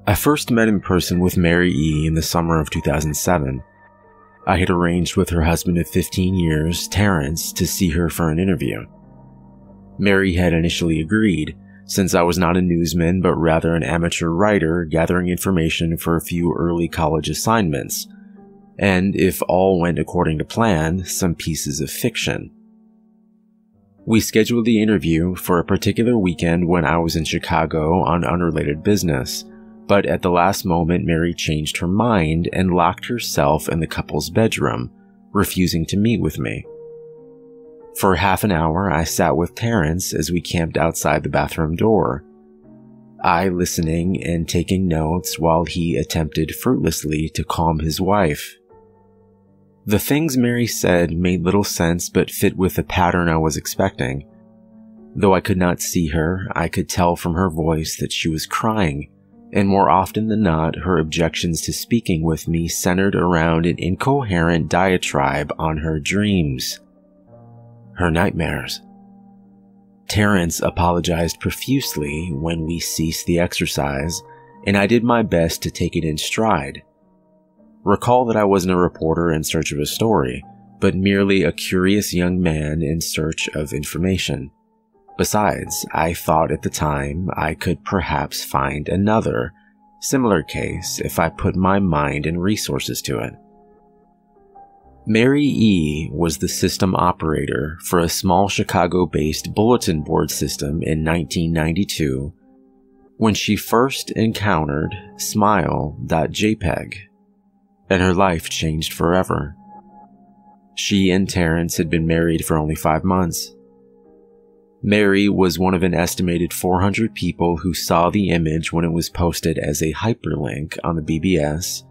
I first met in person with Mary E. in the summer of 2007. I had arranged with her husband of 15 years, Terrence, to see her for an interview. Mary had initially agreed, since I was not a newsman but rather an amateur writer gathering information for a few early college assignments, and if all went according to plan, some pieces of fiction. We scheduled the interview for a particular weekend when I was in Chicago on unrelated business, but at the last moment Mary changed her mind and locked herself in the couple's bedroom, refusing to meet with me. For half an hour I sat with Terrence as we camped outside the bathroom door, I listening and taking notes while he attempted fruitlessly to calm his wife. The things Mary said made little sense but fit with the pattern I was expecting. Though I could not see her, I could tell from her voice that she was crying, and more often than not, her objections to speaking with me centered around an incoherent diatribe on her dreams, her nightmares. Terrence apologized profusely when we ceased the exercise, and I did my best to take it in stride. Recall that I wasn't a reporter in search of a story, but merely a curious young man in search of information. Besides, I thought at the time I could perhaps find another, similar case if I put my mind and resources to it. Mary E. was the system operator for a small Chicago-based bulletin board system in 1992 when she first encountered Smile.jpg, and her life changed forever. She and Terrence had been married for only 5 months. Mary was one of an estimated 400 people who saw the image when it was posted as a hyperlink on the BBS,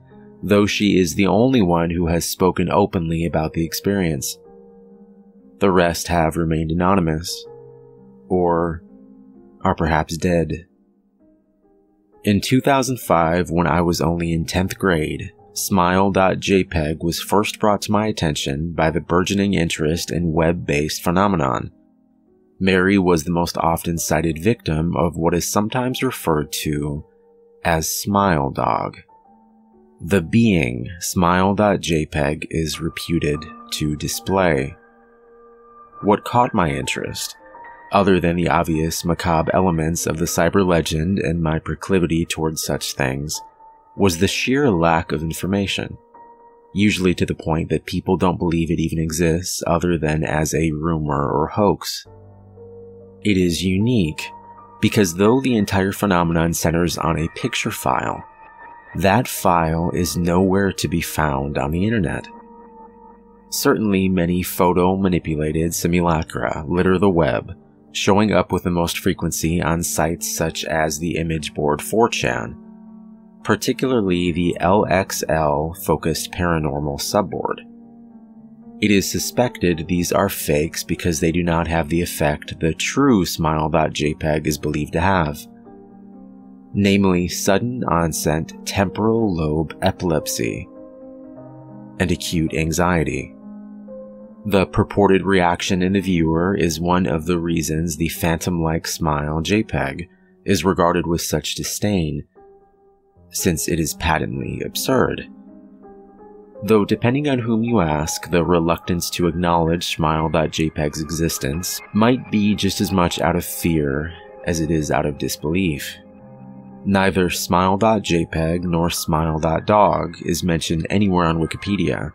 though she is the only one who has spoken openly about the experience. The rest have remained anonymous, or are perhaps dead. In 2005, when I was only in 10th grade, Smile.jpg was first brought to my attention by the burgeoning interest in web-based phenomenon. Mary was the most often cited victim of what is sometimes referred to as Smile Dog. The being Smile.jpg is reputed to display. What caught my interest, other than the obvious macabre elements of the cyber legend and my proclivity towards such things, was the sheer lack of information, usually to the point that people don't believe it even exists other than as a rumor or hoax. It is unique because though the entire phenomenon centers on a picture file, that file is nowhere to be found on the internet. Certainly many photo-manipulated simulacra litter the web, showing up with the most frequency on sites such as the image board 4chan, particularly the LXL-focused paranormal subboard. It is suspected these are fakes because they do not have the effect the true Smile.jpg is believed to have, namely sudden onset temporal lobe epilepsy and acute anxiety. The purported reaction in the viewer is one of the reasons the phantom-like Smile.jpg is regarded with such disdain, since it is patently absurd. Though depending on whom you ask, the reluctance to acknowledge Smile.jpg's existence might be just as much out of fear as it is out of disbelief. Neither Smile.jpg nor Smile.dog is mentioned anywhere on Wikipedia.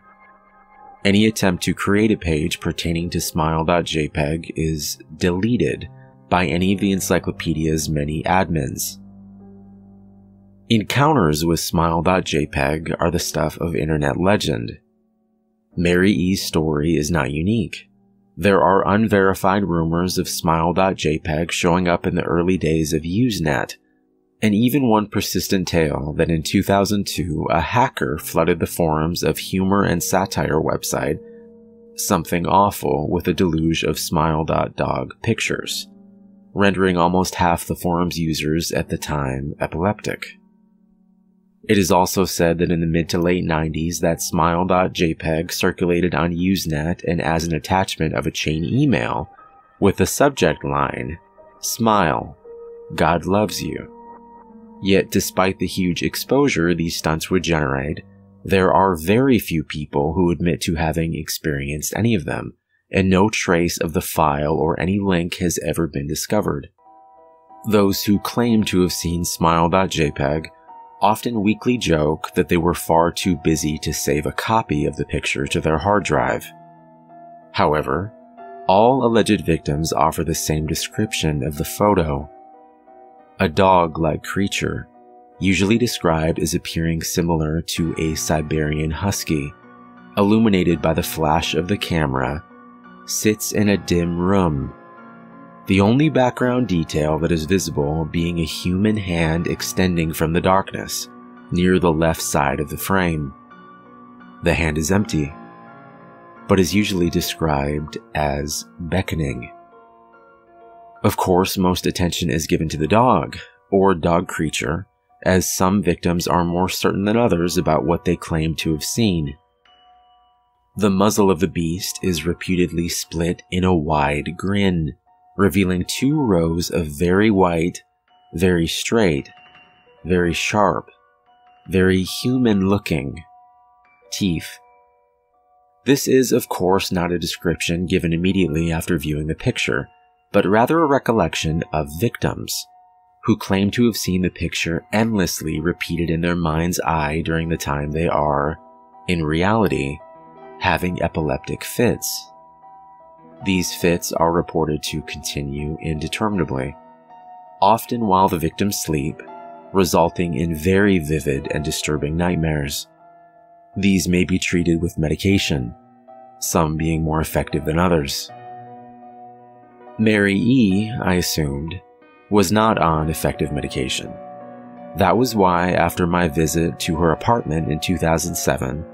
Any attempt to create a page pertaining to Smile.jpg is deleted by any of the encyclopedia's many admins. Encounters with Smile.jpg are the stuff of internet legend. Mary E.'s story is not unique. There are unverified rumors of Smile.jpg showing up in the early days of Usenet, and even one persistent tale that in 2002 a hacker flooded the forums of humor and satire website Something Awful with a deluge of Smile.dog pictures, rendering almost half the forum's users at the time epileptic. It is also said that in the mid to late 90s that Smile.jpg circulated on Usenet and as an attachment of a chain email with the subject line, "Smile, God loves you." Yet despite the huge exposure these stunts would generate, there are very few people who admit to having experienced any of them, and no trace of the file or any link has ever been discovered. Those who claim to have seen Smile.jpg often weakly joke that they were far too busy to save a copy of the picture to their hard drive. However, all alleged victims offer the same description of the photo. A dog-like creature, usually described as appearing similar to a Siberian husky, illuminated by the flash of the camera, sits in a dim room, the only background detail that is visible being a human hand extending from the darkness, near the left side of the frame. The hand is empty, but is usually described as beckoning. Of course, most attention is given to the dog, or dog creature, as some victims are more certain than others about what they claim to have seen. The muzzle of the beast is reputedly split in a wide grin, revealing 2 rows of very white, very straight, very sharp, very human-looking teeth. This is, of course, not a description given immediately after viewing the picture, but rather a recollection of victims, who claim to have seen the picture endlessly repeated in their mind's eye during the time they are, in reality, having epileptic fits. These fits are reported to continue indeterminably, often while the victims sleep, resulting in very vivid and disturbing nightmares. These may be treated with medication, some being more effective than others. Mary E., I assumed, was not on effective medication. That was why, after my visit to her apartment in 2007,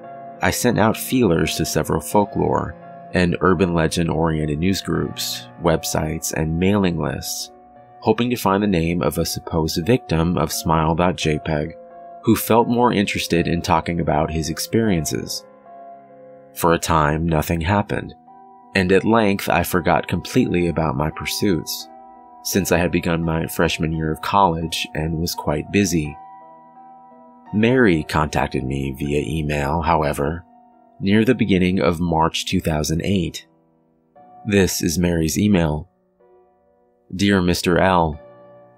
I sent out feelers to several folklore and urban legend-oriented news groups, websites, and mailing lists, hoping to find the name of a supposed victim of Smile.jpg who felt more interested in talking about his experiences. For a time, nothing happened, and at length I forgot completely about my pursuits, since I had begun my freshman year of college and was quite busy. Mary contacted me via email, however, near the beginning of March 2008. This is Mary's email. Dear Mr. L,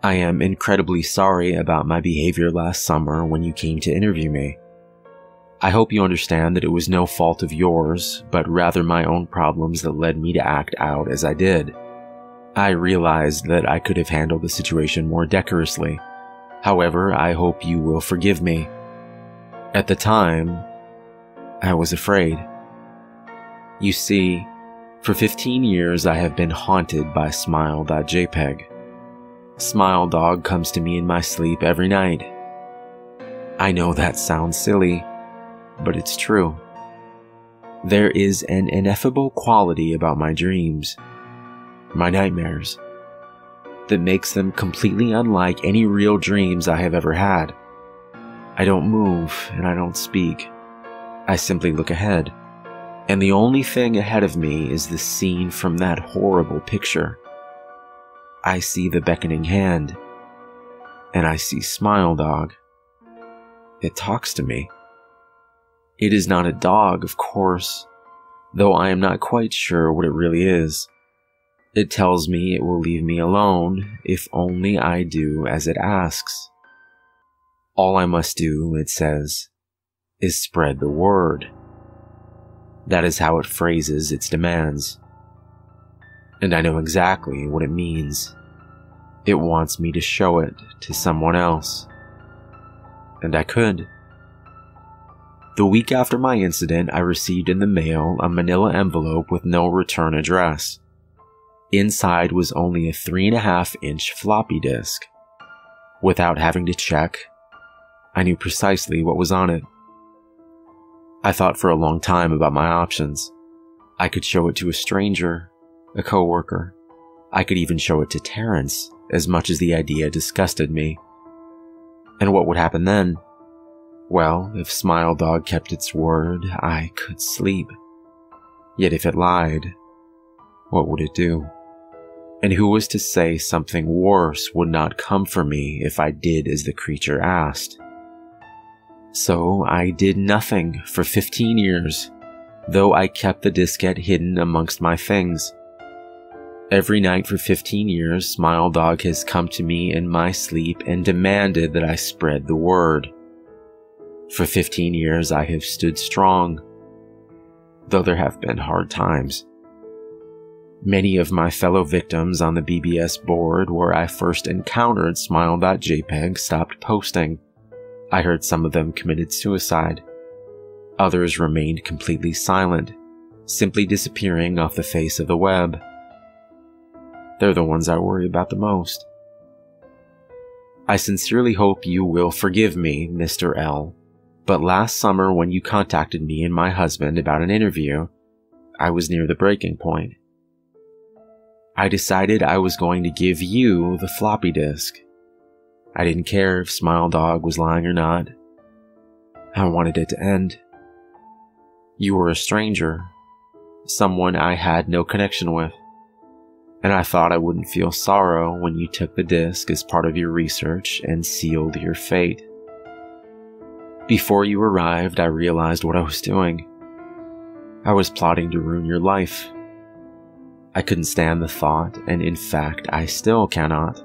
I am incredibly sorry about my behavior last summer when you came to interview me. I hope you understand that it was no fault of yours, but rather my own problems that led me to act out as I did. I realized that I could have handled the situation more decorously. However, I hope you will forgive me. At the time, I was afraid. You see, for 15 years I have been haunted by Smile.jpg. Smile Dog comes to me in my sleep every night. I know that sounds silly, but it's true. There is an ineffable quality about my dreams, my nightmares, that makes them completely unlike any real dreams I have ever had. I don't move and I don't speak. I simply look ahead, and the only thing ahead of me is the scene from that horrible picture. I see the beckoning hand, and I see Smile Dog. It talks to me. It is not a dog, of course, though I am not quite sure what it really is. It tells me it will leave me alone if only I do as it asks. All I must do, it says, is spread the word. That is how it phrases its demands. And I know exactly what it means. It wants me to show it to someone else. And I could. The week after my incident, I received in the mail a manila envelope with no return address. Inside was only a 3.5-inch floppy disk. Without having to check, I knew precisely what was on it. I thought for a long time about my options. I could show it to a stranger, a coworker. I could even show it to Terrence, as much as the idea disgusted me. And what would happen then? Well, if Smile Dog kept its word, I could sleep. Yet if it lied, what would it do? And who was to say something worse would not come for me if I did as the creature asked? So I did nothing for 15 years, though I kept the diskette hidden amongst my things. Every night for 15 years, Smile Dog has come to me in my sleep and demanded that I spread the word. For 15 years I have stood strong, though there have been hard times. Many of my fellow victims on the BBS board where I first encountered Smile.jpg stopped posting. I heard some of them committed suicide. Others remained completely silent, simply disappearing off the face of the web. They're the ones I worry about the most. I sincerely hope you will forgive me, Mr. L, but last summer when you contacted me and my husband about an interview, I was near the breaking point. I decided I was going to give you the floppy disk. I didn't care if Smile Dog was lying or not. I wanted it to end. You were a stranger, someone I had no connection with, and I thought I wouldn't feel sorrow when you took the disk as part of your research and sealed your fate. Before you arrived, I realized what I was doing. I was plotting to ruin your life. I couldn't stand the thought, and in fact, I still cannot.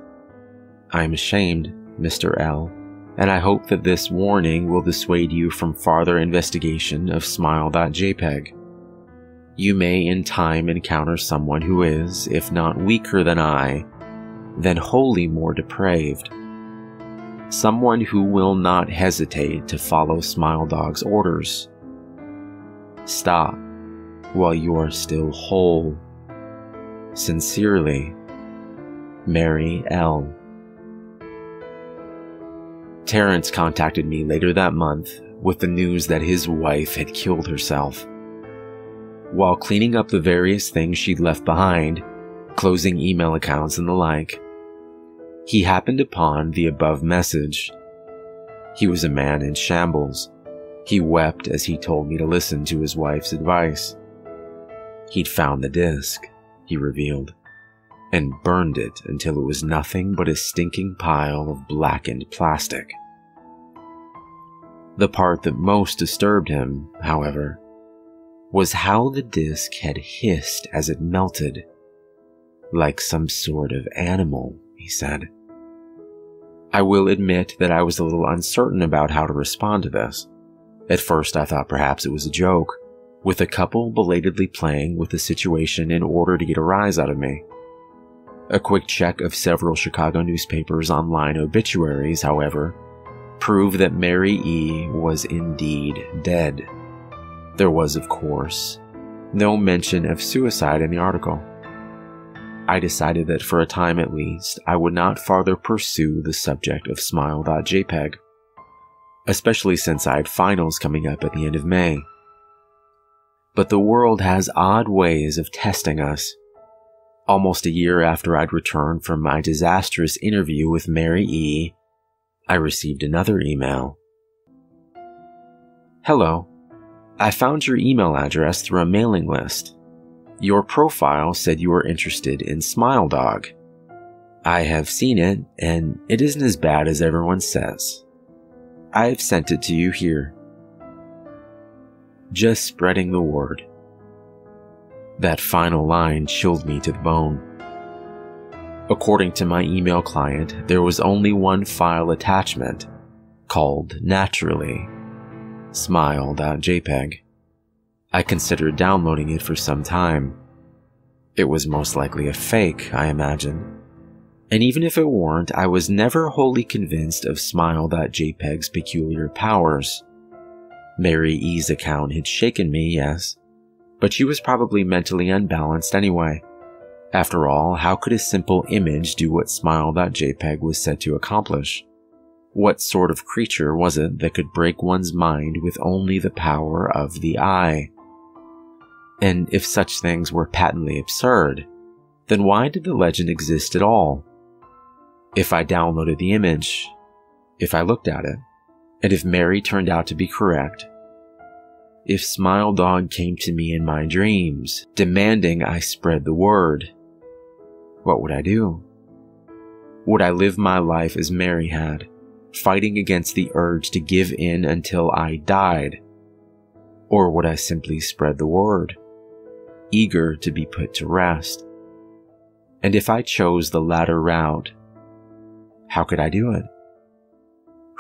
I am ashamed, Mr. L, and I hope that this warning will dissuade you from farther investigation of Smile.jpg. You may in time encounter someone who is, if not weaker than I, then wholly more depraved. Someone who will not hesitate to follow Smile Dog's orders. Stop while you are still whole. Sincerely, Mary L. Terrence contacted me later that month with the news that his wife had killed herself. While cleaning up the various things she'd left behind, closing email accounts and the like, he happened upon the above message. He was a man in shambles. He wept as he told me to listen to his wife's advice. He'd found the disc, he revealed, and burned it until it was nothing but a stinking pile of blackened plastic. The part that most disturbed him, however, was how the disc had hissed as it melted, like some sort of animal, he said. I will admit that I was a little uncertain about how to respond to this. At first I thought perhaps it was a joke, with a couple belatedly playing with the situation in order to get a rise out of me. A quick check of several Chicago newspapers' online obituaries, however, proved that Mary E. was indeed dead. There was, of course, no mention of suicide in the article. I decided that for a time at least, I would not farther pursue the subject of Smile.jpg, especially since I had finals coming up at the end of May. But the world has odd ways of testing us. Almost a year after I'd returned from my disastrous interview with Mary E., I received another email. Hello. I found your email address through a mailing list. Your profile said you were interested in Smile Dog. I have seen it, and it isn't as bad as everyone says. I've sent it to you here. Just spreading the word. That final line chilled me to the bone. According to my email client, there was only one file attachment, called Naturally, Smile.jpg. I considered downloading it for some time. It was most likely a fake, I imagine. And even if it weren't, I was never wholly convinced of Smile.jpg's peculiar powers. Mary E.'s account had shaken me, yes, but she was probably mentally unbalanced anyway. After all, how could a simple image do what Smile.jpg was said to accomplish? What sort of creature was it that could break one's mind with only the power of the eye? And if such things were patently absurd, then why did the legend exist at all? If I downloaded the image, if I looked at it, and if Mary turned out to be correct, if Smile Dog came to me in my dreams, demanding I spread the word, What would I do? Would I live my life as Mary had, fighting against the urge to give in until I died? Or would I simply spread the word, eager to be put to rest? And if I chose the latter route, how could I do it?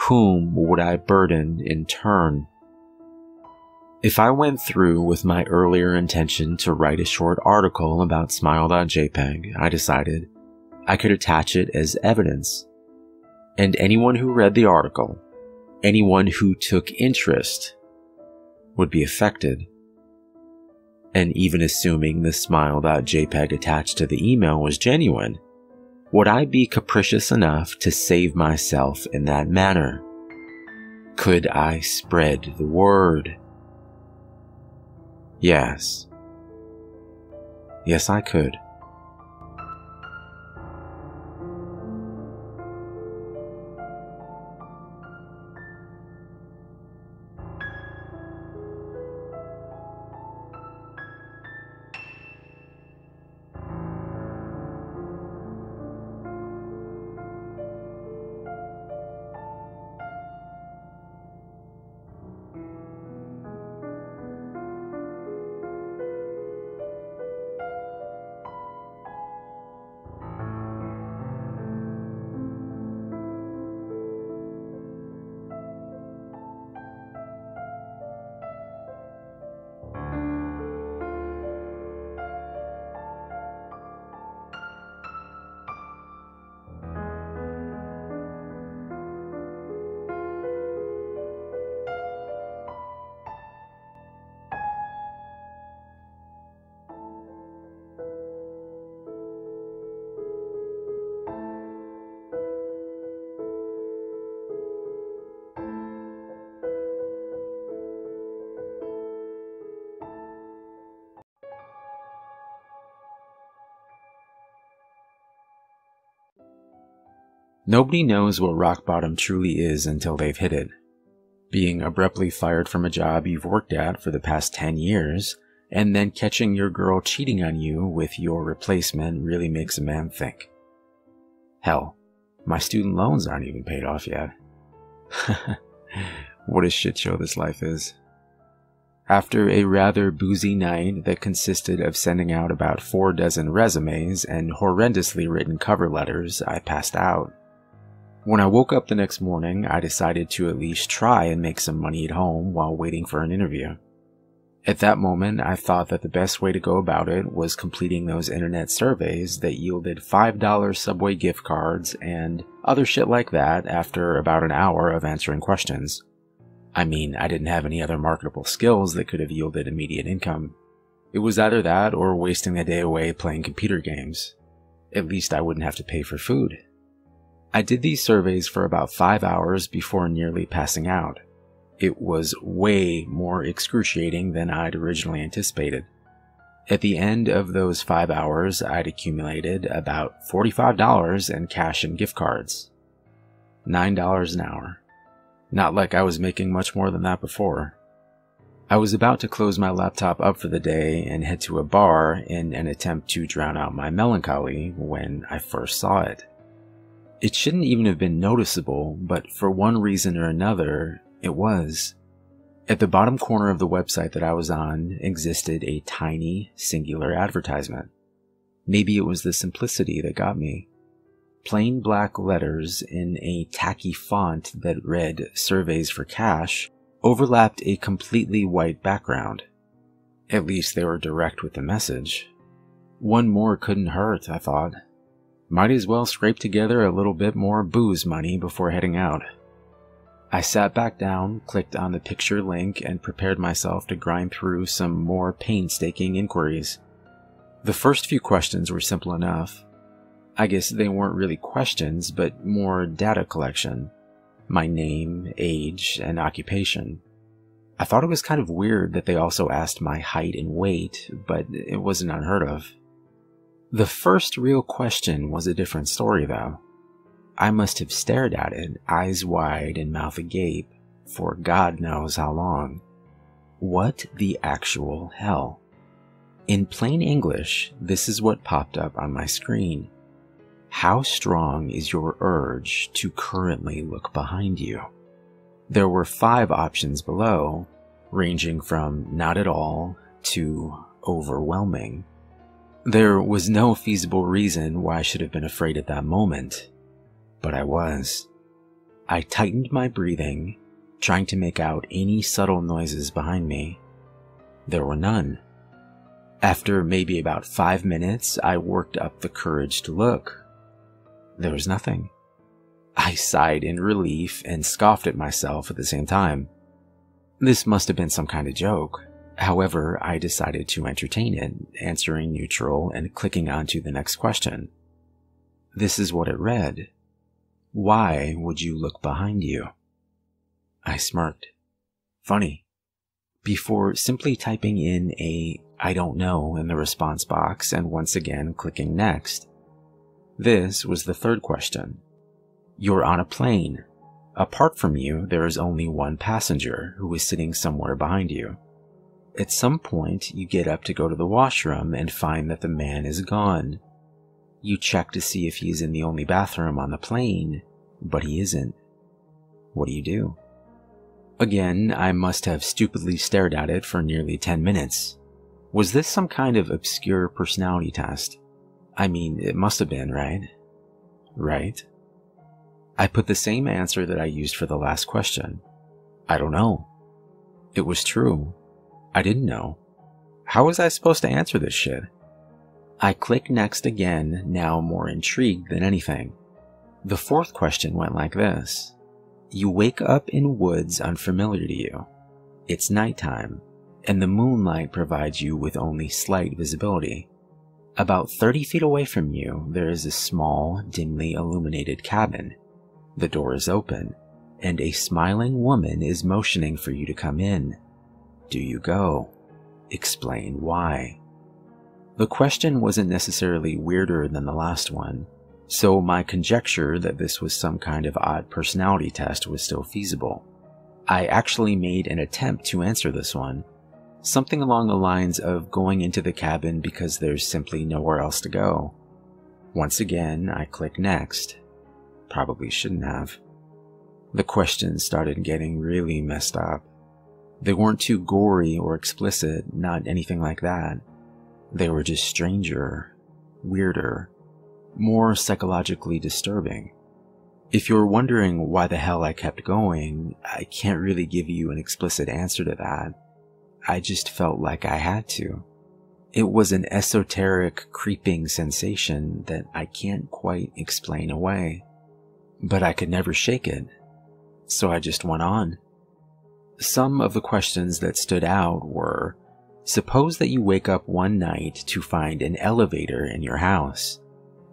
Whom would I burden in turn? If I went through with my earlier intention to write a short article about smile.jpg, I decided I could attach it as evidence. And anyone who read the article, anyone who took interest, would be affected. And even assuming the smile.jpg attached to the email was genuine, would I be capricious enough to save myself in that manner? Could I spread the word? Yes. Yes, I could. Nobody knows what rock bottom truly is until they've hit it. Being abruptly fired from a job you've worked at for the past 10 years, and then catching your girl cheating on you with your replacement really makes a man think. Hell, my student loans aren't even paid off yet. What a shit show this life is. After a rather boozy night that consisted of sending out about 4 dozen resumes and horrendously written cover letters, I passed out. When I woke up the next morning, I decided to at least try and make some money at home while waiting for an interview. At that moment, I thought that the best way to go about it was completing those internet surveys that yielded $5 Subway gift cards and other shit like that after about an hour of answering questions. I mean, I didn't have any other marketable skills that could have yielded immediate income. It was either that or wasting the day away playing computer games. At least I wouldn't have to pay for food. I did these surveys for about 5 hours before nearly passing out. It was way more excruciating than I'd originally anticipated. At the end of those 5 hours, I'd accumulated about $45 in cash and gift cards. $9 an hour. Not like I was making much more than that before. I was about to close my laptop up for the day and head to a bar in an attempt to drown out my melancholy when I first saw it. It shouldn't even have been noticeable, but for one reason or another, it was. At the bottom corner of the website that I was on existed a tiny, singular advertisement. Maybe it was the simplicity that got me. Plain black letters in a tacky font that read "Surveys for Cash" overlapped a completely white background. At least they were direct with the message. One more couldn't hurt, I thought. Might as well scrape together a little bit more booze money before heading out. I sat back down, clicked on the picture link, and prepared myself to grind through some more painstaking inquiries. The first few questions were simple enough. I guess they weren't really questions, but more data collection. My name, age, and occupation. I thought it was kind of weird that they also asked my height and weight, but it wasn't unheard of. The first real question was a different story, though. I must have stared at it, eyes wide and mouth agape, for God knows how long. What the actual hell? In plain English, this is what popped up on my screen. How strong is your urge to currently look behind you? There were 5 options below, ranging from not at all to overwhelming. There was no feasible reason why I should have been afraid at that moment, but I was. I tightened my breathing, trying to make out any subtle noises behind me. There were none. After maybe about 5 minutes, I worked up the courage to look. There was nothing. I sighed in relief and scoffed at myself at the same time. This must have been some kind of joke. However, I decided to entertain it, answering neutral and clicking on to the next question. This is what it read. Why would you look behind you? I smirked. Funny. Before simply typing in a I don't know in the response box and once again clicking next. This was the third question. You're on a plane. Apart from you, there is only one passenger who is sitting somewhere behind you. At some point, you get up to go to the washroom and find that the man is gone. You check to see if he's in the only bathroom on the plane, but he isn't. What do? Again, I must have stupidly stared at it for nearly 10 minutes. Was this some kind of obscure personality test? I mean, it must have been, right? Right? I put the same answer that I used for the last question. I don't know. It was true. I didn't know. How was I supposed to answer this shit? I click next again, now more intrigued than anything. The fourth question went like this. You wake up in woods unfamiliar to you. It's nighttime, and the moonlight provides you with only slight visibility. About 30 feet away from you, there is a small, dimly illuminated cabin. The door is open, and a smiling woman is motioning for you to come in. Do you go? Explain why. The question wasn't necessarily weirder than the last one, so my conjecture that this was some kind of odd personality test was still feasible. I actually made an attempt to answer this one, something along the lines of going into the cabin because there's simply nowhere else to go. Once again, I click next. Probably shouldn't have. The questions started getting really messed up. They weren't too gory or explicit, not anything like that. They were just stranger, weirder, more psychologically disturbing. If you're wondering why the hell I kept going, I can't really give you an explicit answer to that. I just felt like I had to. It was an esoteric, creeping sensation that I can't quite explain away. But I could never shake it, so I just went on. Some of the questions that stood out were, suppose that you wake up one night to find an elevator in your house.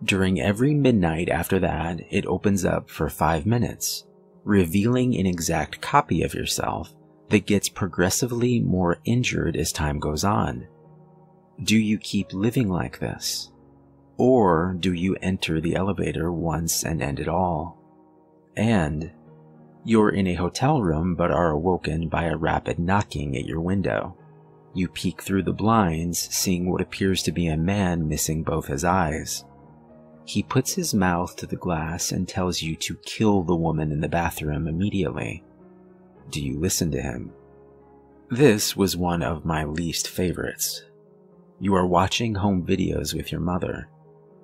During every midnight after that, it opens up for 5 minutes, revealing an exact copy of yourself that gets progressively more injured as time goes on. Do you keep living like this? Or do you enter the elevator once and end it all? And you're in a hotel room but are awoken by a rapid knocking at your window. You peek through the blinds, seeing what appears to be a man missing both his eyes. He puts his mouth to the glass and tells you to kill the woman in the bathroom immediately. Do you listen to him? This was one of my least favorites. You are watching home videos with your mother.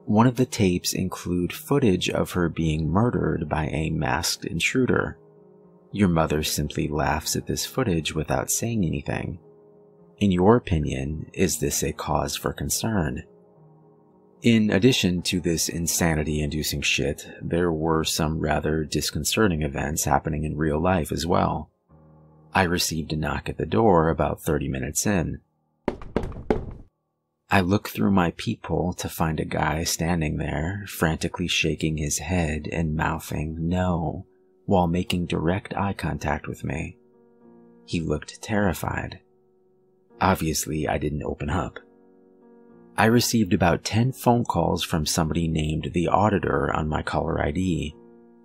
One of the tapes include footage of her being murdered by a masked intruder. Your mother simply laughs at this footage without saying anything. In your opinion, is this a cause for concern? In addition to this insanity-inducing shit, there were some rather disconcerting events happening in real life as well. I received a knock at the door about 30 minutes in. I look through my peephole to find a guy standing there, frantically shaking his head and mouthing no, while making direct eye contact with me. He looked terrified. Obviously, I didn't open up. I received about 10 phone calls from somebody named the Auditor on my caller ID.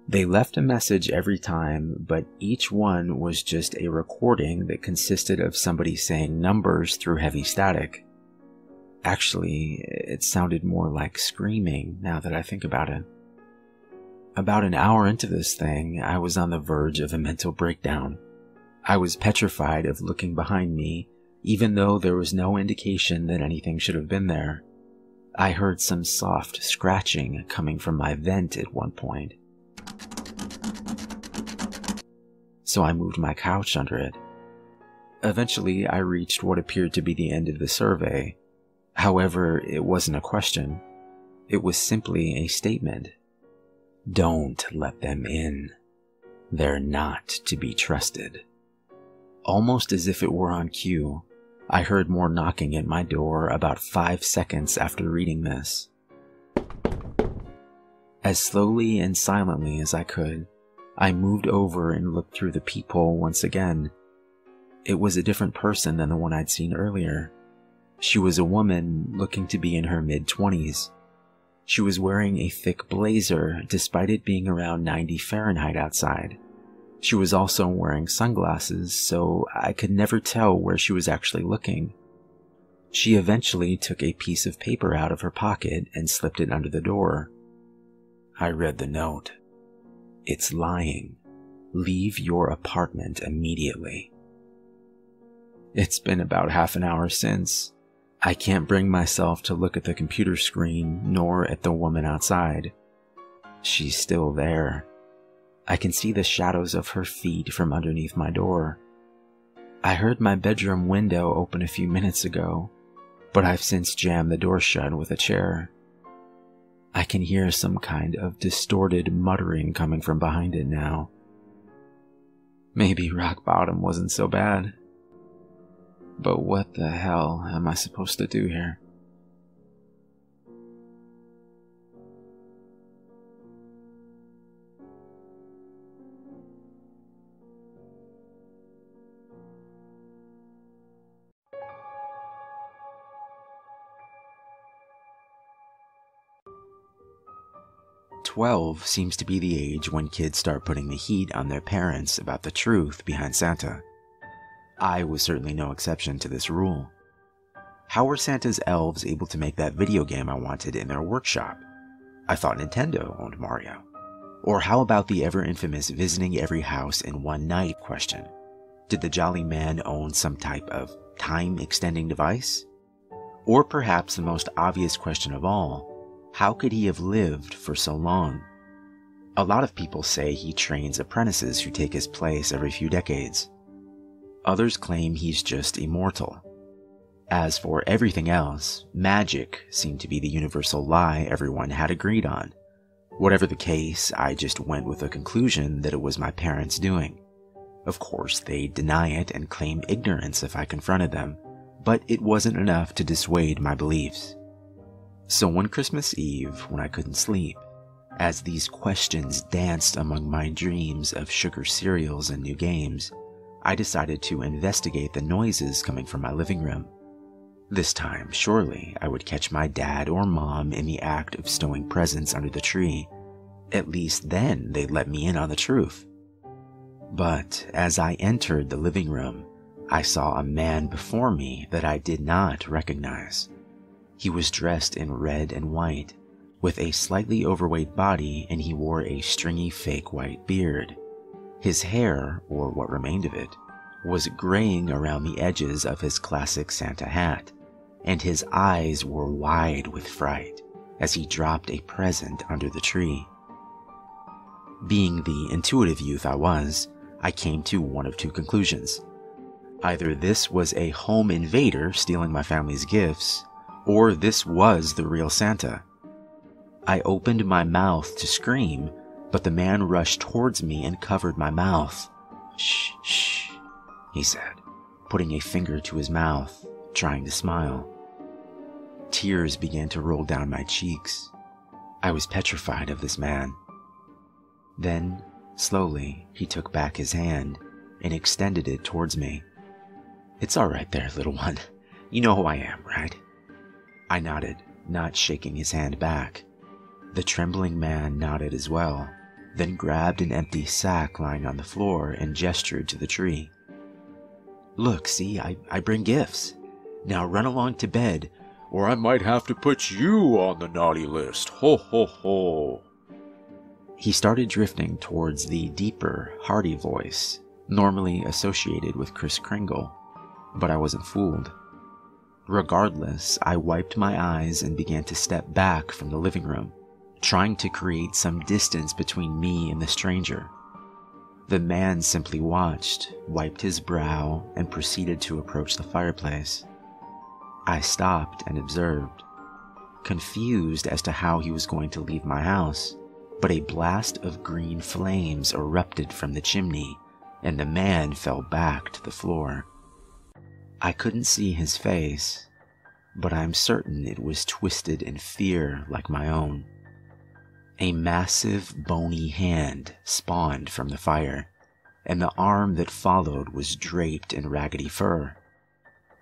They left a message every time, but each one was just a recording that consisted of somebody saying numbers through heavy static. Actually, it sounded more like screaming now that I think about it. About an hour into this thing, I was on the verge of a mental breakdown. I was petrified of looking behind me, even though there was no indication that anything should have been there. I heard some soft scratching coming from my vent at one point. So I moved my couch under it. Eventually, I reached what appeared to be the end of the survey. However, it wasn't a question. It was simply a statement. Don't let them in. They're not to be trusted. Almost as if it were on cue, I heard more knocking at my door about 5 seconds after reading this. As slowly and silently as I could, I moved over and looked through the peephole once again. It was a different person than the one I'd seen earlier. She was a woman looking to be in her mid-20s. She was wearing a thick blazer despite it being around 90 Fahrenheit outside. She was also wearing sunglasses, so I could never tell where she was actually looking. She eventually took a piece of paper out of her pocket and slipped it under the door. I read the note. It's lying. Leave your apartment immediately. It's been about half an hour since. I can't bring myself to look at the computer screen nor at the woman outside. She's still there. I can see the shadows of her feet from underneath my door. I heard my bedroom window open a few minutes ago, but I've since jammed the door shut with a chair. I can hear some kind of distorted muttering coming from behind it now. Maybe rock bottom wasn't so bad. But what the hell am I supposed to do here? "12 seems to be the age when kids start putting the heat on their parents about the truth behind Santa. I was certainly no exception to this rule. How were Santa's elves able to make that video game I wanted in their workshop? I thought Nintendo owned Mario. Or how about the ever-infamous visiting every house in one night question? Did the Jolly Man own some type of time-extending device? Or perhaps the most obvious question of all, how could he have lived for so long? A lot of people say he trains apprentices who take his place every few decades. Others claim he's just immortal. As for everything else, magic seemed to be the universal lie everyone had agreed on. Whatever the case, I just went with the conclusion that it was my parents' doing. Of course, they deny it and claim ignorance if I confronted them, but it wasn't enough to dissuade my beliefs. So one Christmas Eve, when I couldn't sleep, as these questions danced among my dreams of sugar cereals and new games, I decided to investigate the noises coming from my living room. This time, surely, I would catch my dad or mom in the act of stowing presents under the tree. At least then they'd let me in on the truth. But as I entered the living room, I saw a man before me that I did not recognize. He was dressed in red and white, with a slightly overweight body, and he wore a stringy fake white beard. His hair, or what remained of it, was graying around the edges of his classic Santa hat, and his eyes were wide with fright as he dropped a present under the tree. Being the intuitive youth I was, I came to one of two conclusions. Either this was a home invader stealing my family's gifts, or this was the real Santa. I opened my mouth to scream, but the man rushed towards me and covered my mouth. "Shh, shh," he said, putting a finger to his mouth, trying to smile. Tears began to roll down my cheeks. I was petrified of this man. Then, slowly, he took back his hand and extended it towards me. "It's all right there, little one. You know who I am, right?" I nodded, not shaking his hand back. The trembling man nodded as well, then grabbed an empty sack lying on the floor and gestured to the tree. "Look, see, I bring gifts. Now run along to bed, or I might have to put you on the naughty list. Ho ho ho. He started drifting towards the deeper, hearty voice, normally associated with Kris Kringle, but I wasn't fooled. Regardless, I wiped my eyes and began to step back from the living room, trying to create some distance between me and the stranger. The man simply watched, wiped his brow, and proceeded to approach the fireplace. I stopped and observed, confused as to how he was going to leave my house, but a blast of green flames erupted from the chimney, and the man fell back to the floor. I couldn't see his face, but I'm certain it was twisted in fear like my own. A massive, bony hand spawned from the fire, and the arm that followed was draped in raggedy fur.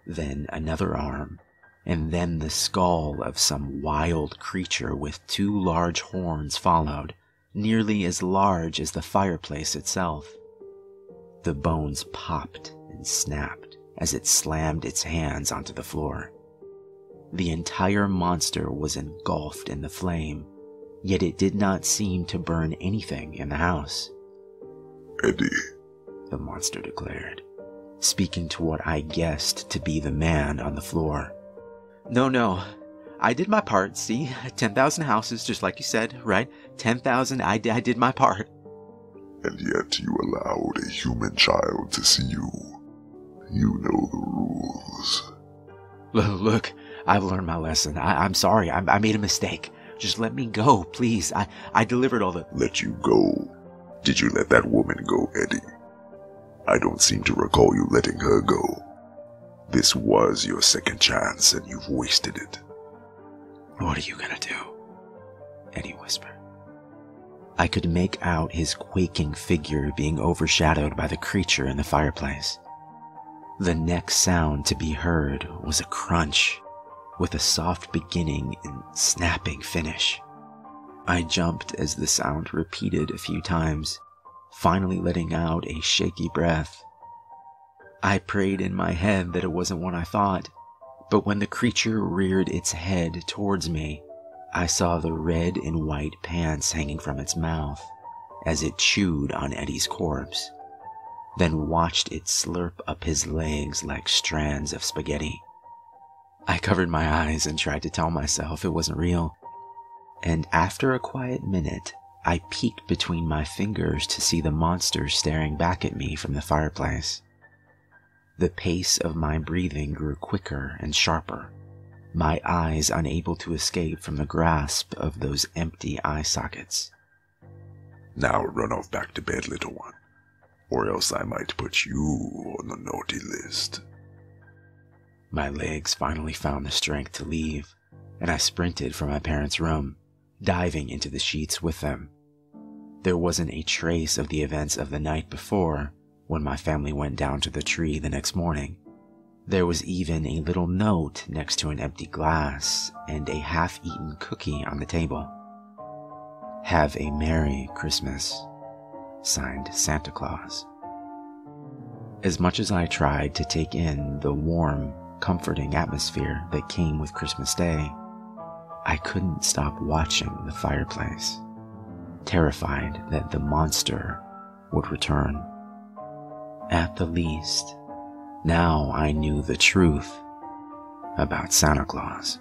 Then another arm, and then the skull of some wild creature with 2 large horns followed, nearly as large as the fireplace itself. The bones popped and snapped as it slammed its hands onto the floor. The entire monster was engulfed in the flame, yet it did not seem to burn anything in the house. Eddie, the monster declared, speaking to what I guessed to be the man on the floor. No, I did my part, see? 10,000 houses, just like you said, right? 10,000, I did my part. And yet you allowed a human child to see you. You know the rules. Look, I've learned my lesson. I'm sorry, I made a mistake. Just let me go, please. I delivered all the... Let you go? Did you let that woman go, Eddie? I don't seem to recall you letting her go. This was your second chance, and you've wasted it. What are you gonna do? Eddie whispered. I could make out his quaking figure being overshadowed by the creature in the fireplace. The next sound to be heard was a crunch, with a soft beginning and snapping finish. I jumped as the sound repeated a few times, finally letting out a shaky breath. I prayed in my head that it wasn't what I thought, but when the creature reared its head towards me, I saw the red and white pants hanging from its mouth as it chewed on Eddie's corpse, then watched it slurp up his legs like strands of spaghetti. I covered my eyes and tried to tell myself it wasn't real, and after a quiet minute, I peeked between my fingers to see the monster staring back at me from the fireplace. The pace of my breathing grew quicker and sharper, my eyes unable to escape from the grasp of those empty eye sockets. Now run off back to bed, little one, or else I might put you on the naughty list. My legs finally found the strength to leave, and I sprinted from my parents' room, diving into the sheets with them. There wasn't a trace of the events of the night before when my family went down to the tree the next morning. There was even a little note next to an empty glass and a half-eaten cookie on the table. Have a Merry Christmas. Signed, Santa Claus. As much as I tried to take in the warm, comforting atmosphere that came with Christmas Day, I couldn't stop watching the fireplace, terrified that the monster would return. At the least, now I knew the truth about Santa Claus.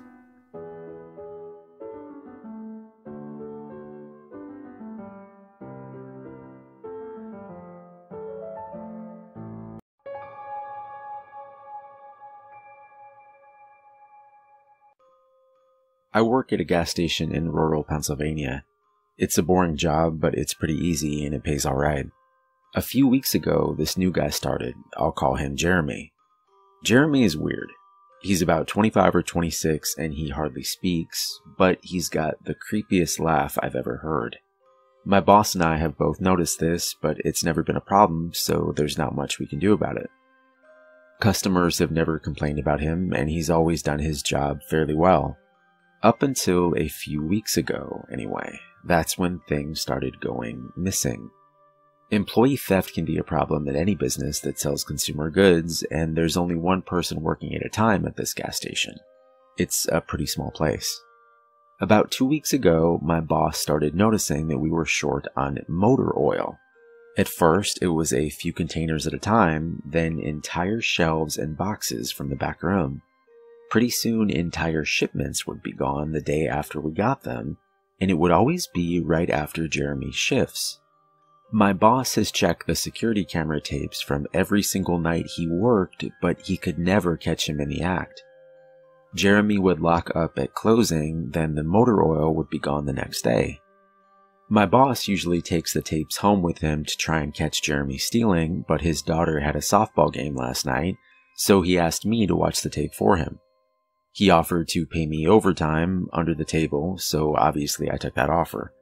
I work at a gas station in rural Pennsylvania. It's a boring job, but it's pretty easy and it pays alright. A few weeks ago, this new guy started. I'll call him Jeremy. Jeremy is weird. He's about 25 or 26 and he hardly speaks, but he's got the creepiest laugh I've ever heard. My boss and I have both noticed this, but it's never been a problem, so there's not much we can do about it. Customers have never complained about him, and he's always done his job fairly well. Up until a few weeks ago, anyway. That's when things started going missing. Employee theft can be a problem at any business that sells consumer goods, and there's only one person working at a time at this gas station. It's a pretty small place. About 2 weeks ago, my boss started noticing that we were short on motor oil. At first, it was a few containers at a time, then entire shelves and boxes from the back room. Pretty soon, entire shipments would be gone the day after we got them, and it would always be right after Jeremy's shifts. My boss has checked the security camera tapes from every single night he worked, but he could never catch him in the act. Jeremy would lock up at closing, then the motor oil would be gone the next day. My boss usually takes the tapes home with him to try and catch Jeremy stealing, but his daughter had a softball game last night, so he asked me to watch the tape for him. He offered to pay me overtime under the table, so obviously I took that offer.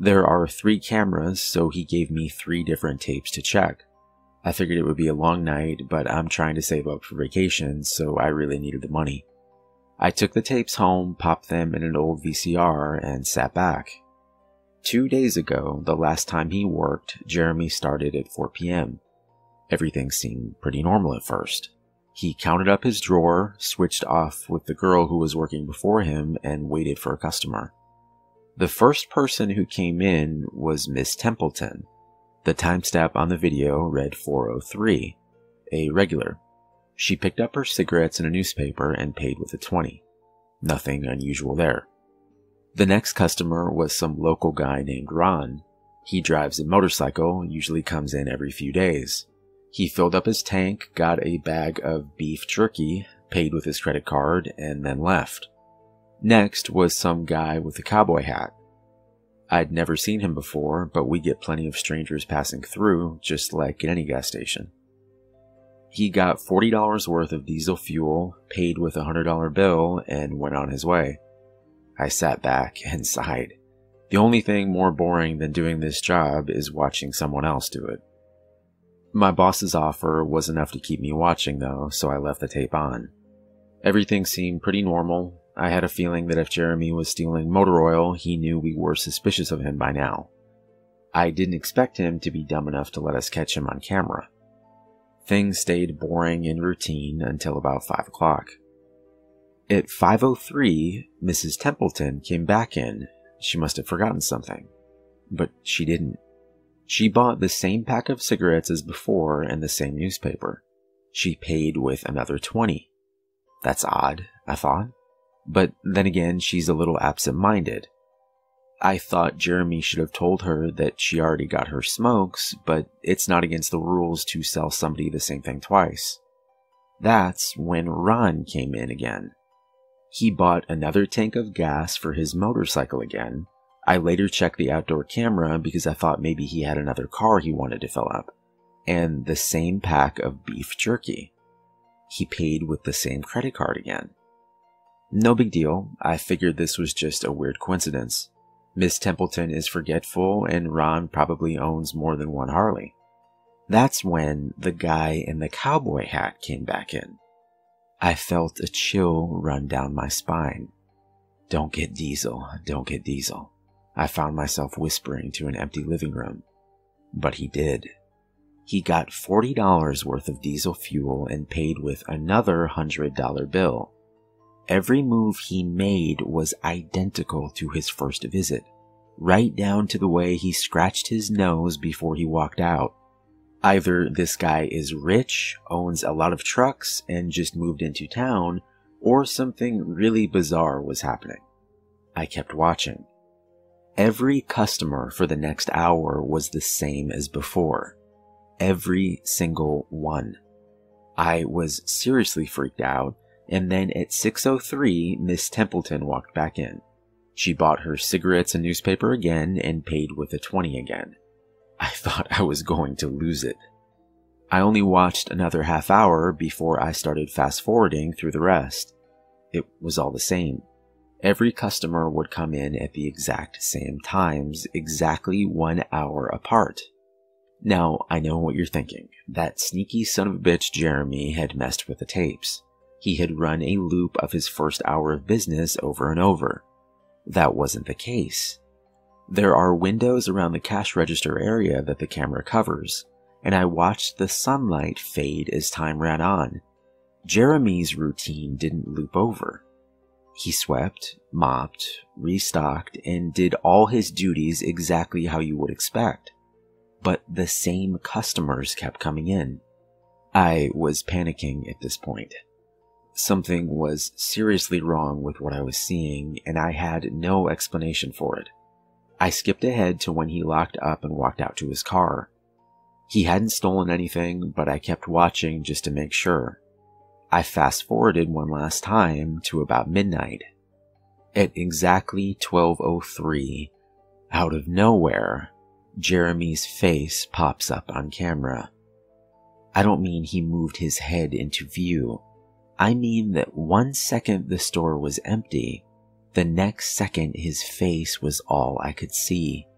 There are 3 cameras, so he gave me 3 different tapes to check. I figured it would be a long night, but I'm trying to save up for vacation, so I really needed the money. I took the tapes home, popped them in an old VCR, and sat back. 2 days ago, the last time he worked, Jeremy started at 4 p.m. Everything seemed pretty normal at first. He counted up his drawer, switched off with the girl who was working before him, and waited for a customer. The first person who came in was Miss Templeton. The timestamp on the video read 4:03, a regular. She picked up her cigarettes and a newspaper and paid with a 20. Nothing unusual there. The next customer was some local guy named Ron. He drives a motorcycle, usually comes in every few days. He filled up his tank, got a bag of beef jerky, paid with his credit card, and then left. Next was some guy with a cowboy hat. I'd never seen him before, but we get plenty of strangers passing through, just like at any gas station. He got $40 worth of diesel fuel, paid with a $100 bill, and went on his way. I sat back and sighed. The only thing more boring than doing this job is watching someone else do it. My boss's offer was enough to keep me watching though, so I left the tape on. Everything seemed pretty normal. I had a feeling that if Jeremy was stealing motor oil, he knew we were suspicious of him by now. I didn't expect him to be dumb enough to let us catch him on camera. Things stayed boring and routine until about 5 o'clock. At 5:03, Mrs. Templeton came back in. She must have forgotten something. But she didn't. She bought the same pack of cigarettes as before and the same newspaper. She paid with another 20. That's odd, I thought. But then again, she's a little absent-minded. I thought Jeremy should have told her that she already got her smokes, but it's not against the rules to sell somebody the same thing twice. That's when Ron came in again. He bought another tank of gas for his motorcycle again. I later checked the outdoor camera because I thought maybe he had another car he wanted to fill up. And the same pack of beef jerky. He paid with the same credit card again. No big deal. I figured this was just a weird coincidence. Miss Templeton is forgetful, and Ron probably owns more than one Harley. That's when the guy in the cowboy hat came back in. I felt a chill run down my spine. Don't get diesel, don't get diesel. I found myself whispering to an empty living room. But he did. He got $40 worth of diesel fuel and paid with another $100 bill. Every move he made was identical to his first visit, right down to the way he scratched his nose before he walked out. Either this guy is rich, owns a lot of trucks, and just moved into town, or something really bizarre was happening. I kept watching. Every customer for the next hour was the same as before. Every single one. I was seriously freaked out. And then at 6:03, Miss Templeton walked back in. She bought her cigarettes and newspaper again and paid with a 20 again. I thought I was going to lose it. I only watched another half hour before I started fast forwarding through the rest. It was all the same. Every customer would come in at the exact same times, exactly 1 hour apart. Now, I know what you're thinking. That sneaky son of a bitch Jeremy had messed with the tapes. He had run a loop of his first hour of business over and over. That wasn't the case. There are windows around the cash register area that the camera covers, and I watched the sunlight fade as time ran on. Jeremy's routine didn't loop over. He swept, mopped, restocked, and did all his duties exactly how you would expect. But the same customers kept coming in. I was panicking at this point. Something was seriously wrong with what I was seeing, and I had no explanation for it. I skipped ahead to when he locked up and walked out to his car. He hadn't stolen anything, but I kept watching just to make sure. I fast-forwarded one last time to about midnight. At exactly 12:03, out of nowhere, Jeremy's face pops up on camera. I don't mean he moved his head into view. I mean that 1 second the store was empty, the next second his face was all I could see.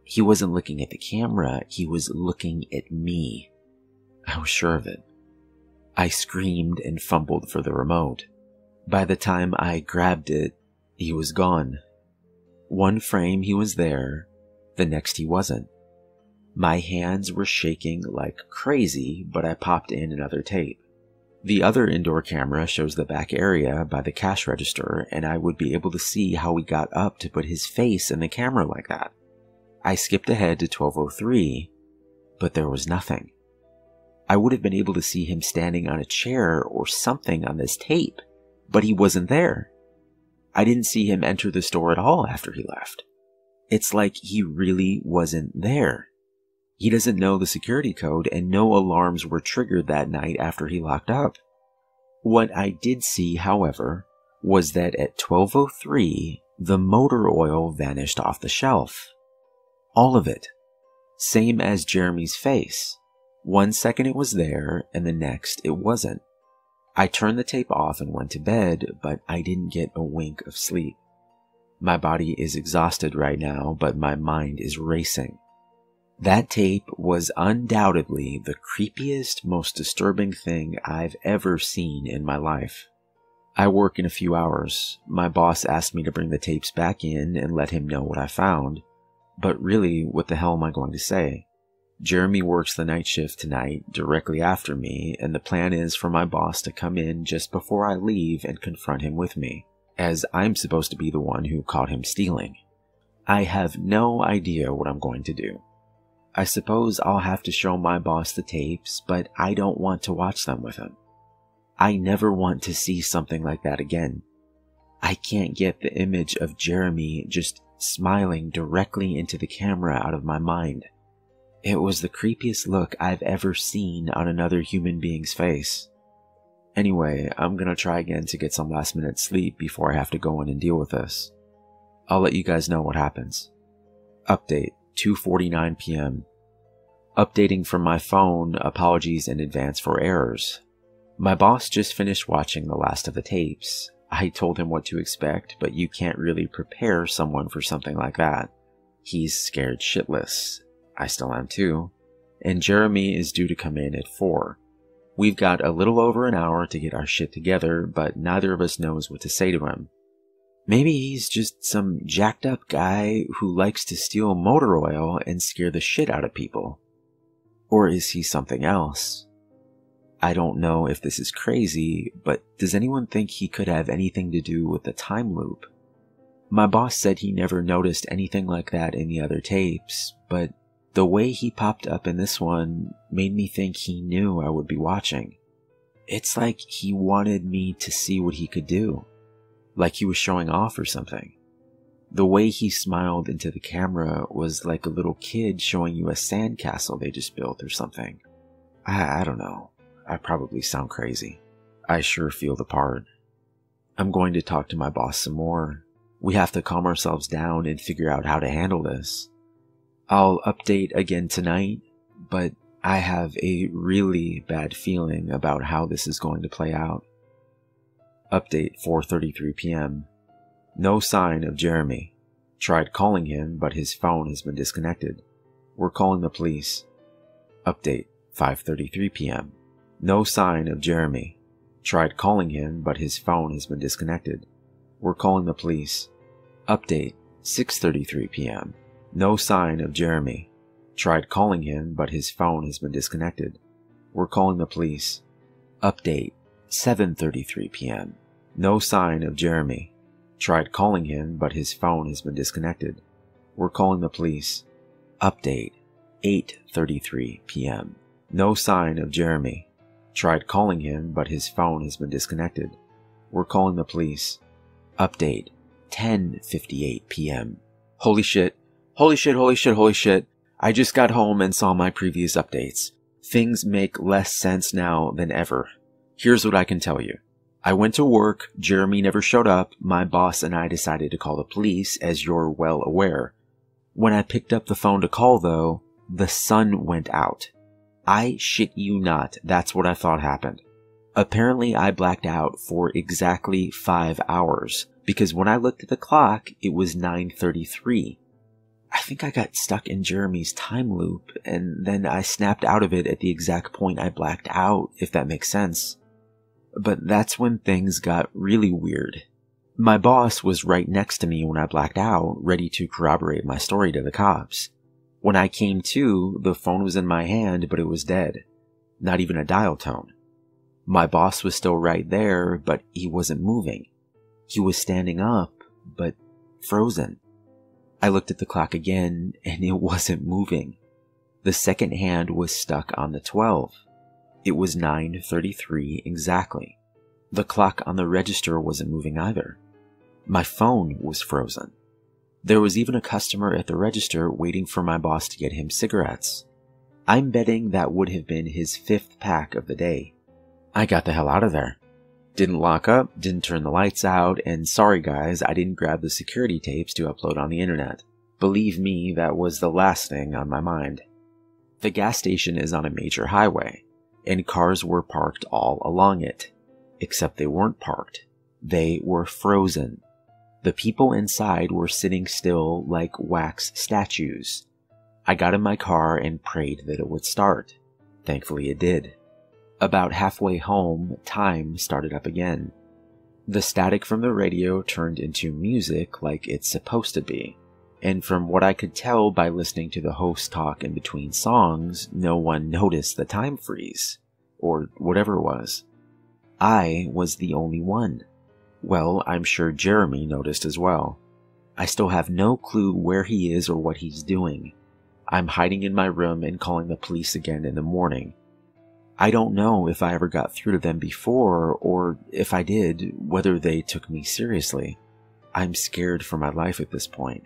He wasn't looking at the camera, he was looking at me. I was sure of it. I screamed and fumbled for the remote. By the time I grabbed it, he was gone. One frame he was there, the next he wasn't. My hands were shaking like crazy, but I popped in another tape. The other indoor camera shows the back area by the cash register, and I would be able to see how he got up to put his face in the camera like that. I skipped ahead to 12:03, but there was nothing. I would have been able to see him standing on a chair or something on this tape, but he wasn't there. I didn't see him enter the store at all after he left. It's like he really wasn't there. He doesn't know the security code, and no alarms were triggered that night after he locked up. What I did see, however, was that at 12:03, the motor oil vanished off the shelf. All of it. Same as Jeremy's face. 1 second it was there, and the next it wasn't. I turned the tape off and went to bed, but I didn't get a wink of sleep. My body is exhausted right now, but my mind is racing. That tape was undoubtedly the creepiest, most disturbing thing I've ever seen in my life. I work in a few hours. My boss asked me to bring the tapes back in and let him know what I found. But really, what the hell am I going to say? Jeremy works the night shift tonight, directly after me, and the plan is for my boss to come in just before I leave and confront him with me, as I'm supposed to be the one who caught him stealing. I have no idea what I'm going to do. I suppose I'll have to show my boss the tapes, but I don't want to watch them with him. I never want to see something like that again. I can't get the image of Jeremy just smiling directly into the camera out of my mind. It was the creepiest look I've ever seen on another human being's face. Anyway, I'm gonna try again to get some last minute sleep before I have to go in and deal with this. I'll let you guys know what happens. Update, 2:49 p.m. Updating from my phone, apologies in advance for errors. My boss just finished watching the last of the tapes. I told him what to expect, but you can't really prepare someone for something like that. He's scared shitless. I still am too. And Jeremy is due to come in at 4. We've got a little over an hour to get our shit together, but neither of us knows what to say to him. Maybe he's just some jacked up guy who likes to steal motor oil and scare the shit out of people. Or is he something else? I don't know if this is crazy, but does anyone think he could have anything to do with the time loop? My boss said he never noticed anything like that in the other tapes, but the way he popped up in this one made me think he knew I would be watching. It's like he wanted me to see what he could do. Like he was showing off or something. The way he smiled into the camera was like a little kid showing you a sandcastle they just built or something. I don't know. I probably sound crazy. I sure feel the part. I'm going to talk to my boss some more. We have to calm ourselves down and figure out how to handle this. I'll update again tonight, but I have a really bad feeling about how this is going to play out. Update 4:33 p.m. No sign of Jeremy. Tried calling him, but his phone has been disconnected. We're calling the police. Update 5:33 p.m. No sign of Jeremy. Tried calling him, but his phone has been disconnected. We're calling the police. Update 6:33 p.m. No sign of Jeremy. Tried calling him, but his phone has been disconnected. We're calling the police. Update 7:33 p.m. No sign of Jeremy. Tried calling him, but his phone has been disconnected. We're calling the police. Update, 8:33 p.m. No sign of Jeremy. Tried calling him, but his phone has been disconnected. We're calling the police. Update, 10:58 p.m. Holy shit. Holy shit, holy shit, holy shit. I just got home and saw my previous updates. Things make less sense now than ever. Here's what I can tell you. I went to work, Jeremy never showed up, my boss and I decided to call the police, as you're well aware. When I picked up the phone to call, though, the sun went out. I shit you not, that's what I thought happened. Apparently I blacked out for exactly 5 hours, because when I looked at the clock, it was 9:33. I think I got stuck in Jeremy's time loop, and then I snapped out of it at the exact point I blacked out, if that makes sense. But that's when things got really weird. My boss was right next to me when I blacked out, ready to corroborate my story to the cops. When I came to, the phone was in my hand, but it was dead. Not even a dial tone. My boss was still right there, but he wasn't moving. He was standing up, but frozen. I looked at the clock again, and it wasn't moving. The second hand was stuck on the 12. It was 9:33 exactly. The clock on the register wasn't moving either. My phone was frozen. There was even a customer at the register waiting for my boss to get him cigarettes. I'm betting that would have been his 5th pack of the day. I got the hell out of there. Didn't lock up, didn't turn the lights out, and sorry guys, I didn't grab the security tapes to upload on the internet. Believe me, that was the last thing on my mind. The gas station is on a major highway, and cars were parked all along it. Except they weren't parked. They were frozen. The people inside were sitting still like wax statues. I got in my car and prayed that it would start. Thankfully it did. About halfway home, time started up again. The static from the radio turned into music like it's supposed to be, and from what I could tell by listening to the host talk in between songs, no one noticed the time freeze, or whatever it was. I was the only one. Well, I'm sure Jeremy noticed as well. I still have no clue where he is or what he's doing. I'm hiding in my room and calling the police again in the morning. I don't know if I ever got through to them before, or if I did, whether they took me seriously. I'm scared for my life at this point.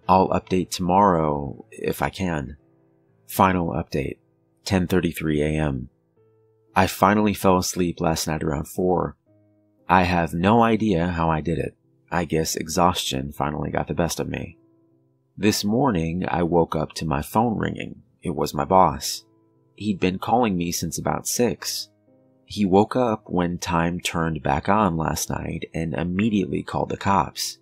I'll update tomorrow, if I can. Final update, 10:33 a.m. I finally fell asleep last night around 4. I have no idea how I did it. I guess exhaustion finally got the best of me. This morning, I woke up to my phone ringing. It was my boss. He'd been calling me since about 6. He woke up when time turned back on last night and immediately called the cops.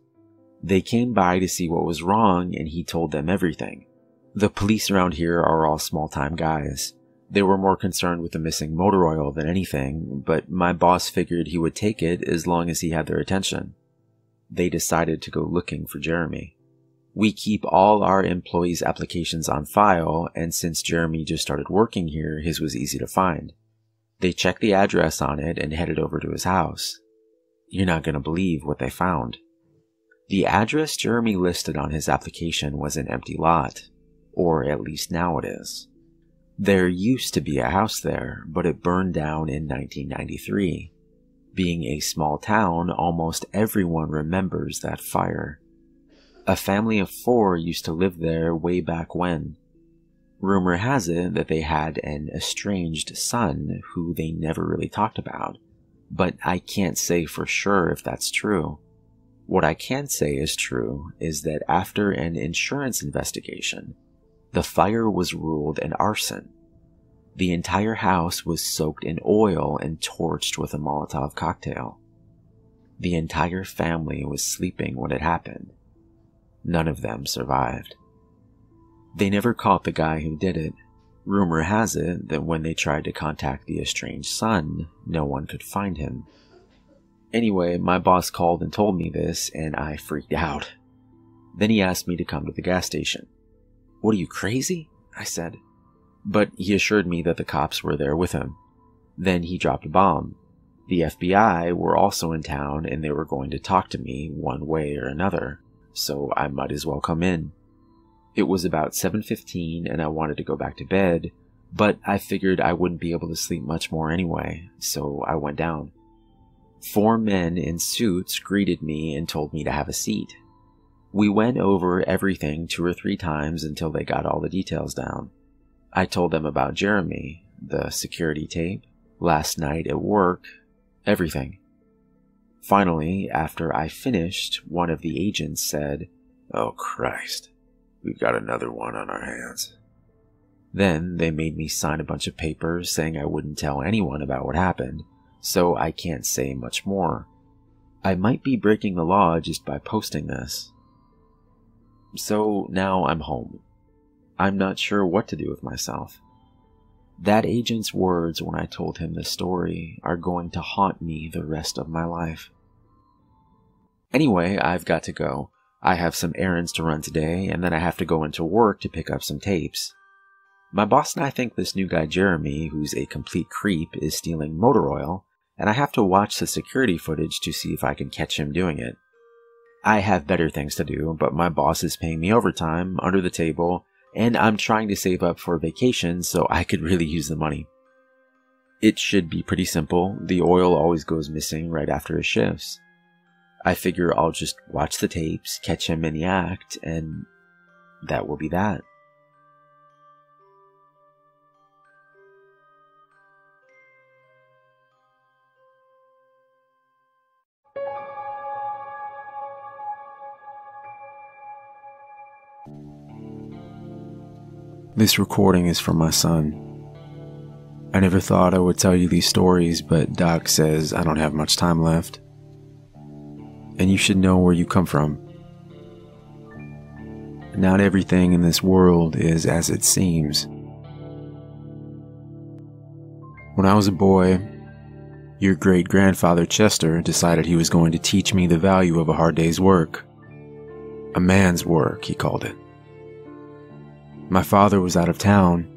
They came by to see what was wrong and he told them everything. The police around here are all small-time guys. They were more concerned with the missing motor oil than anything, but my boss figured he would take it as long as he had their attention. They decided to go looking for Jeremy. We keep all our employees' applications on file, and since Jeremy just started working here, his was easy to find. They checked the address on it and headed over to his house. You're not going to believe what they found. The address Jeremy listed on his application was an empty lot, or at least now it is. There used to be a house there, but it burned down in 1993. Being a small town, almost everyone remembers that fire. A family of 4 used to live there way back when. Rumor has it that they had an estranged son who they never really talked about, but I can't say for sure if that's true. What I can say is true is that after an insurance investigation, the fire was ruled an arson. The entire house was soaked in oil and torched with a Molotov cocktail. The entire family was sleeping when it happened. None of them survived. They never caught the guy who did it. Rumor has it that when they tried to contact the estranged son, no one could find him. Anyway, my boss called and told me this, and I freaked out. Then he asked me to come to the gas station. "What, are you crazy?" I said. But he assured me that the cops were there with him. Then he dropped a bomb. The FBI were also in town and they were going to talk to me one way or another, so I might as well come in. It was about 7:15 and I wanted to go back to bed, but I figured I wouldn't be able to sleep much more anyway, so I went down. 4 men in suits greeted me and told me to have a seat. We went over everything 2 or 3 times until they got all the details down. I told them about Jeremy, the security tape, last night at work, everything. Finally, after I finished, one of the agents said, "Oh Christ, we've got another one on our hands." Then they made me sign a bunch of papers saying I wouldn't tell anyone about what happened, so I can't say much more. I might be breaking the law just by posting this. So now I'm home. I'm not sure what to do with myself. That agent's words when I told him the story are going to haunt me the rest of my life. Anyway, I've got to go. I have some errands to run today, and then I have to go into work to pick up some tapes. My boss and I think this new guy Jeremy, who's a complete creep, is stealing motor oil, and I have to watch the security footage to see if I can catch him doing it. I have better things to do, but my boss is paying me overtime, under the table, and I'm trying to save up for a vacation, so I could really use the money. It should be pretty simple. The oil always goes missing right after his shifts. I figure I'll just watch the tapes, catch him in the act, and that will be that. This recording is from my son. I never thought I would tell you these stories, but Doc says I don't have much time left. And you should know where you come from. Not everything in this world is as it seems. When I was a boy, your great-grandfather Chester decided he was going to teach me the value of a hard day's work. A man's work, he called it. My father was out of town.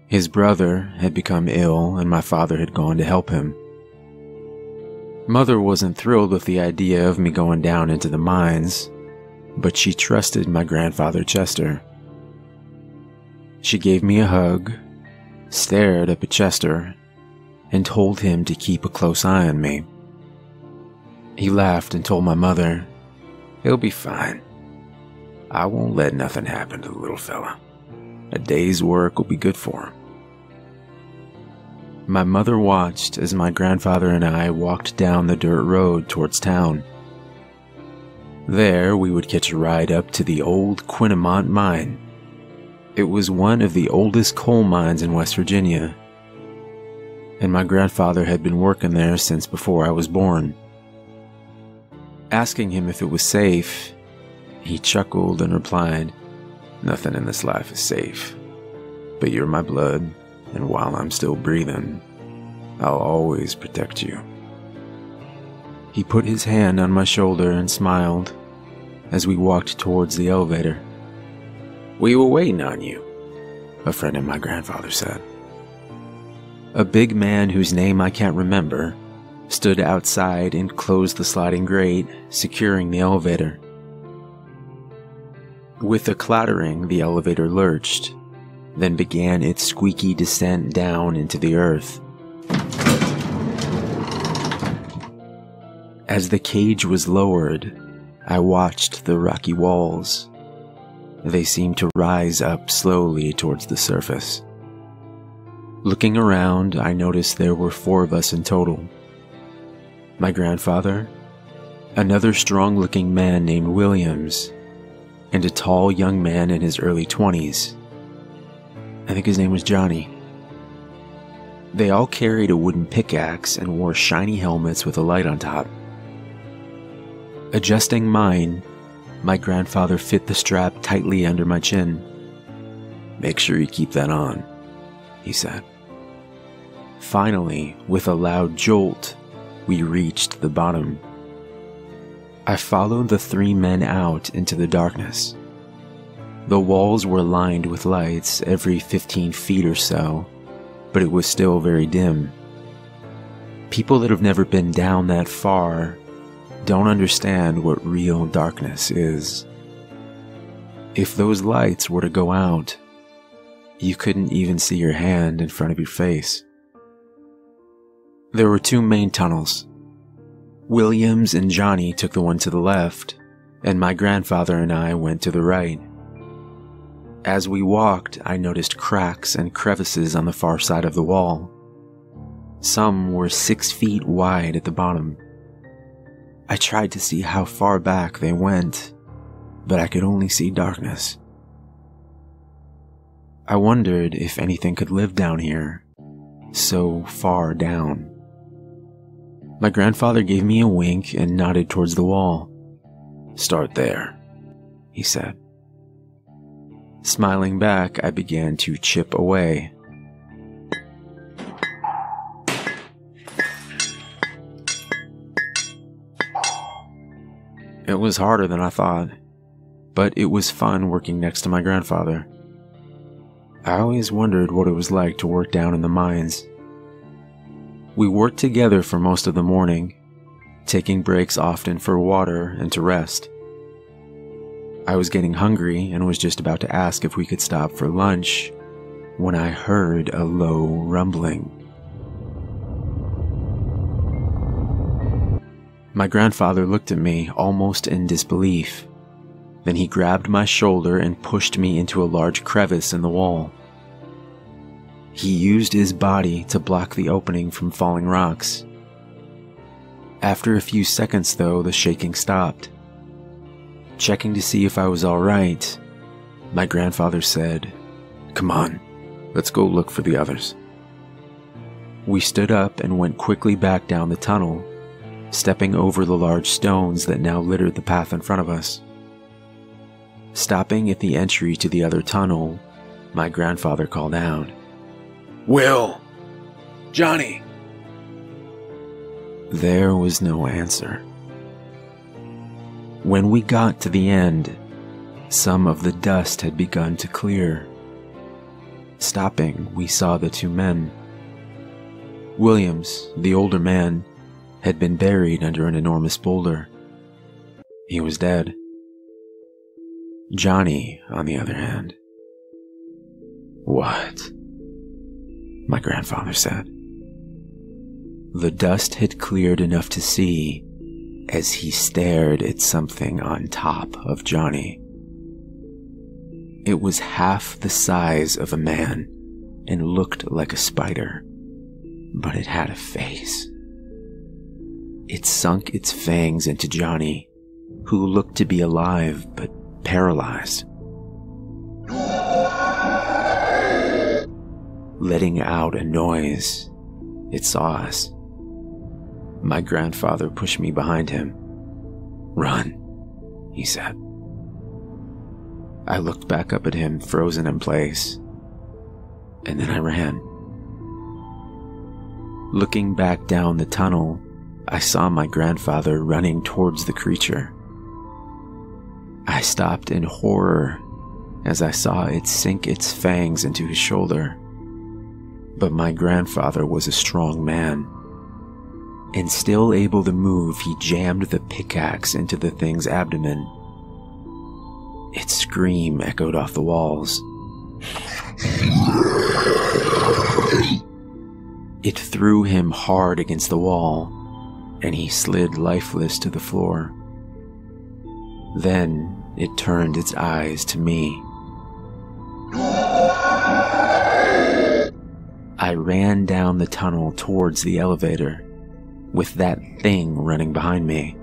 His brother had become ill, and my father had gone to help him. Mother wasn't thrilled with the idea of me going down into the mines, but she trusted my grandfather Chester. She gave me a hug, stared up at Chester, and told him to keep a close eye on me. He laughed and told my mother, "He'll be fine. I won't let nothing happen to the little fella. A day's work will be good for him." My mother watched as my grandfather and I walked down the dirt road towards town. There, we would catch a ride up to the old Quinnamont mine. It was one of the oldest coal mines in West Virginia, and my grandfather had been working there since before I was born. Asking him if it was safe, he chuckled and replied, "Nothing in this life is safe, but you're my blood, and while I'm still breathing, I'll always protect you." He put his hand on my shoulder and smiled as we walked towards the elevator. "We were waiting on you," a friend of my grandfather said. A big man whose name I can't remember stood outside and closed the sliding grate, securing the elevator. With a clattering, the elevator lurched, then began its squeaky descent down into the earth. As the cage was lowered, I watched the rocky walls. They seemed to rise up slowly towards the surface. Looking around, I noticed there were 4 of us in total. My grandfather, another strong-looking man named Williams, and a tall young man in his early 20s. I think his name was Johnny. They all carried a wooden pickaxe and wore shiny helmets with a light on top. Adjusting mine, my grandfather fit the strap tightly under my chin. "Make sure you keep that on," he said. Finally, with a loud jolt, we reached the bottom. I followed the 3 men out into the darkness. The walls were lined with lights every 15 feet or so, but it was still very dim. People that have never been down that far don't understand what real darkness is. If those lights were to go out, you couldn't even see your hand in front of your face. There were two main tunnels. Williams and Johnny took the one to the left, and my grandfather and I went to the right. As we walked, I noticed cracks and crevices on the far side of the wall. Some were 6 feet wide at the bottom. I tried to see how far back they went, but I could only see darkness. I wondered if anything could live down here, so far down. My grandfather gave me a wink and nodded towards the wall. "Start there," he said. Smiling back, I began to chip away. It was harder than I thought, but it was fun working next to my grandfather. I always wondered what it was like to work down in the mines. We worked together for most of the morning, taking breaks often for water and to rest. I was getting hungry and was just about to ask if we could stop for lunch when I heard a low rumbling. My grandfather looked at me almost in disbelief. Then he grabbed my shoulder and pushed me into a large crevice in the wall. He used his body to block the opening from falling rocks. After a few seconds, though, the shaking stopped. Checking to see if I was all right, my grandfather said, "Come on, let's go look for the others." We stood up and went quickly back down the tunnel, stepping over the large stones that now littered the path in front of us. Stopping at the entry to the other tunnel, my grandfather called out, "Will! Johnny!" There was no answer. When we got to the end, some of the dust had begun to clear. Stopping, we saw the two men. Williams, the older man, had been buried under an enormous boulder. He was dead. Johnny, on the other hand. "What?" my grandfather said. The dust had cleared enough to see as he stared at something on top of Johnny. It was half the size of a man and looked like a spider, but it had a face. It sunk its fangs into Johnny, who looked to be alive but paralyzed. Letting out a noise, it saw us. My grandfather pushed me behind him. "Run," he said. I looked back up at him, frozen in place, and then I ran. Looking back down the tunnel, I saw my grandfather running towards the creature. I stopped in horror as I saw it sink its fangs into his shoulder. But my grandfather was a strong man, and still able to move, he jammed the pickaxe into the thing's abdomen. Its scream echoed off the walls. It threw him hard against the wall, and he slid lifeless to the floor. Then it turned its eyes to me. I ran down the tunnel towards the elevator, with that thing running behind me,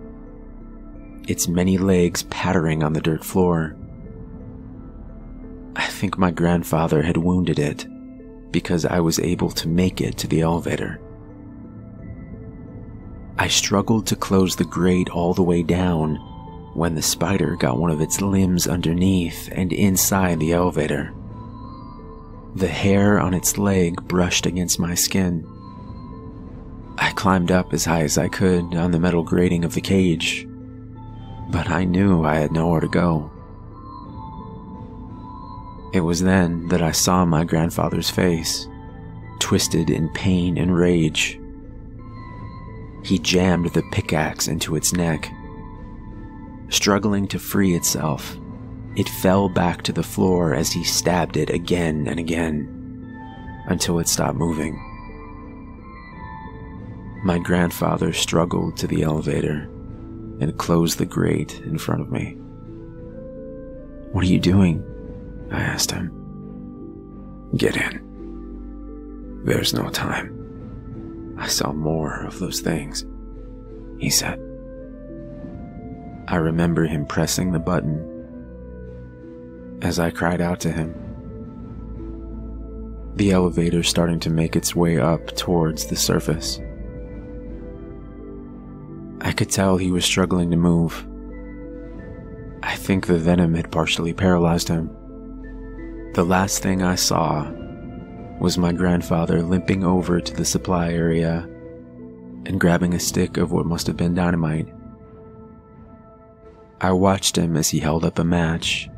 its many legs pattering on the dirt floor. I think my grandfather had wounded it, because I was able to make it to the elevator. I struggled to close the grate all the way down when the spider got one of its limbs underneath and inside the elevator. The hair on its leg brushed against my skin. I climbed up as high as I could on the metal grating of the cage, but I knew I had nowhere to go. It was then that I saw my grandfather's face, twisted in pain and rage. He jammed the pickaxe into its neck. Struggling to free itself, it fell back to the floor as he stabbed it again and again, until it stopped moving. My grandfather struggled to the elevator and closed the grate in front of me. "What are you doing?" I asked him. "Get in. There's no time. I saw more of those things," he said. I remember him pressing the button as I cried out to him. The elevator starting to make its way up towards the surface. I could tell he was struggling to move. I think the venom had partially paralyzed him. The last thing I saw was my grandfather limping over to the supply area and grabbing a stick of what must have been dynamite. I watched him as he held up a match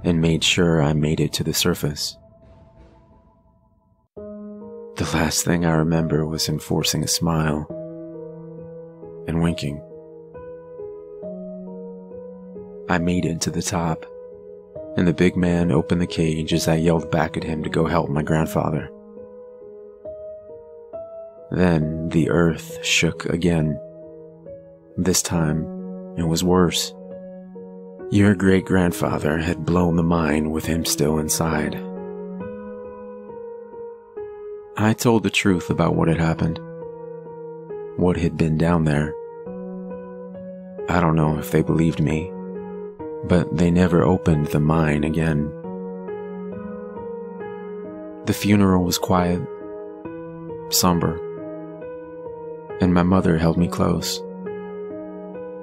and made sure I made it to the surface. The last thing I remember was him forcing a smile and winking. I made it to the top, and the big man opened the cage as I yelled back at him to go help my grandfather. Then the earth shook again. This time, it was worse. Your great-grandfather had blown the mine with him still inside. I told the truth about what had happened, what had been down there. I don't know if they believed me, but they never opened the mine again. The funeral was quiet, somber, and my mother held me close.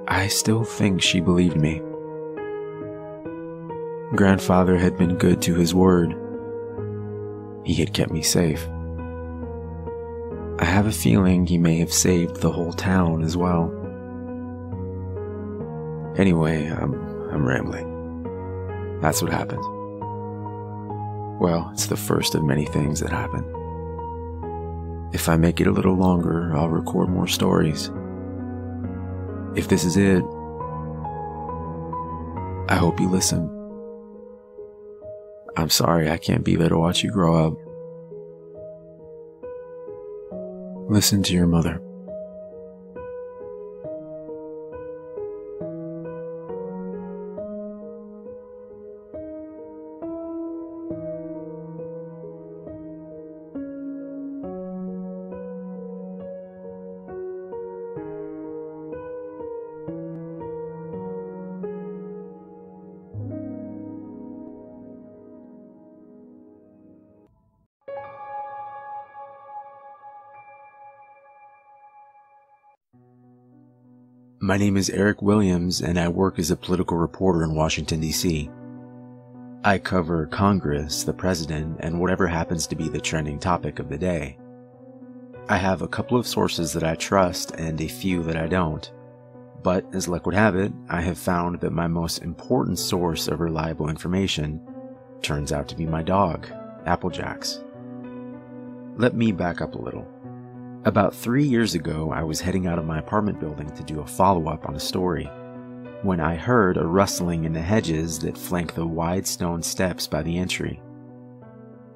I still think she believed me. Grandfather had been good to his word. He had kept me safe. I have a feeling he may have saved the whole town as well. Anyway, I'm rambling. That's what happened. Well, it's the first of many things that happened. If I make it a little longer, I'll record more stories. If this is it, I hope you listen. I'm sorry I can't be there to watch you grow up. Listen to your mother. My name is Eric Williams, and I work as a political reporter in Washington, D.C. I cover Congress, the president, and whatever happens to be the trending topic of the day. I have a couple of sources that I trust and a few that I don't. But, as luck would have it, I have found that my most important source of reliable information turns out to be my dog, Applejacks. Let me back up a little. About 3 years ago, I was heading out of my apartment building to do a follow-up on a story, when I heard a rustling in the hedges that flank the wide stone steps by the entry.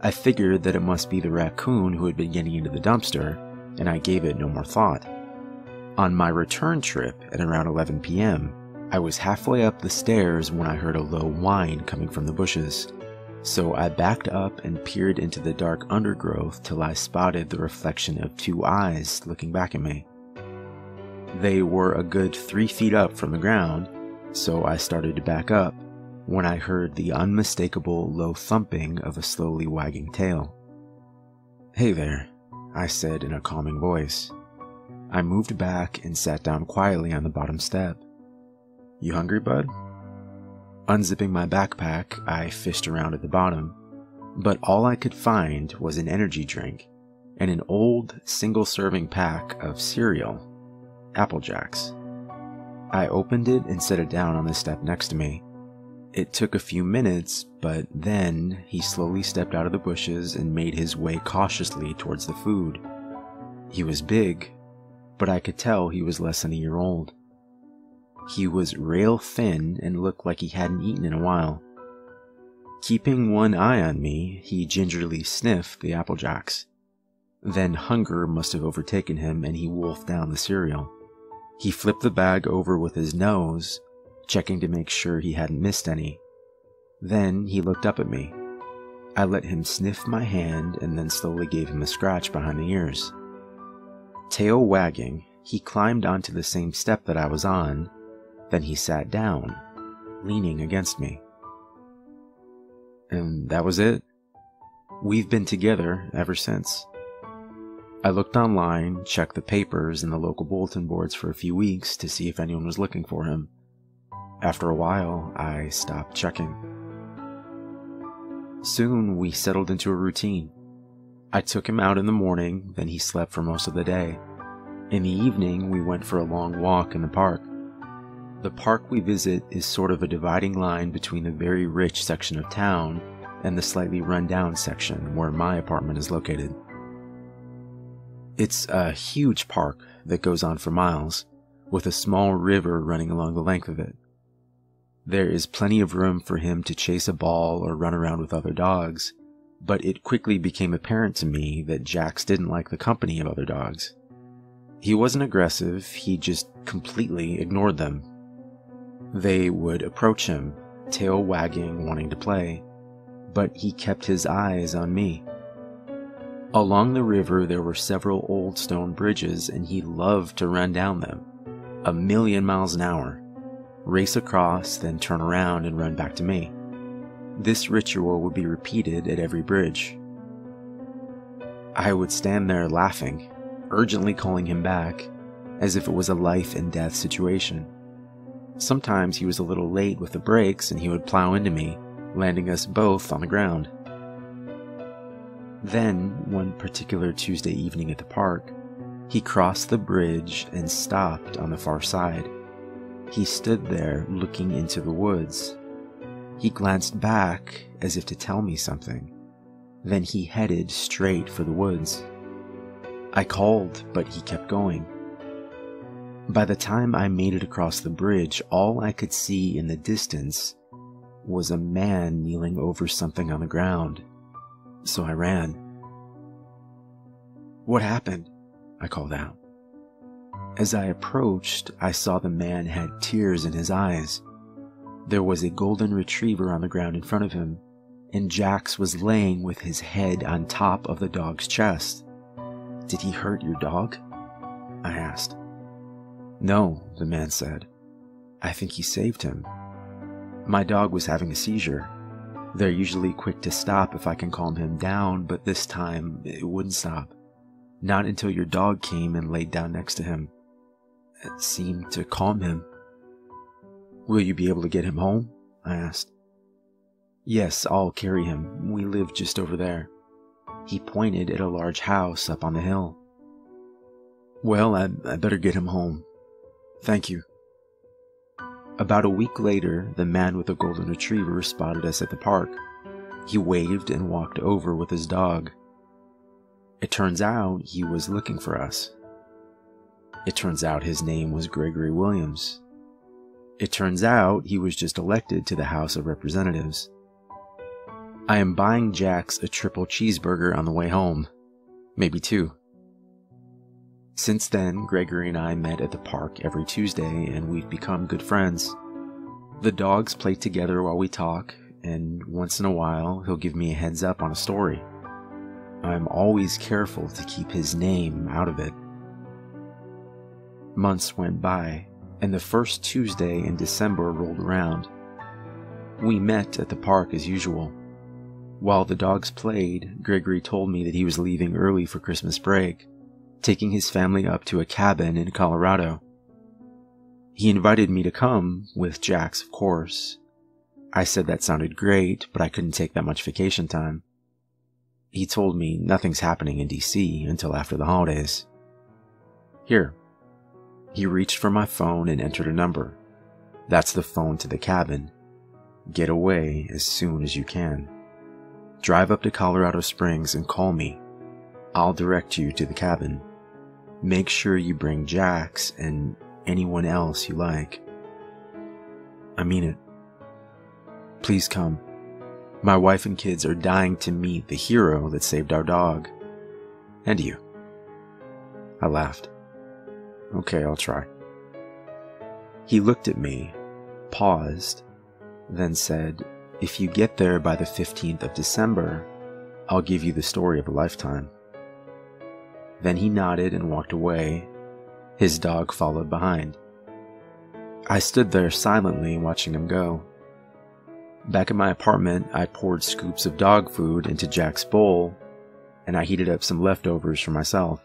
I figured that it must be the raccoon who had been getting into the dumpster, and I gave it no more thought. On my return trip at around 11 p.m., I was halfway up the stairs when I heard a low whine coming from the bushes. So I backed up and peered into the dark undergrowth till I spotted the reflection of two eyes looking back at me. They were a good 3 feet up from the ground, so I started to back up when I heard the unmistakable low thumping of a slowly wagging tail. "Hey there," I said in a calming voice. I moved back and sat down quietly on the bottom step. "You hungry, bud?" Unzipping my backpack, I fished around at the bottom, but all I could find was an energy drink and an old single-serving pack of cereal, Applejacks. I opened it and set it down on the step next to me. It took a few minutes, but then he slowly stepped out of the bushes and made his way cautiously towards the food. He was big, but I could tell he was less than a year old. He was rail thin and looked like he hadn't eaten in a while. Keeping one eye on me, he gingerly sniffed the Apple Jacks. Then hunger must have overtaken him and he wolfed down the cereal. He flipped the bag over with his nose, checking to make sure he hadn't missed any. Then he looked up at me. I let him sniff my hand and then slowly gave him a scratch behind the ears. Tail wagging, he climbed onto the same step that I was on. Then he sat down, leaning against me. And that was it. We've been together ever since. I looked online, checked the papers and the local bulletin boards for a few weeks to see if anyone was looking for him. After a while, I stopped checking. Soon, we settled into a routine. I took him out in the morning, then he slept for most of the day. In the evening, we went for a long walk in the park. The park we visit is sort of a dividing line between the very rich section of town and the slightly run-down section where my apartment is located. It's a huge park that goes on for miles, with a small river running along the length of it. There is plenty of room for him to chase a ball or run around with other dogs, but it quickly became apparent to me that Jax didn't like the company of other dogs. He wasn't aggressive, he just completely ignored them. They would approach him, tail wagging, wanting to play, but he kept his eyes on me. Along the river there were several old stone bridges and he loved to run down them, 1,000,000 miles an hour, race across, then turn around and run back to me. This ritual would be repeated at every bridge. I would stand there laughing, urgently calling him back, as if it was a life and death situation. Sometimes he was a little late with the brakes and he would plow into me, landing us both on the ground. Then, one particular Tuesday evening at the park, he crossed the bridge and stopped on the far side. He stood there looking into the woods. He glanced back as if to tell me something. Then he headed straight for the woods. I called, but he kept going. By the time I made it across the bridge, all I could see in the distance was a man kneeling over something on the ground. So I ran. "What happened?" I called out. As I approached, I saw the man had tears in his eyes. There was a golden retriever on the ground in front of him, and Jax was laying with his head on top of the dog's chest. "Did he hurt your dog?" I asked. "No," the man said. "I think he saved him. My dog was having a seizure. They're usually quick to stop if I can calm him down, but this time it wouldn't stop. Not until your dog came and laid down next to him. It seemed to calm him." "Will you be able to get him home?" I asked. "Yes, I'll carry him. We live just over there." He pointed at a large house up on the hill. "Well, I better get him home. Thank you." About a week later, the man with the golden retriever spotted us at the park. He waved and walked over with his dog. It turns out he was looking for us. It turns out his name was Gregory Williams. It turns out he was just elected to the House of Representatives. I am buying Jax a triple cheeseburger on the way home. Maybe two. Since then, Gregory and I met at the park every Tuesday, and we've become good friends. The dogs play together while we talk, and once in a while, he'll give me a heads up on a story. I'm always careful to keep his name out of it. Months went by, and the first Tuesday in December rolled around. We met at the park as usual. While the dogs played, Gregory told me that he was leaving early for Christmas break, taking his family up to a cabin in Colorado. He invited me to come, with Jax, of course. I said that sounded great, but I couldn't take that much vacation time. He told me nothing's happening in DC until after the holidays. Here. He reached for my phone and entered a number. That's the phone to the cabin. Get away as soon as you can. Drive up to Colorado Springs and call me. I'll direct you to the cabin. Make sure you bring Jax and anyone else you like. I mean it. Please come. My wife and kids are dying to meet the hero that saved our dog. And you." I laughed. "Okay, I'll try." He looked at me, paused, then said, "If you get there by the 15th of December, I'll give you the story of a lifetime." Then he nodded and walked away. His dog followed behind. I stood there silently watching him go. Back in my apartment, I poured scoops of dog food into Jack's bowl, and I heated up some leftovers for myself.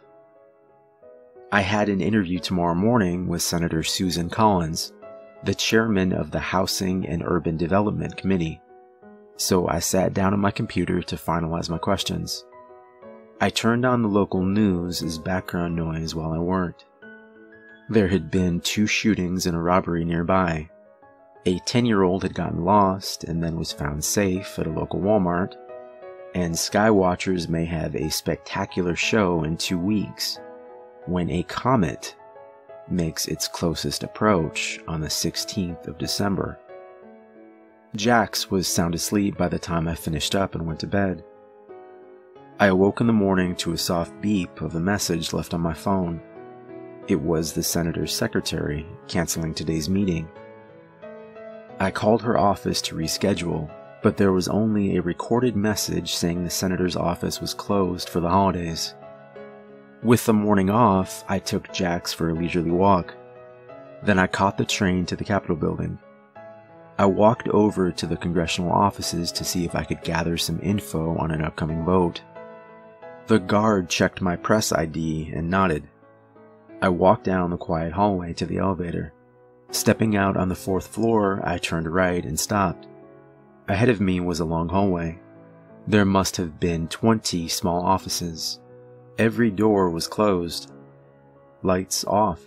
I had an interview tomorrow morning with Senator Susan Collins, the chairman of the Housing and Urban Development Committee, so I sat down on my computer to finalize my questions. I turned on the local news as background noise while I worked. There had been 2 shootings and a robbery nearby. A 10-year-old had gotten lost and then was found safe at a local Walmart, and skywatchers may have a spectacular show in 2 weeks when a comet makes its closest approach on the 16th of December. Jax was sound asleep by the time I finished up and went to bed. I awoke in the morning to a soft beep of a message left on my phone. It was the senator's secretary canceling today's meeting. I called her office to reschedule, but there was only a recorded message saying the senator's office was closed for the holidays. With the morning off, I took Jax for a leisurely walk. Then I caught the train to the Capitol building. I walked over to the congressional offices to see if I could gather some info on an upcoming vote. The guard checked my press ID and nodded. I walked down the quiet hallway to the elevator. Stepping out on the 4th floor, I turned right and stopped. Ahead of me was a long hallway. There must have been 20 small offices. Every door was closed. Lights off.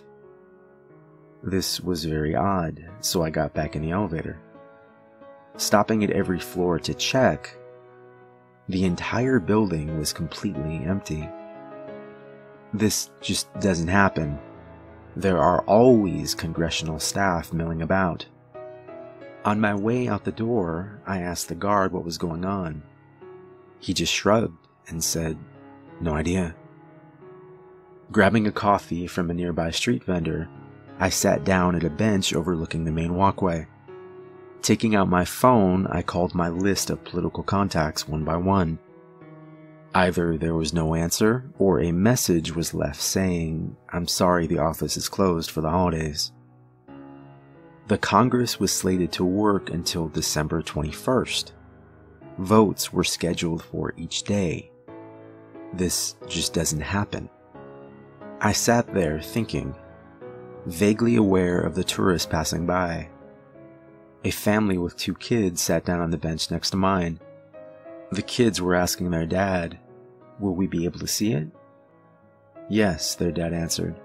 This was very odd, so I got back in the elevator. Stopping at every floor to check, the entire building was completely empty. This just doesn't happen. There are always congressional staff milling about. On my way out the door, I asked the guard what was going on. He just shrugged and said, "No idea." Grabbing a coffee from a nearby street vendor, I sat down at a bench overlooking the main walkway. Taking out my phone, I called my list of political contacts one by one. Either there was no answer, or a message was left saying, "I'm sorry, the office is closed for the holidays." The Congress was slated to work until December 21st. Votes were scheduled for each day. This just doesn't happen. I sat there thinking, vaguely aware of the tourists passing by. A family with 2 kids sat down on the bench next to mine. The kids were asking their dad, "Will we be able to see it?" "Yes," their dad answered.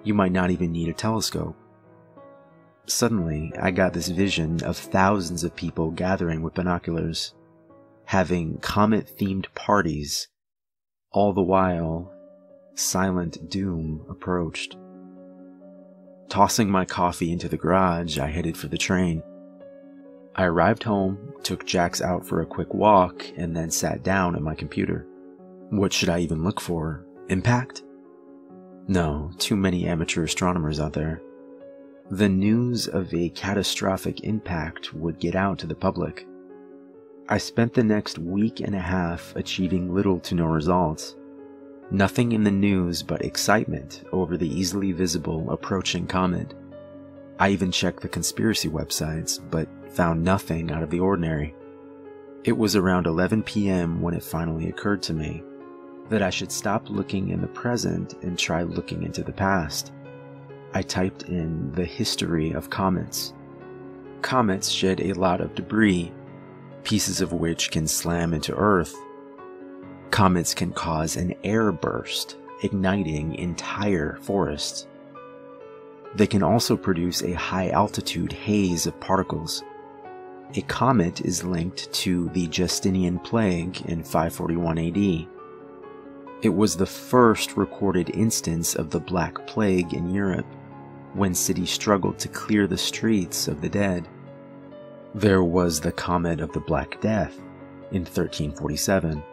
"You might not even need a telescope." Suddenly, I got this vision of thousands of people gathering with binoculars, having comet-themed parties. All the while, silent doom approached. Tossing my coffee into the garage, I headed for the train. I arrived home, took Jax out for a quick walk, and then sat down at my computer. What should I even look for? Impact? No, too many amateur astronomers out there. The news of a catastrophic impact would get out to the public. I spent the next week and a half achieving little to no results. Nothing in the news but excitement over the easily visible approaching comet. I even checked the conspiracy websites, but found nothing out of the ordinary. It was around 11 p.m. when it finally occurred to me that I should stop looking in the present and try looking into the past. I typed in the history of comets. Comets shed a lot of debris, pieces of which can slam into Earth. Comets can cause an air burst, igniting entire forests. They can also produce a high-altitude haze of particles. A comet is linked to the Justinian plague in 541 AD. It was the first recorded instance of the Black Plague in Europe, when cities struggled to clear the streets of the dead. There was the Comet of the Black Death in 1347.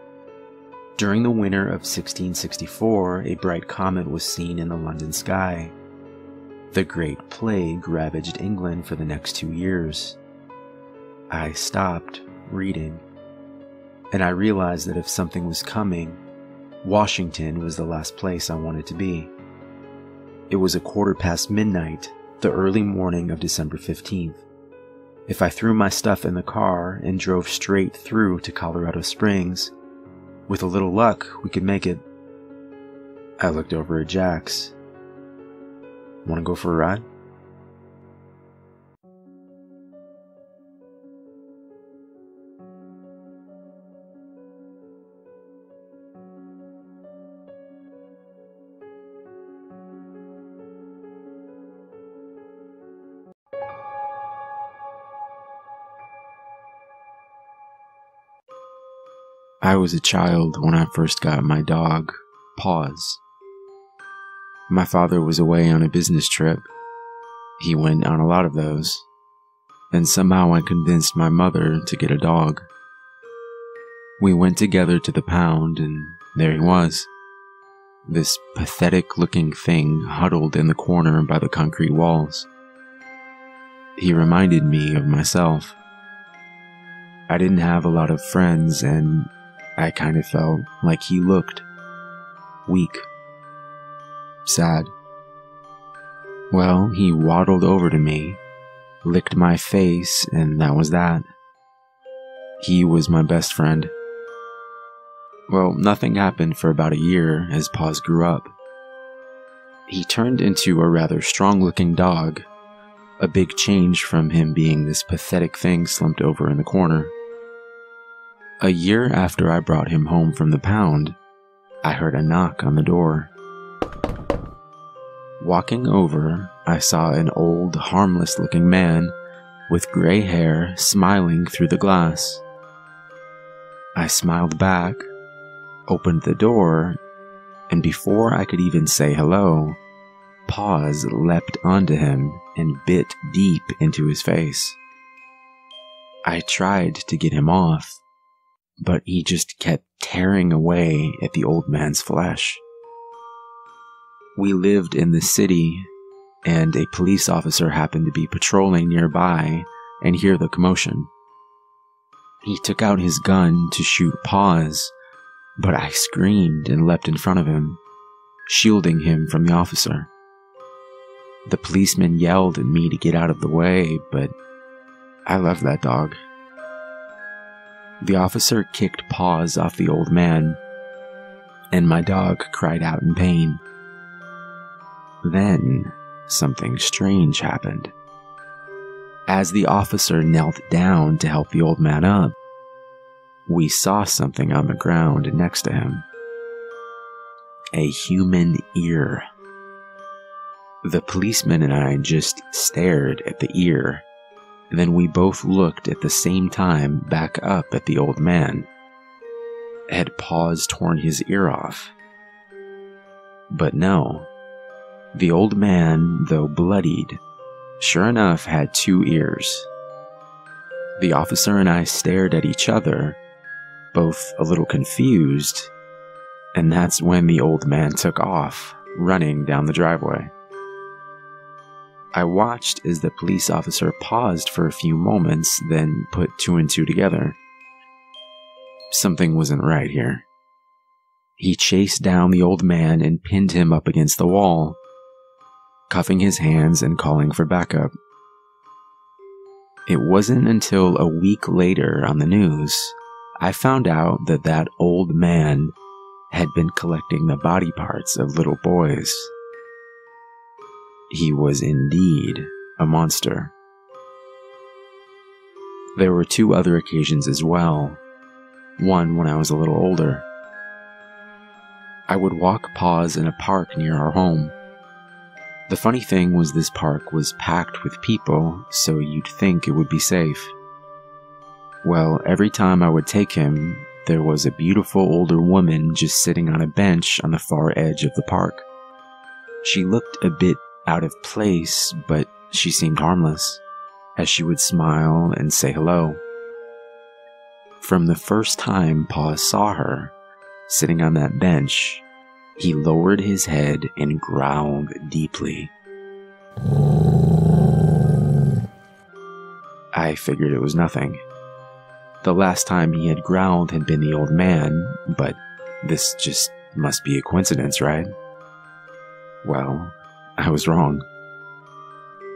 During the winter of 1664, a bright comet was seen in the London sky. The Great Plague ravaged England for the next 2 years. I stopped reading, and I realized that if something was coming, Washington was the last place I wanted to be. It was 1:15 midnight, the early morning of December 15th. If I threw my stuff in the car and drove straight through to Colorado Springs, with a little luck, we could make it. I looked over at Jax. Want to go for a ride? I was a child when I first got my dog, Paws. My father was away on a business trip. He went on a lot of those, and somehow I convinced my mother to get a dog. We went together to the pound, and there he was. This pathetic-looking thing huddled in the corner by the concrete walls. He reminded me of myself. I didn't have a lot of friends, and I kind of felt like he looked. Weak. Sad. Well, he waddled over to me, licked my face, and that was that. He was my best friend. Well, nothing happened for about a year as Paws grew up. He turned into a rather strong-looking dog, a big change from him being this pathetic thing slumped over in the corner. A year after I brought him home from the pound, I heard a knock on the door. Walking over, I saw an old, harmless-looking man with gray hair smiling through the glass. I smiled back, opened the door, and before I could even say hello, Paws leapt onto him and bit deep into his face. I tried to get him off, but he just kept tearing away at the old man's flesh. We lived in the city, and a police officer happened to be patrolling nearby and hear the commotion. He took out his gun to shoot Paws, but I screamed and leapt in front of him, shielding him from the officer. The policeman yelled at me to get out of the way, but I loved that dog. The officer kicked Paws off the old man, and my dog cried out in pain. Then, something strange happened. As the officer knelt down to help the old man up, we saw something on the ground next to him. A human ear. The policeman and I just stared at the ear. Then we both looked at the same time back up at the old man. Had Paws torn his ear off? But no. The old man, though bloodied, sure enough had 2 ears. The officer and I stared at each other, both a little confused, and that's when the old man took off, running down the driveway. I watched as the police officer paused for a few moments, then put 2 and 2 together. Something wasn't right here. He chased down the old man and pinned him up against the wall, cuffing his hands and calling for backup. It wasn't until a week later on the news I found out that that old man had been collecting the body parts of little boys. He was indeed a monster. There were 2 other occasions as well, one when I was a little older. I would walk Paws in a park near our home. The funny thing was this park was packed with people, so you'd think it would be safe. Well, every time I would take him, there was a beautiful older woman just sitting on a bench on the far edge of the park. She looked a bit out of place, but she seemed harmless, as she would smile and say hello. From the first time Pa saw her, sitting on that bench, he lowered his head and growled deeply. I figured it was nothing. The last time he had growled had been the old man, but this just must be a coincidence, right? Well, I was wrong.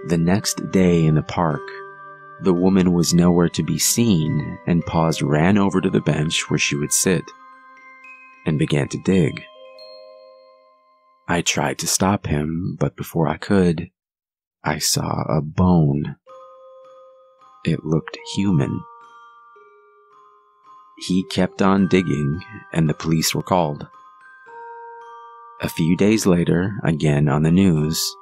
The next day in the park, the woman was nowhere to be seen, and Paws ran over to the bench where she would sit and began to dig. I tried to stop him, but before I could, I saw a bone. It looked human. He kept on digging, and the police were called. A few days later, again on the news,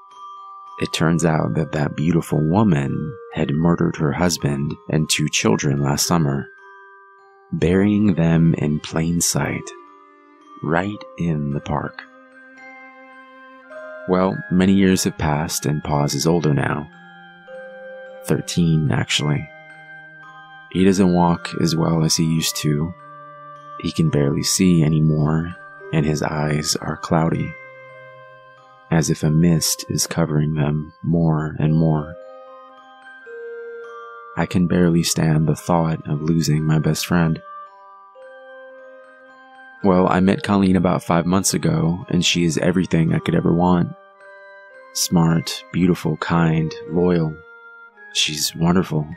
it turns out that that beautiful woman had murdered her husband and 2 children last summer, burying them in plain sight, right in the park. Well, many years have passed and Paws is older now. 13, actually. He doesn't walk as well as he used to. He can barely see anymore, and his eyes are cloudy, as if a mist is covering them more and more. I can barely stand the thought of losing my best friend. Well, I met Colleen about 5 months ago, and she is everything I could ever want. Smart, beautiful, kind, loyal. She's wonderful.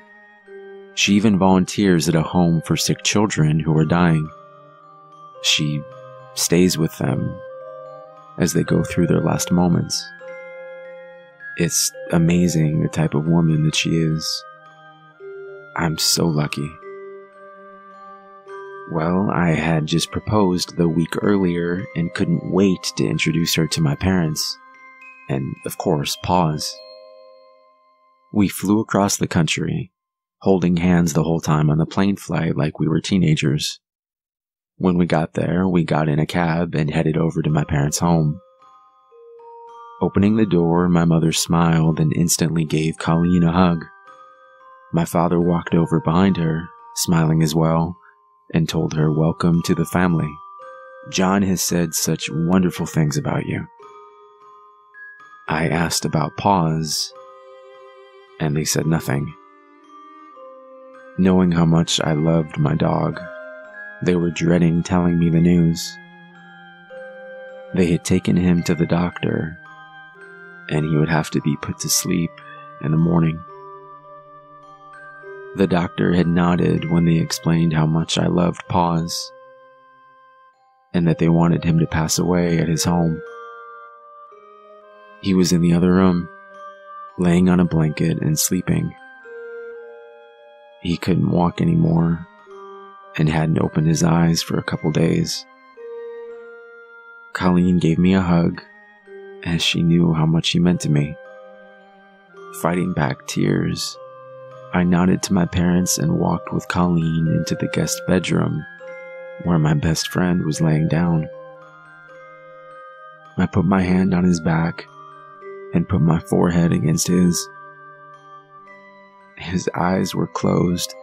She even volunteers at a home for sick children who are dying. She stays with them as they go through their last moments. It's amazing the type of woman that she is. I'm so lucky. Well, I had just proposed the week earlier and couldn't wait to introduce her to my parents. And, of course, Paws. We flew across the country, holding hands the whole time on the plane flight like we were teenagers. When we got there, we got in a cab and headed over to my parents' home. Opening the door, my mother smiled and instantly gave Colleen a hug. My father walked over behind her, smiling as well, and told her welcome to the family. John has said such wonderful things about you. I asked about Paws, and they said nothing. Knowing how much I loved my dog, they were dreading telling me the news. They had taken him to the doctor, and he would have to be put to sleep in the morning. The doctor had nodded when they explained how much I loved Paws, and that they wanted him to pass away at his home. He was in the other room, laying on a blanket and sleeping. He couldn't walk anymore, and hadn't opened his eyes for a couple days. Colleen gave me a hug, as she knew how much he meant to me. Fighting back tears, I nodded to my parents and walked with Colleen into the guest bedroom, where my best friend was laying down. I put my hand on his back and put my forehead against his. His eyes were closed,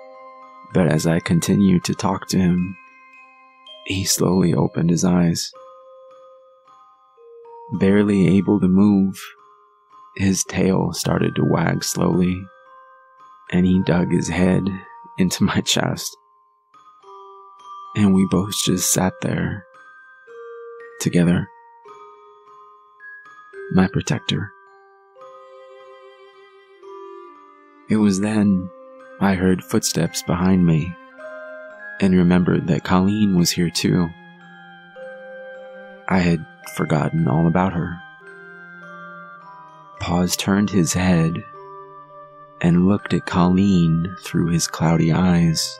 but as I continued to talk to him, he slowly opened his eyes. Barely able to move, his tail started to wag slowly, and he dug his head into my chest. And we both just sat there, together. My protector. It was then I heard footsteps behind me, and remembered that Colleen was here too. I had forgotten all about her. Paws turned his head and looked at Colleen through his cloudy eyes.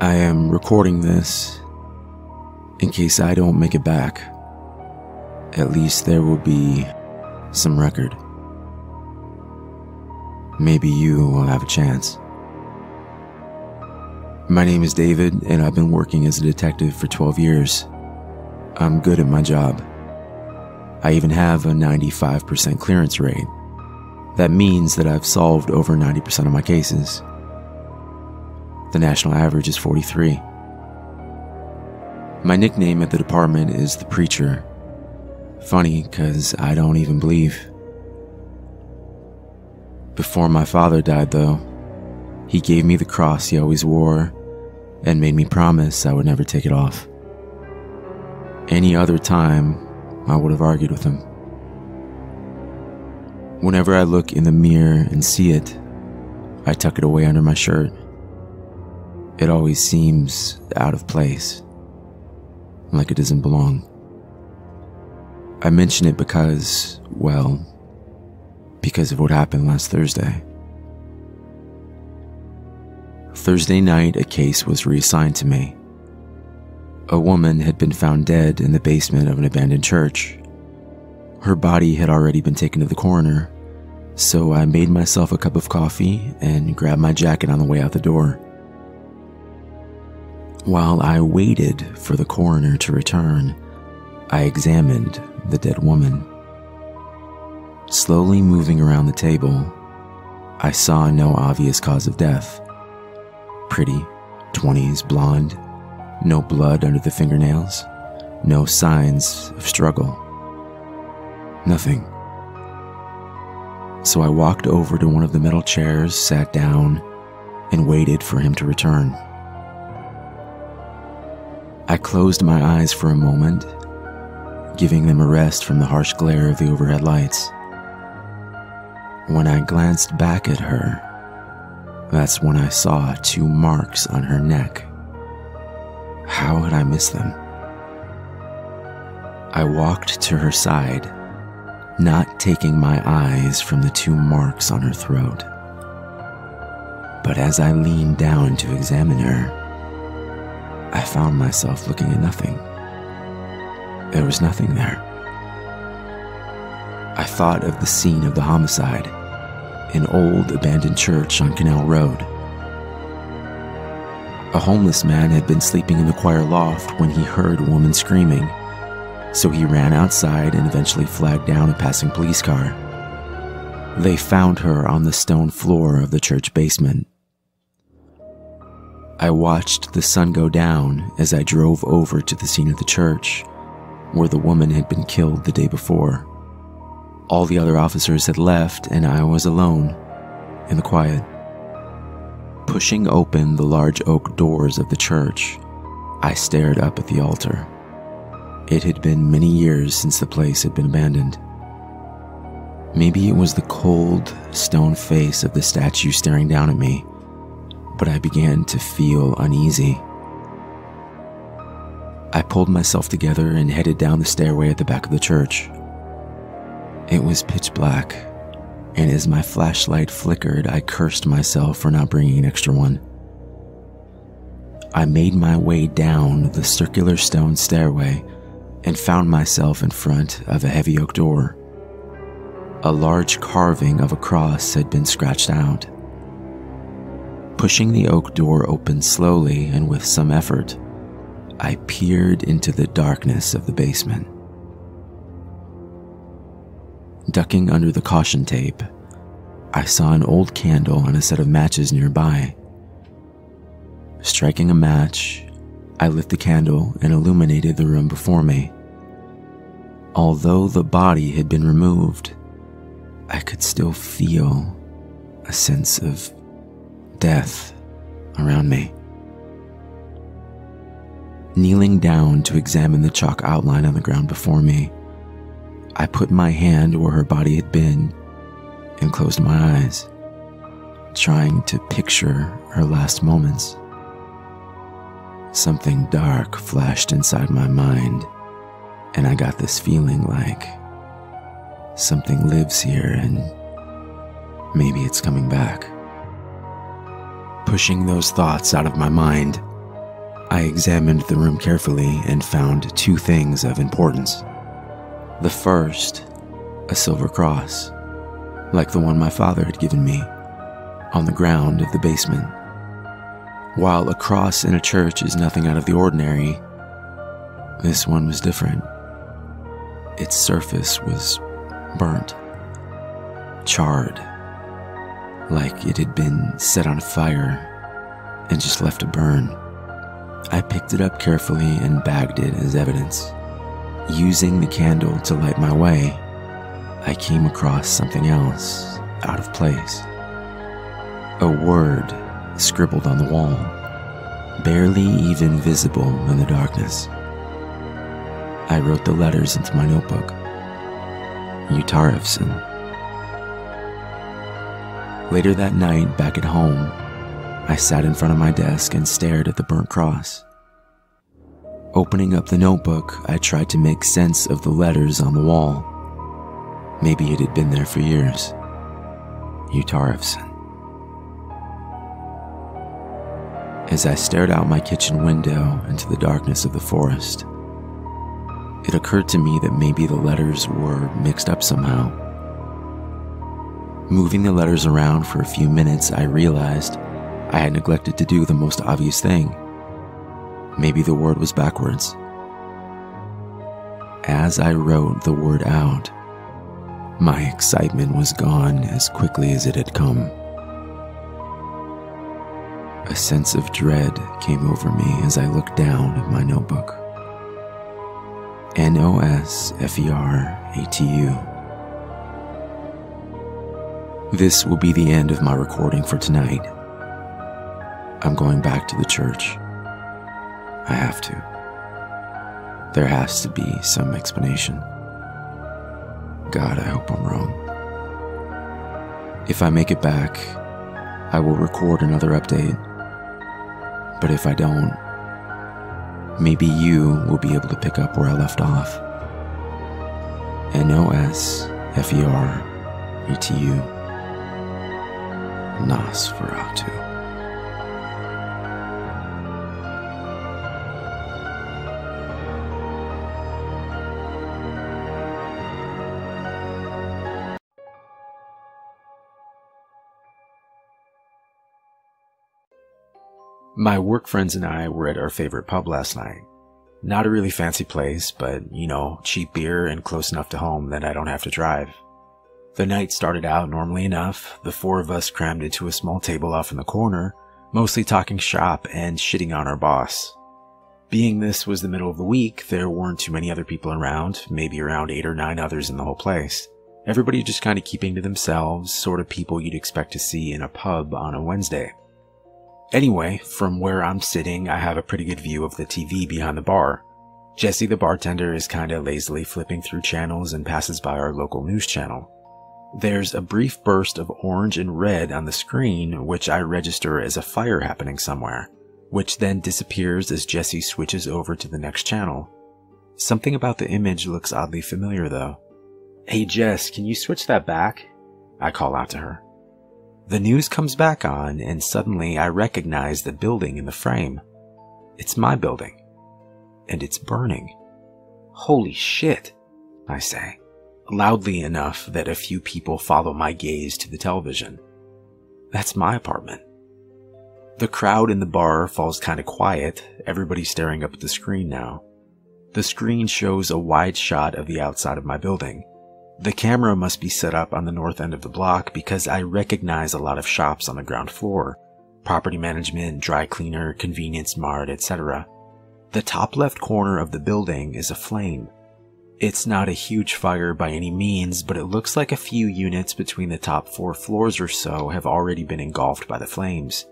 I am recording this in case I don't make it back. At least there will be some record. Maybe you will have a chance. My name is David, and I've been working as a detective for 12 years. I'm good at my job. I even have a 95% clearance rate. That means that I've solved over 90% of my cases. The national average is 43. My nickname at the department is the Preacher. Funny, 'cause I don't even believe. Before my father died, though, he gave me the cross he always wore and made me promise I would never take it off. Any other time, I would have argued with him. Whenever I look in the mirror and see it, I tuck it away under my shirt. It always seems out of place, like it doesn't belong. I mention it because, well, because of what happened last Thursday. Thursday night, a case was reassigned to me. A woman had been found dead in the basement of an abandoned church. Her body had already been taken to the coroner, so I made myself a cup of coffee and grabbed my jacket on the way out the door. While I waited for the coroner to return, I examined the dead woman. Slowly moving around the table, I saw no obvious cause of death. Pretty, 20s, blonde, no blood under the fingernails, no signs of struggle. Nothing. So I walked over to one of the metal chairs, sat down, and waited for him to return. I closed my eyes for a moment, giving them a rest from the harsh glare of the overhead lights. When I glanced back at her, that's when I saw 2 marks on her neck. How had I missed them? I walked to her side, not taking my eyes from the 2 marks on her throat. But as I leaned down to examine her, I found myself looking at nothing. There was nothing there. I thought of the scene of the homicide, an old abandoned church on Canal Road. A homeless man had been sleeping in the choir loft when he heard a woman screaming, so he ran outside and eventually flagged down a passing police car. They found her on the stone floor of the church basement. I watched the sun go down as I drove over to the scene of the church, where the woman had been killed the day before. All the other officers had left, and I was alone, in the quiet. Pushing open the large oak doors of the church, I stared up at the altar. It had been many years since the place had been abandoned. Maybe it was the cold, stone face of the statue staring down at me, but I began to feel uneasy. I pulled myself together and headed down the stairway at the back of the church. It was pitch black, and as my flashlight flickered, I cursed myself for not bringing an extra one. I made my way down the circular stone stairway and found myself in front of a heavy oak door. A large carving of a cross had been scratched out. Pushing the oak door open slowly and with some effort, I peered into the darkness of the basement. Ducking under the caution tape, I saw an old candle and a set of matches nearby. Striking a match, I lit the candle and illuminated the room before me. Although the body had been removed, I could still feel a sense of death around me. Kneeling down to examine the chalk outline on the ground before me, I put my hand where her body had been and closed my eyes, trying to picture her last moments. Something dark flashed inside my mind, and I got this feeling like something lives here and maybe it's coming back. Pushing those thoughts out of my mind, I examined the room carefully and found two things of importance. The first, a silver cross, like the one my father had given me, on the ground of the basement. While a cross in a church is nothing out of the ordinary, this one was different. Its surface was burnt, charred, like it had been set on fire and just left to burn. I picked it up carefully and bagged it as evidence. Using the candle to light my way, I came across something else out of place. A word scribbled on the wall, barely even visible in the darkness. I wrote the letters into my notebook. Utarevson. Later that night, back at home, I sat in front of my desk and stared at the burnt cross. Opening up the notebook, I tried to make sense of the letters on the wall. Maybe it had been there for years. Utarevson. As I stared out my kitchen window into the darkness of the forest, it occurred to me that maybe the letters were mixed up somehow. Moving the letters around for a few minutes, I realized I had neglected to do the most obvious thing. Maybe the word was backwards. As I wrote the word out, my excitement was gone as quickly as it had come. A sense of dread came over me as I looked down at my notebook. Nosleep. This will be the end of my recording for tonight. I'm going back to the church. I have to. There has to be some explanation. God, I hope I'm wrong. If I make it back, I will record another update. But if I don't, maybe you will be able to pick up where I left off. Nosleep. Nosferatu. My work friends and I were at our favorite pub last night. Not a really fancy place, but, cheap beer and close enough to home that I don't have to drive. The night started out normally enough. The four of us crammed into a small table off in the corner, mostly talking shop and shitting on our boss. Being this was the middle of the week, there weren't too many other people around, maybe around 8 or 9 others in the whole place. Everybody just kind of keeping to themselves, sort of people you'd expect to see in a pub on a Wednesday. Anyway, from where I'm sitting, I have a pretty good view of the TV behind the bar. Jesse, the bartender, is kind of lazily flipping through channels and passes by our local news channel. There's a brief burst of orange and red on the screen, which I register as a fire happening somewhere, which then disappears as Jesse switches over to the next channel. Something about the image looks oddly familiar, though. "Hey Jess, can you switch that back?" I call out to her. The news comes back on, and suddenly I recognize the building in the frame. It's my building. And it's burning. "Holy shit," I say, loudly enough that a few people follow my gaze to the television. That's my apartment. The crowd in the bar falls kind of quiet, everybody staring up at the screen now. The screen shows a wide shot of the outside of my building. The camera must be set up on the north end of the block because I recognize a lot of shops on the ground floor. Property management, dry cleaner, convenience mart, etc. The top left corner of the building is aflame. It's not a huge fire by any means, but it looks like a few units between the top 4 floors or so have already been engulfed by the flames.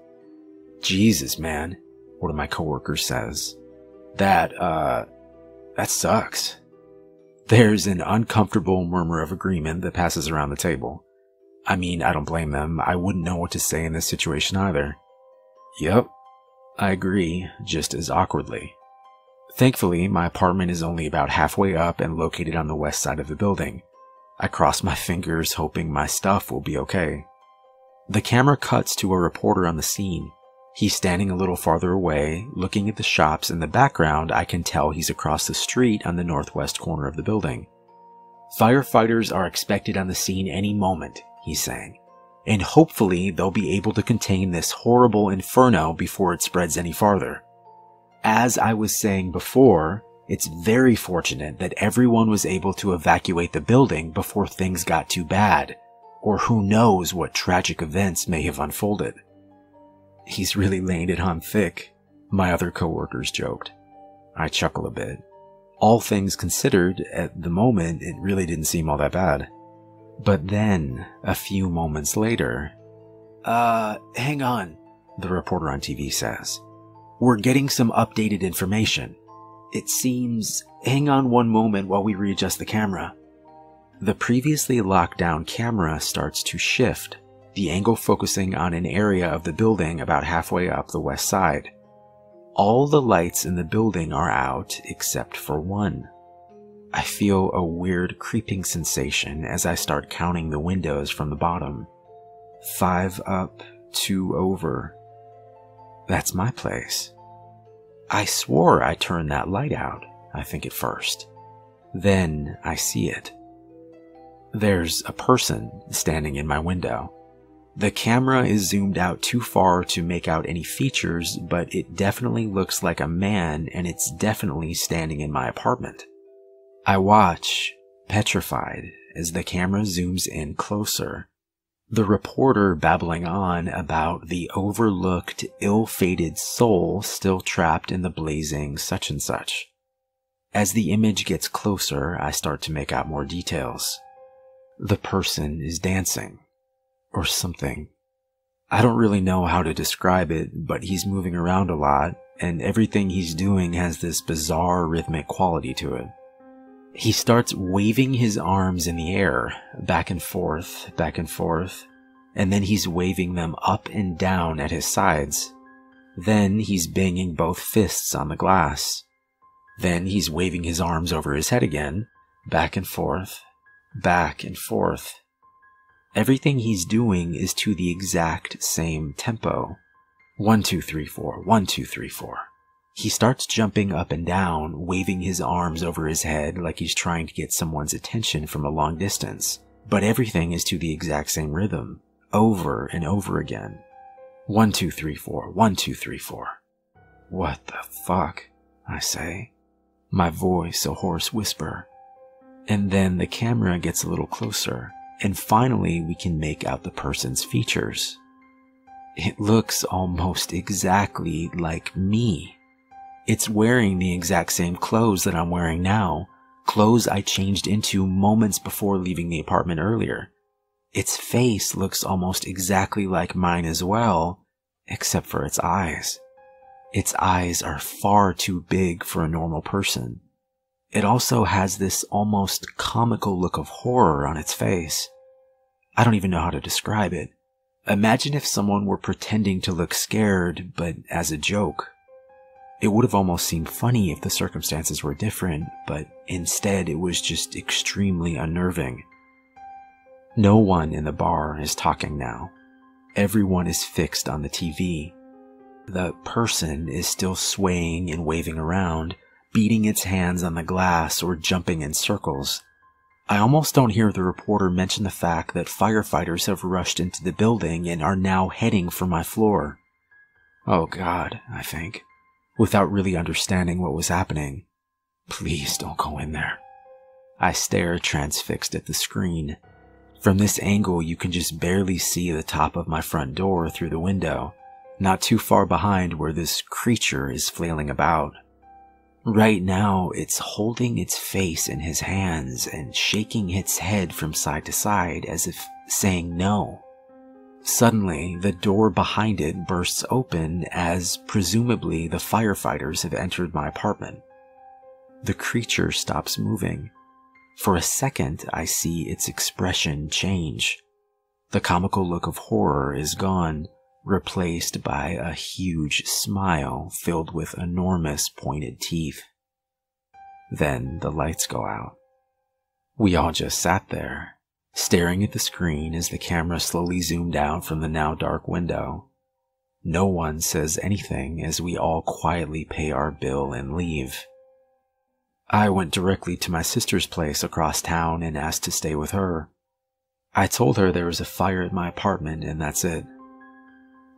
"Jesus, man," one of my coworkers says. That sucks." There's an uncomfortable murmur of agreement that passes around the table. I mean, I don't blame them. I wouldn't know what to say in this situation either. "Yep, I agree, just as awkwardly." Thankfully, my apartment is only about halfway up and located on the west side of the building. I cross my fingers, hoping my stuff will be okay. The camera cuts to a reporter on the scene. He's standing a little farther away, looking at the shops in the background. I can tell he's across the street on the northwest corner of the building. "Firefighters are expected on the scene any moment," he's saying, "and hopefully they'll be able to contain this horrible inferno before it spreads any farther." As I was saying before, it's very fortunate that everyone was able to evacuate the building before things got too bad, or who knows what tragic events may have unfolded. "He's really laying it on thick," my other coworkers joked. I chuckle a bit. All things considered, at the moment, it really didn't seem all that bad. But then, a few moments later, hang on," the reporter on TV says. "We're getting some updated information. It seems... Hang on one moment while we readjust the camera." The previously locked down camera starts to shift, the angle focusing on an area of the building about halfway up the west side. All the lights in the building are out except for one. I feel a weird creeping sensation as I start counting the windows from the bottom. 5 up, 2 over. That's my place. I swore I turned that light out, I think at first. Then I see it. There's a person standing in my window. The camera is zoomed out too far to make out any features, but it definitely looks like a man, and it's definitely standing in my apartment. I watch, petrified, as the camera zooms in closer. The reporter babbling on about the overlooked, ill-fated soul still trapped in the blazing such and such. As the image gets closer, I start to make out more details. The person is dancing, or something. I don't really know how to describe it, but he's moving around a lot, and everything he's doing has this bizarre rhythmic quality to it. He starts waving his arms in the air, back and forth, and then he's waving them up and down at his sides. Then he's banging both fists on the glass. Then he's waving his arms over his head again, back and forth, back and forth. Everything he's doing is to the exact same tempo. 1, 2, 3, 4, 1, 2, 3, 4. He starts jumping up and down, waving his arms over his head like he's trying to get someone's attention from a long distance. But everything is to the exact same rhythm, over and over again. 1, 2, 3, 4, 1, 2, 3, 4. "What the fuck?" I say, my voice a hoarse whisper. And then the camera gets a little closer, and finally we can make out the person's features. It looks almost exactly like me. It's wearing the exact same clothes that I'm wearing now, clothes I changed into moments before leaving the apartment earlier. Its face looks almost exactly like mine as well, except for its eyes. Its eyes are far too big for a normal person. It also has this almost comical look of horror on its face. I don't even know how to describe it. Imagine if someone were pretending to look scared, but as a joke. It would have almost seemed funny if the circumstances were different, but instead it was just extremely unnerving. No one in the bar is talking now. Everyone is fixed on the TV. The person is still swaying and waving around, beating its hands on the glass or jumping in circles. I almost don't hear the reporter mention the fact that firefighters have rushed into the building and are now heading for my floor. Oh God, I think, without really understanding what was happening. Please don't go in there. I stare transfixed at the screen. From this angle, you can just barely see the top of my front door through the window, not too far behind where this creature is flailing about. Right now, it's holding its face in his hands and shaking its head from side to side as if saying no. Suddenly, the door behind it bursts open as, presumably, the firefighters have entered my apartment. The creature stops moving. For a second, I see its expression change. The comical look of horror is gone, replaced by a huge smile filled with enormous pointed teeth. Then the lights go out. We all just sat there, staring at the screen as the camera slowly zoomed out from the now dark window. No one says anything as we all quietly pay our bill and leave. I went directly to my sister's place across town and asked to stay with her. I told her there was a fire at my apartment and that's it.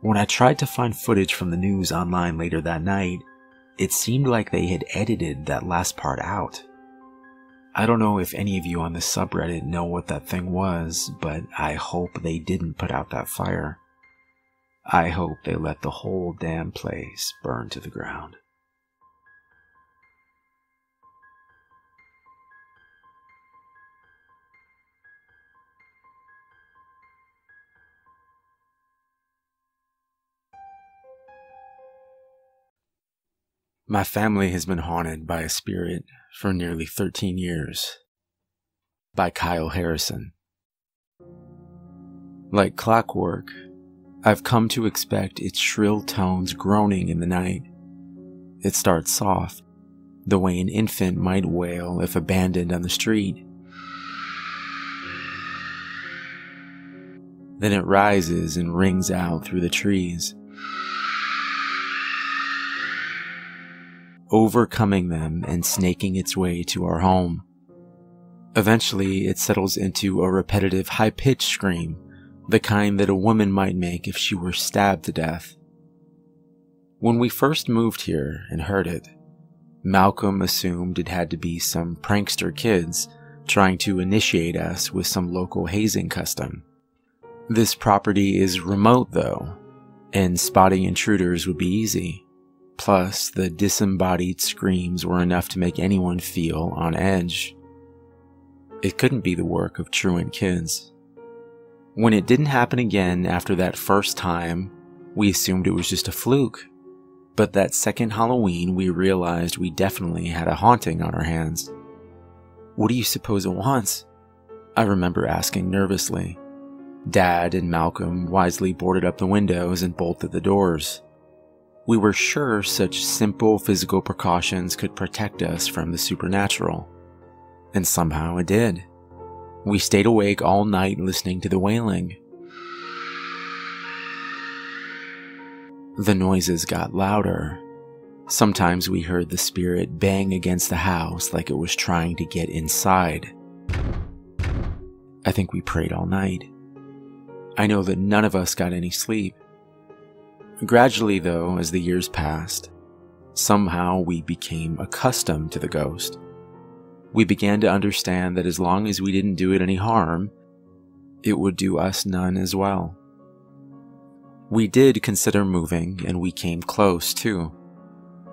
When I tried to find footage from the news online later that night, it seemed like they had edited that last part out. I don't know if any of you on this subreddit know what that thing was, but I hope they didn't put out that fire. I hope they let the whole damn place burn to the ground. My family has been haunted by a spirit for nearly 13 years. By Kyle Harrison. Like clockwork, I've come to expect its shrill tones groaning in the night. It starts soft, the way an infant might wail if abandoned on the street. Then it rises and rings out through the trees, overcoming them and snaking its way to our home. Eventually, it settles into a repetitive high-pitched scream, the kind that a woman might make if she were stabbed to death. When we first moved here and heard it, Malcolm assumed it had to be some prankster kids trying to initiate us with some local hazing custom. This property is remote though, and spotting intruders would be easy. Plus, the disembodied screams were enough to make anyone feel on edge. It couldn't be the work of truant kids. When it didn't happen again after that first time, we assumed it was just a fluke. But that second Halloween, we realized we definitely had a haunting on our hands. What do you suppose it wants? I remember asking nervously. Dad and Malcolm wisely boarded up the windows and bolted the doors. We were sure such simple physical precautions could protect us from the supernatural. And somehow it did. We stayed awake all night listening to the wailing. The noises got louder. Sometimes we heard the spirit bang against the house like it was trying to get inside. I think we prayed all night. I know that none of us got any sleep. Gradually, though, as the years passed, somehow we became accustomed to the ghost. We began to understand that as long as we didn't do it any harm, it would do us none as well. We did consider moving, and we came close too.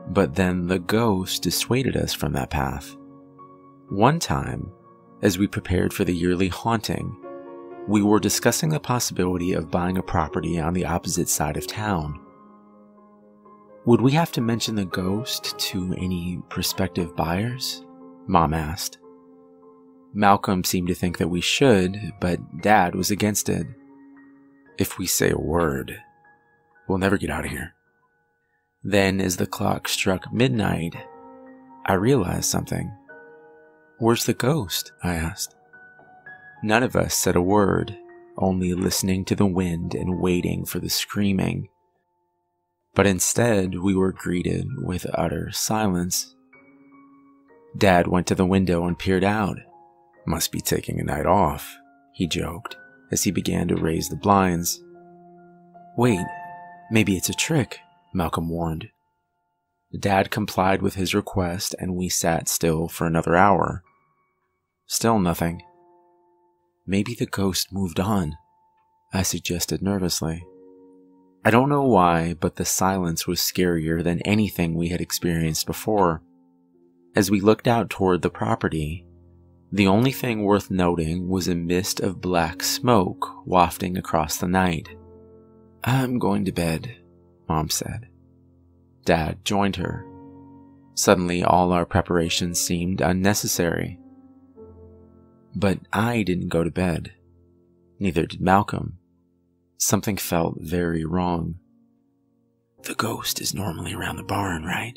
But then the ghost dissuaded us from that path. One time, as we prepared for the yearly haunting, we were discussing the possibility of buying a property on the opposite side of town. Would we have to mention the ghost to any prospective buyers? Mom asked. Malcolm seemed to think that we should, but Dad was against it. If we say a word, we'll never get out of here. Then, as the clock struck midnight, I realized something. Where's the ghost? I asked. None of us said a word, only listening to the wind and waiting for the screaming. But instead, we were greeted with utter silence. Dad went to the window and peered out. Must be taking a night off, he joked, as he began to raise the blinds. Wait, maybe it's a trick, Malcolm warned. Dad complied with his request and we sat still for another hour. Still nothing. Maybe the ghost moved on, I suggested nervously. I don't know why, but the silence was scarier than anything we had experienced before. As we looked out toward the property, the only thing worth noting was a mist of black smoke wafting across the night. I'm going to bed, Mom said. Dad joined her. Suddenly, all our preparations seemed unnecessary. But I didn't go to bed. Neither did Malcolm. Something felt very wrong. The ghost is normally around the barn, right?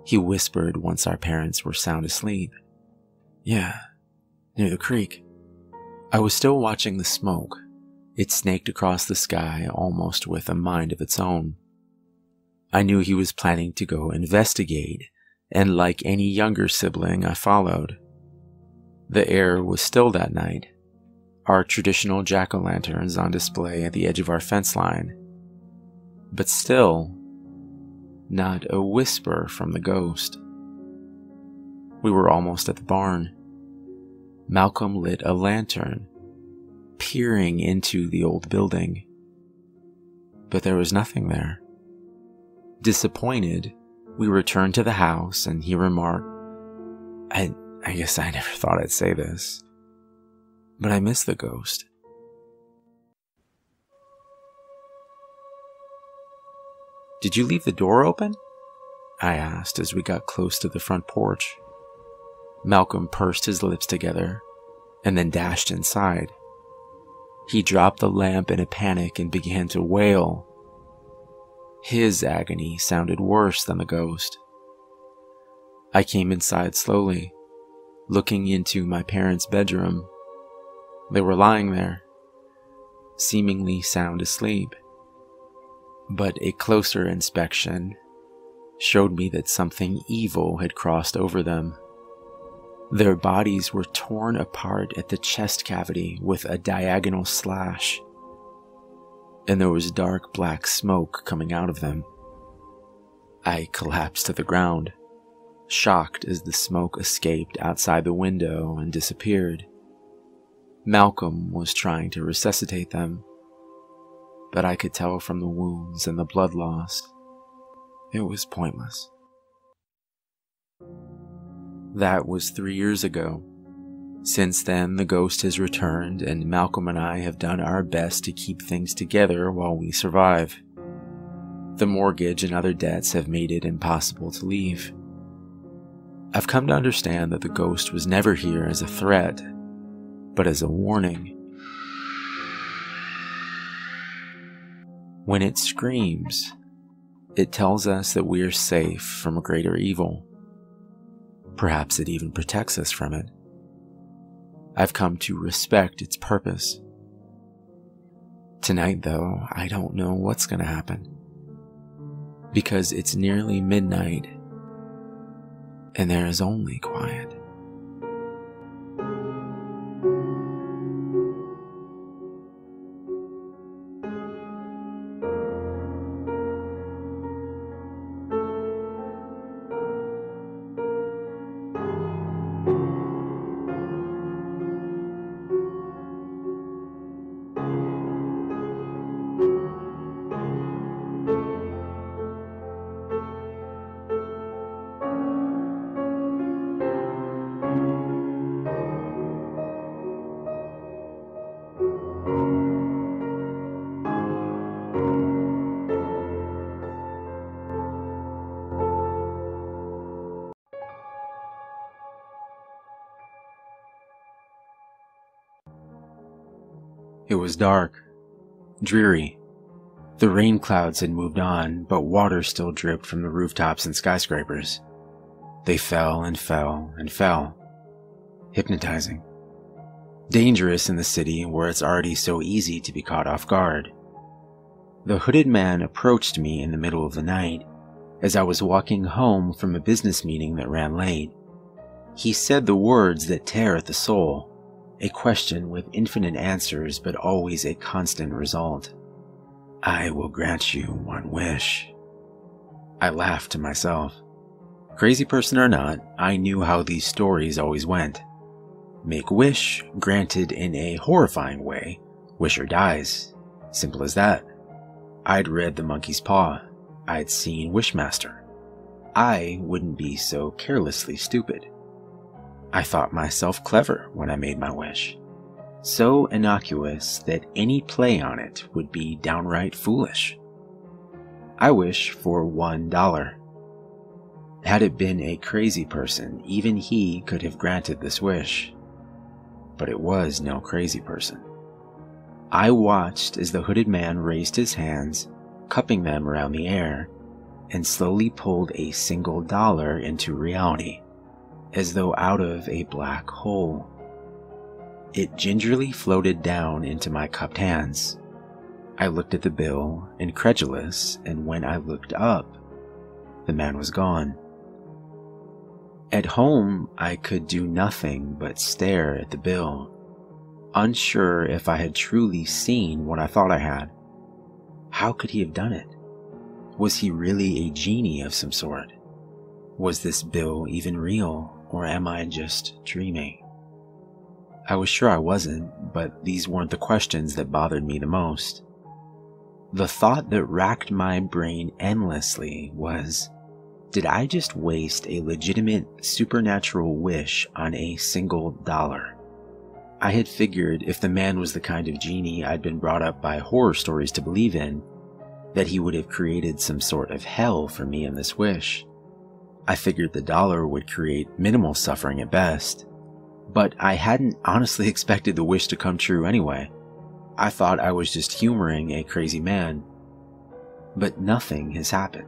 He whispered once our parents were sound asleep. Yeah, near the creek. I was still watching the smoke. It snaked across the sky almost with a mind of its own. I knew he was planning to go investigate, and like any younger sibling, I followed. The air was still that night, our traditional jack-o'-lanterns on display at the edge of our fence line. But still, not a whisper from the ghost. We were almost at the barn. Malcolm lit a lantern, peering into the old building. But there was nothing there. Disappointed, we returned to the house and he remarked, I guess I never thought I'd say this, but I miss the ghost. Did you leave the door open? I asked as we got close to the front porch. Malcolm pursed his lips together and then dashed inside. He dropped the lamp in a panic and began to wail. His agony sounded worse than the ghost. I came inside slowly, looking into my parents' bedroom. They were lying there, seemingly sound asleep. But a closer inspection showed me that something evil had crossed over them. Their bodies were torn apart at the chest cavity with a diagonal slash, and there was dark black smoke coming out of them. I collapsed to the ground, shocked as the smoke escaped outside the window and disappeared. Malcolm was trying to resuscitate them, but I could tell from the wounds and the blood loss, it was pointless. That was 3 years ago. Since then, the ghost has returned, and Malcolm and I have done our best to keep things together while we survive. The mortgage and other debts have made it impossible to leave. I've come to understand that the ghost was never here as a threat, but as a warning. When it screams, it tells us that we are safe from a greater evil. Perhaps it even protects us from it. I've come to respect its purpose. Tonight, though, I don't know what's going to happen. Because it's nearly midnight, and there is only quiet. It was dark, dreary. The rain clouds had moved on, but water still dripped from the rooftops and skyscrapers. They fell and fell and fell, hypnotizing. Dangerous in the city where it's already so easy to be caught off guard. The hooded man approached me in the middle of the night as I was walking home from a business meeting that ran late. He said the words that tear at the soul. A question with infinite answers, but always a constant result. I will grant you one wish. I laughed to myself. Crazy person or not, I knew how these stories always went. Make wish, granted in a horrifying way. Wisher dies. Simple as that. I'd read The Monkey's Paw. I'd seen Wishmaster. I wouldn't be so carelessly stupid. I thought myself clever when I made my wish. So innocuous that any play on it would be downright foolish. I wish for $1. Had it been a crazy person, even he could have granted this wish. But it was no crazy person. I watched as the hooded man raised his hands, cupping them around the air, and slowly pulled a single dollar into reality, as though out of a black hole. It gingerly floated down into my cupped hands. I looked at the bill, incredulous, and when I looked up, the man was gone. At home, I could do nothing but stare at the bill, unsure if I had truly seen what I thought I had. How could he have done it? Was he really a genie of some sort? Was this bill even real, or am I just dreaming? I was sure I wasn't, but these weren't the questions that bothered me the most. The thought that racked my brain endlessly was, did I just waste a legitimate supernatural wish on a single dollar? I had figured if the man was the kind of genie I'd been brought up by horror stories to believe in, that he would have created some sort of hell for me in this wish. I figured the dollar would create minimal suffering at best, but I hadn't honestly expected the wish to come true anyway. I thought I was just humoring a crazy man. But nothing has happened.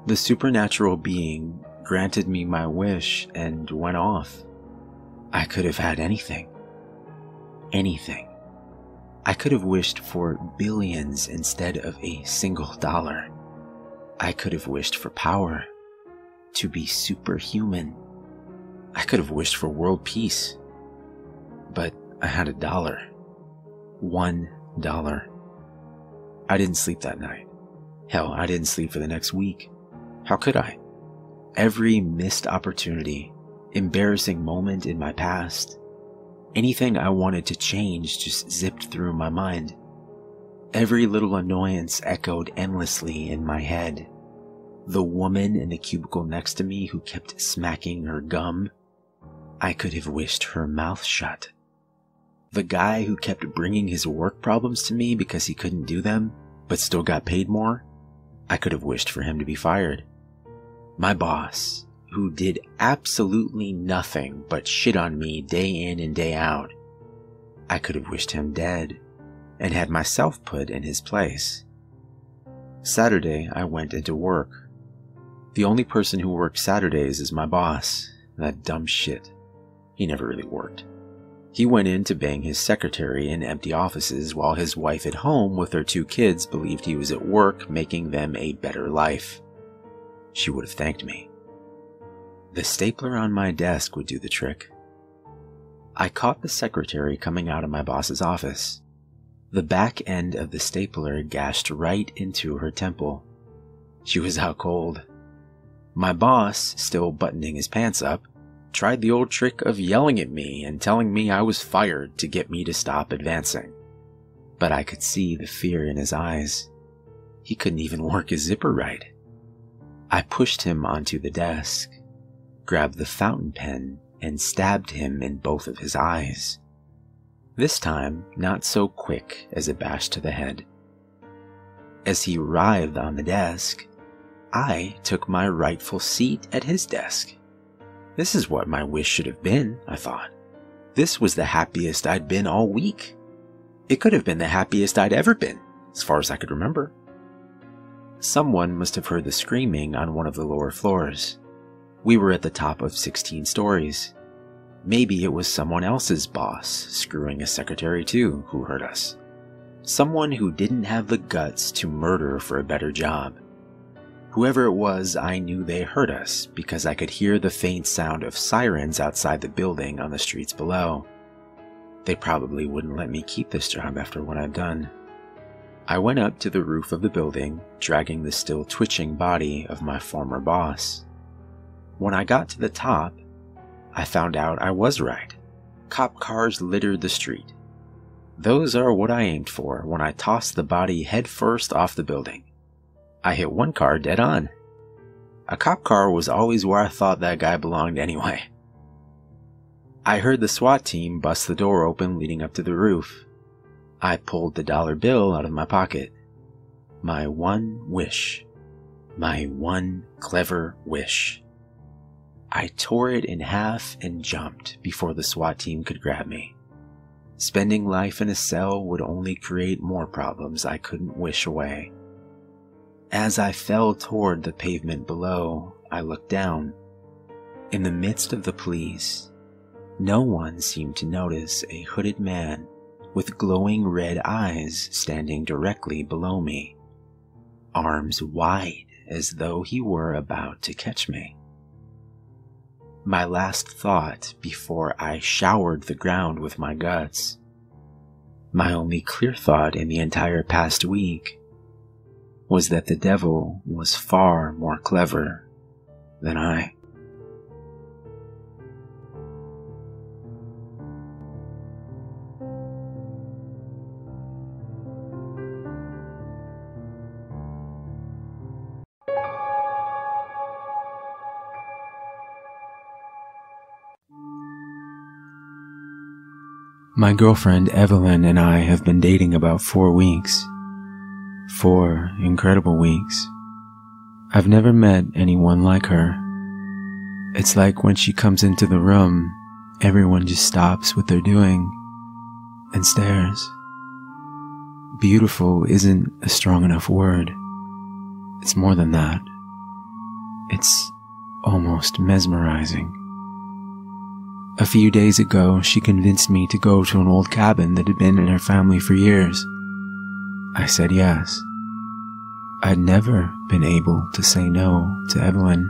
The supernatural being granted me my wish and went off. I could have had anything. Anything. I could have wished for billions instead of a single dollar. I could have wished for power. To be superhuman. I could have wished for world peace. But I had $1. $1. I didn't sleep that night. Hell, I didn't sleep for the next week. How could I? Every missed opportunity, embarrassing moment in my past, anything I wanted to change just zipped through my mind. Every little annoyance echoed endlessly in my head. The woman in the cubicle next to me who kept smacking her gum, I could have wished her mouth shut. The guy who kept bringing his work problems to me because he couldn't do them, but still got paid more, I could have wished for him to be fired. My boss, who did absolutely nothing but shit on me day in and day out, I could have wished him dead and had myself put in his place. Saturday, I went into work. The only person who works Saturdays is my boss, that dumb shit. He never really worked. He went in to bang his secretary in empty offices while his wife at home with her 2 kids believed he was at work making them a better life. She would have thanked me. The stapler on my desk would do the trick. I caught the secretary coming out of my boss's office. The back end of the stapler gashed right into her temple. She was out cold. My boss, still buttoning his pants up, tried the old trick of yelling at me and telling me I was fired to get me to stop advancing. But I could see the fear in his eyes. He couldn't even work his zipper right. I pushed him onto the desk, grabbed the fountain pen, and stabbed him in both of his eyes. This time, not so quick as a bash to the head. As he writhed on the desk, I took my rightful seat at his desk. This is what my wish should have been, I thought. This was the happiest I'd been all week. It could have been the happiest I'd ever been, as far as I could remember. Someone must have heard the screaming on one of the lower floors. We were at the top of 16 stories. Maybe it was someone else's boss screwing a secretary too who heard us. Someone who didn't have the guts to murder for a better job. Whoever it was, I knew they heard us because I could hear the faint sound of sirens outside the building on the streets below. They probably wouldn't let me keep this job after what I'd done. I went up to the roof of the building, dragging the still twitching body of my former boss. When I got to the top, I found out I was right. Cop cars littered the street. Those are what I aimed for when I tossed the body headfirst off the building. I hit one car dead on. A cop car was always where I thought that guy belonged anyway. I heard the SWAT team bust the door open leading up to the roof. I pulled the dollar bill out of my pocket. My one wish. My one clever wish. I tore it in half and jumped before the SWAT team could grab me. Spending life in a cell would only create more problems I couldn't wish away. As I fell toward the pavement below, I looked down. In the midst of the police, no one seemed to notice a hooded man with glowing red eyes standing directly below me. arms wide as though he were about to catch me. My last thought before I showered the ground with my guts, my only clear thought in the entire past week, was that the devil was far more clever than I. My girlfriend Evelyn and I have been dating about 4 weeks. 4 incredible weeks. I've never met anyone like her. It's like when she comes into the room, everyone just stops what they're doing and stares. Beautiful isn't a strong enough word. It's more than that. It's almost mesmerizing. A few days ago, she convinced me to go to an old cabin that had been in her family for years. I said yes. I'd never been able to say no to Evelyn.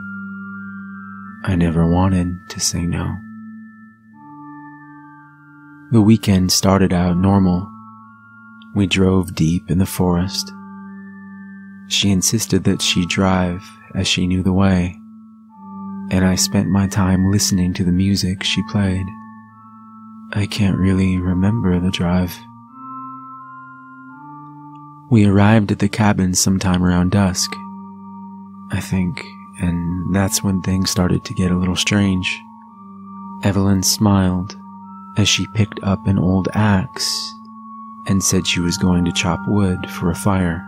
I never wanted to say no. The weekend started out normal. We drove deep in the forest. She insisted that she drive as she knew the way, and I spent my time listening to the music she played. I can't really remember the drive. We arrived at the cabin sometime around dusk, I think, and that's when things started to get a little strange. Evelyn smiled as she picked up an old axe and said she was going to chop wood for a fire.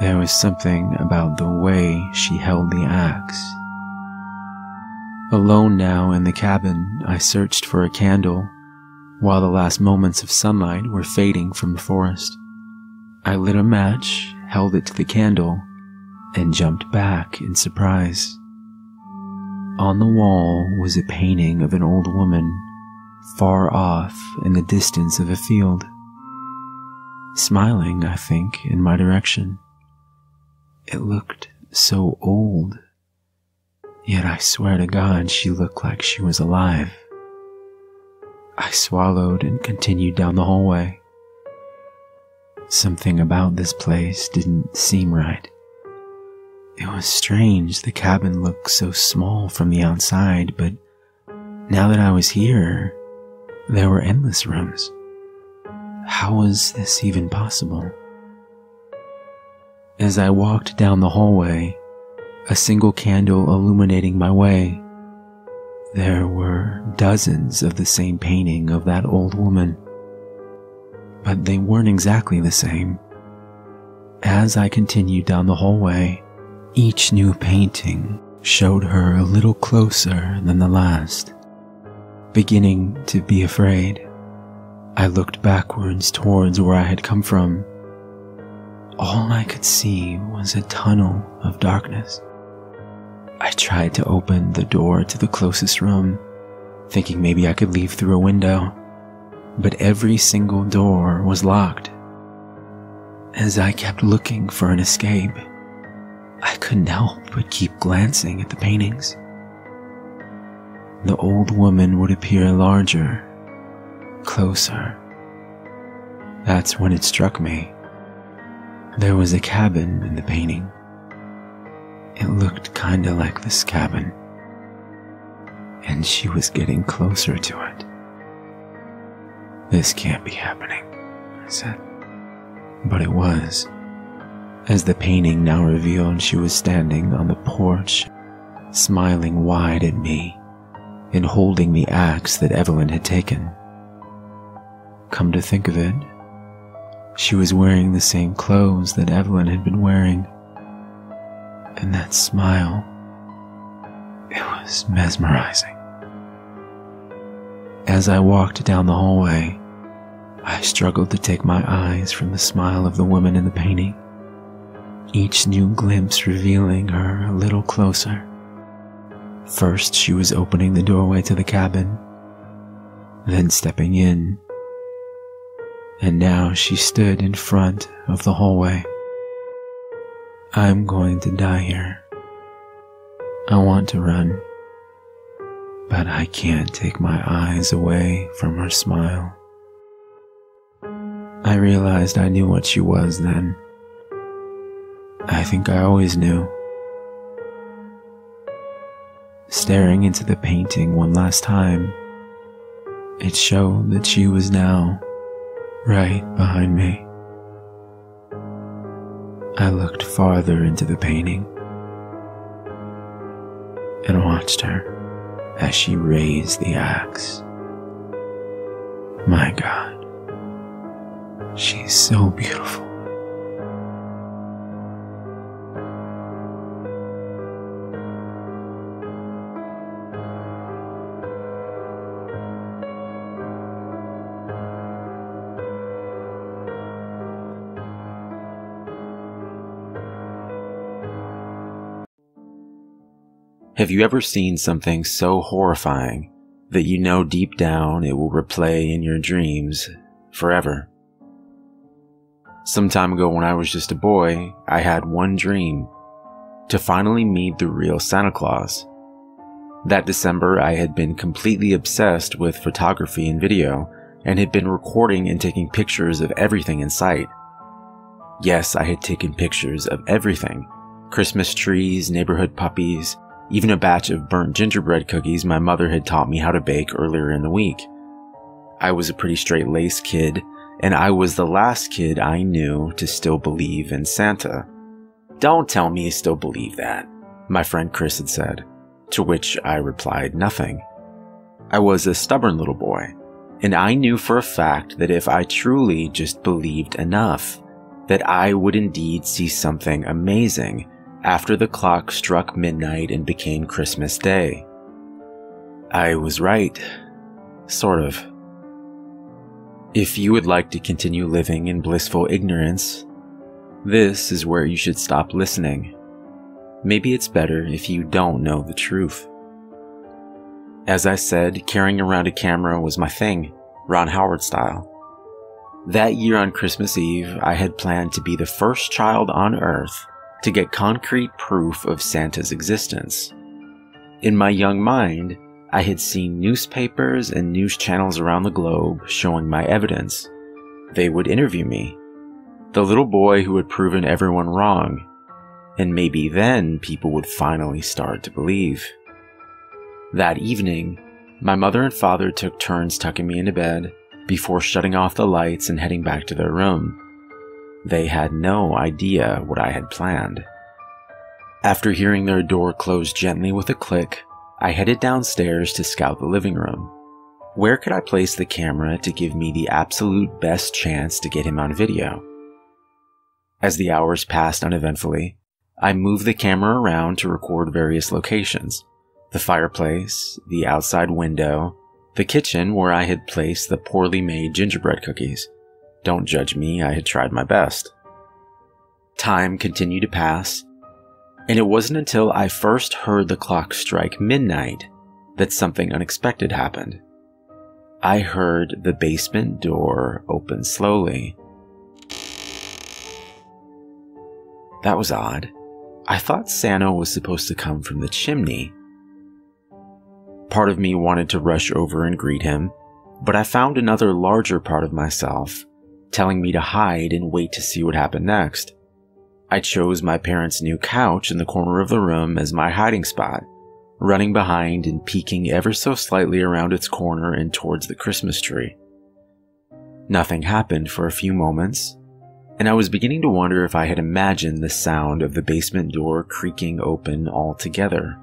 There was something about the way she held the axe. Alone now in the cabin, I searched for a candle while the last moments of sunlight were fading from the forest. I lit a match, held it to the candle, and jumped back in surprise. On the wall was a painting of an old woman, far off in the distance of a field, smiling, I think, in my direction. It looked so old. Yet I swear to God she looked like she was alive. I swallowed and continued down the hallway. Something about this place didn't seem right. It was strange. The cabin looked so small from the outside, but now that I was here, there were endless rooms. How was this even possible? As I walked down the hallway, a single candle illuminating my way, there were dozens of the same painting of that old woman. But they weren't exactly the same. As I continued down the hallway, each new painting showed her a little closer than the last. Beginning to be afraid, I looked backwards towards where I had come from. All I could see was a tunnel of darkness. I tried to open the door to the closest room, thinking maybe I could leave through a window, but every single door was locked. As I kept looking for an escape, I couldn't help but keep glancing at the paintings. The old woman would appear larger, closer. That's when it struck me. There was a cabin in the painting. It looked kinda like this cabin, and she was getting closer to it. This can't be happening, I said. But it was. As the painting now revealed, she was standing on the porch, smiling wide at me and holding the axe that Evelyn had taken. Come to think of it, she was wearing the same clothes that Evelyn had been wearing. And that smile, it was mesmerizing. As I walked down the hallway, I struggled to take my eyes from the smile of the woman in the painting, each new glimpse revealing her a little closer. First, she was opening the doorway to the cabin, then stepping in, and now she stood in front of the hallway. I'm going to die here. I want to run, but I can't take my eyes away from her smile. I realized I knew what she was then. I think I always knew. Staring into the painting one last time, it showed that she was now right behind me. I looked farther into the painting and watched her as she raised the axe. My God, she's so beautiful. Have you ever seen something so horrifying that you know deep down it will replay in your dreams forever? Some time ago when I was just a boy, I had one dream: to finally meet the real Santa Claus. That December, I had been completely obsessed with photography and video, and had been recording and taking pictures of everything in sight. Yes, I had taken pictures of everything: Christmas trees, neighborhood puppies, even a batch of burnt gingerbread cookies my mother had taught me how to bake earlier in the week. I was a pretty straight-laced kid, and I was the last kid I knew to still believe in Santa. "Don't tell me you still believe that," my friend Chris had said, to which I replied nothing. I was a stubborn little boy, and I knew for a fact that if I truly just believed enough, that I would indeed see something amazing after the clock struck midnight and became Christmas Day. I was right. Sort of. If you would like to continue living in blissful ignorance, this is where you should stop listening. Maybe it's better if you don't know the truth. As I said, carrying around a camera was my thing, Ron Howard style. That year on Christmas Eve, I had planned to be the first child on Earth to get concrete proof of Santa's existence. In my young mind, I had seen newspapers and news channels around the globe showing my evidence. They would interview me, the little boy who had proven everyone wrong, and maybe then people would finally start to believe. That evening, my mother and father took turns tucking me into bed before shutting off the lights and heading back to their room. They had no idea what I had planned. After hearing their door close gently with a click, I headed downstairs to scout the living room. Where could I place the camera to give me the absolute best chance to get him on video? As the hours passed uneventfully, I moved the camera around to record various locations: the fireplace, the outside window, the kitchen where I had placed the poorly made gingerbread cookies. Don't judge me, I had tried my best. Time continued to pass, and it wasn't until I first heard the clock strike midnight that something unexpected happened. I heard the basement door open slowly. That was odd. I thought Santa was supposed to come from the chimney. Part of me wanted to rush over and greet him, but I found another larger part of myself telling me to hide and wait to see what happened next. I chose my parents' new couch in the corner of the room as my hiding spot, running behind and peeking ever so slightly around its corner and towards the Christmas tree. Nothing happened for a few moments, and I was beginning to wonder if I had imagined the sound of the basement door creaking open altogether.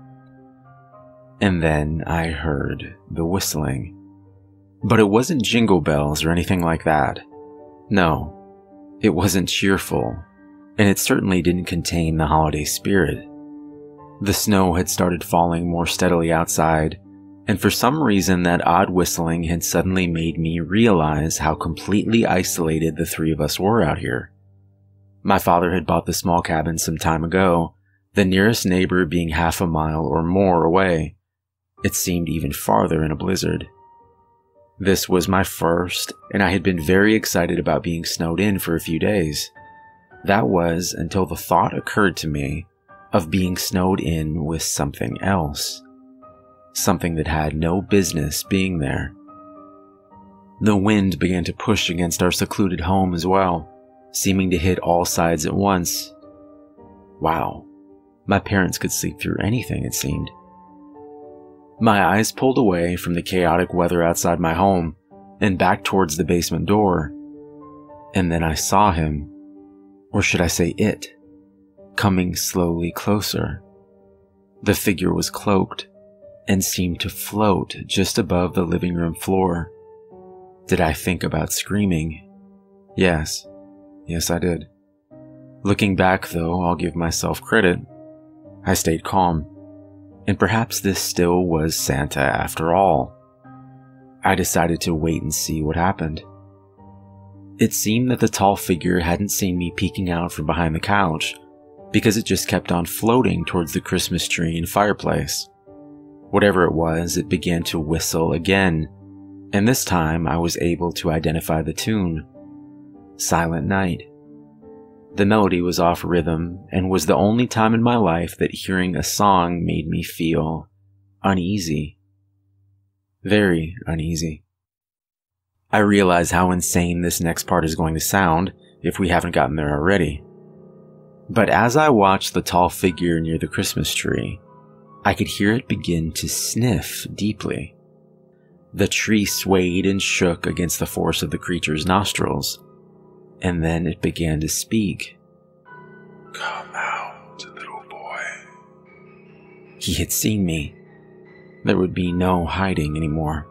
And then I heard the whistling. But it wasn't jingle bells or anything like that. No, it wasn't cheerful, and it certainly didn't contain the holiday spirit. The snow had started falling more steadily outside, and for some reason that odd whistling had suddenly made me realize how completely isolated the three of us were out here. My father had bought the small cabin some time ago, the nearest neighbor being half a mile or more away. It seemed even farther in a blizzard. This was my first, and I had been very excited about being snowed in for a few days. That was until the thought occurred to me of being snowed in with something else. Something that had no business being there. The wind began to push against our secluded home as well, seeming to hit all sides at once. Wow, my parents could sleep through anything, it seemed. My eyes pulled away from the chaotic weather outside my home and back towards the basement door. And then I saw him, or should I say it, coming slowly closer. The figure was cloaked and seemed to float just above the living room floor. Did I think about screaming? Yes, I did. Looking back though, I'll give myself credit. I stayed calm, and perhaps this still was Santa after all. I decided to wait and see what happened. It seemed that the tall figure hadn't seen me peeking out from behind the couch, because it just kept on floating towards the Christmas tree and fireplace. Whatever it was, it began to whistle again, and this time I was able to identify the tune. Silent Night. The melody was off rhythm and was the only time in my life that hearing a song made me feel uneasy. Very uneasy. I realize how insane this next part is going to sound if we haven't gotten there already. But as I watched the tall figure near the Christmas tree, I could hear it begin to sniff deeply. The tree swayed and shook against the force of the creature's nostrils, and then it began to speak. Come out, little boy. He had seen me. There would be no hiding anymore.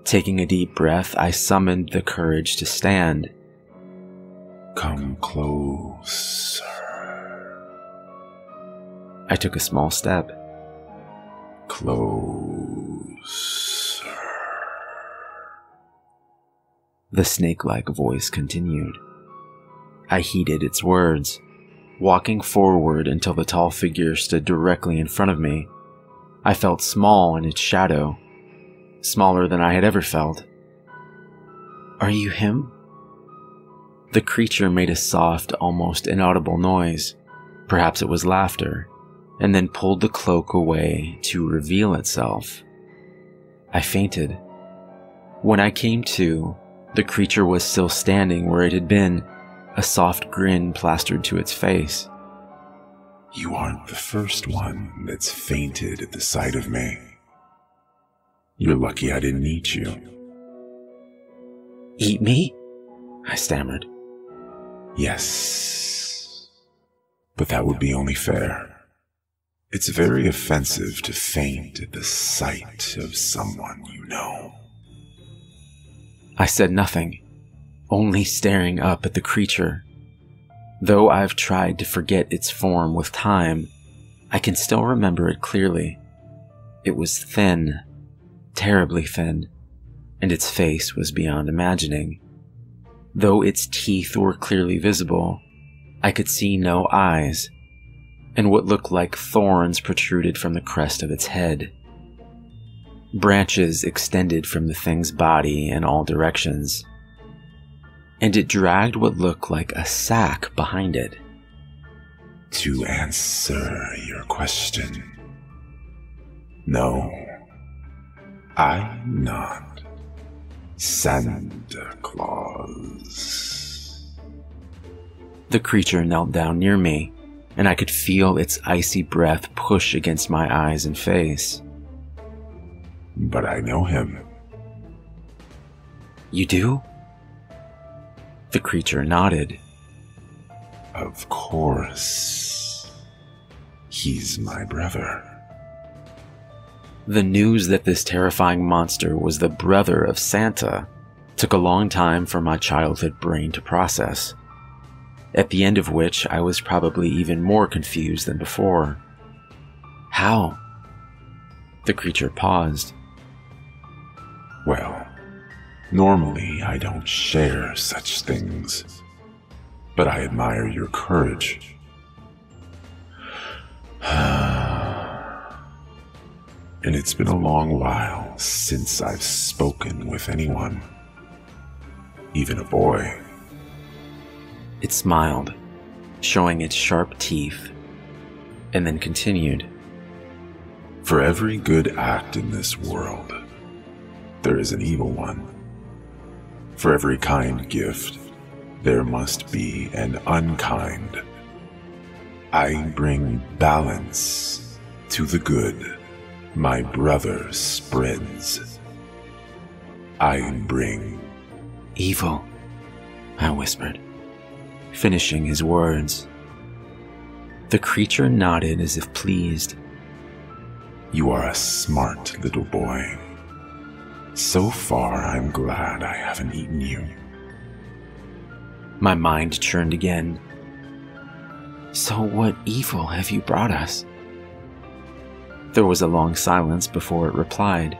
Taking a deep breath, I summoned the courage to stand. Come closer. I took a small step. Closer. The snake-like voice continued. I heeded its words, walking forward until the tall figure stood directly in front of me. I felt small in its shadow, smaller than I had ever felt. Are you him? The creature made a soft, almost inaudible noise. Perhaps it was laughter, and then pulled the cloak away to reveal itself. I fainted. When I came to, the creature was still standing where it had been, a soft grin plastered to its face. You aren't the first one that's fainted at the sight of me. You're lucky I didn't eat you. Eat me? I stammered. Yes, but that would be only fair. It's very offensive to faint at the sight of someone you know. I said nothing, only staring up at the creature. Though I've tried to forget its form with time, I can still remember it clearly. It was thin, terribly thin, and its face was beyond imagining. Though its teeth were clearly visible, I could see no eyes, and what looked like thorns protruded from the crest of its head. Branches extended from the thing's body in all directions, and it dragged what looked like a sack behind it. To answer your question, no, I'm not Santa Claus. The creature knelt down near me, and I could feel its icy breath push against my eyes and face. But I know him. You do? The creature nodded. Of course. He's my brother. The news that this terrifying monster was the brother of Santa took a long time for my childhood brain to process, at the end of which I was probably even more confused than before. How? The creature paused. Well, normally I don't share such things, but I admire your courage. And it's been a long while since I've spoken with anyone, even a boy. It smiled, showing its sharp teeth, and then continued. For every good act in this world, there is an evil one. For every kind gift, there must be an unkind. I bring balance to the good my brother spreads. I bring evil, I whispered, finishing his words. The creature nodded as if pleased. You are a smart little boy. So far, I'm glad I haven't eaten you. My mind churned again. So what evil have you brought us? There was a long silence before it replied.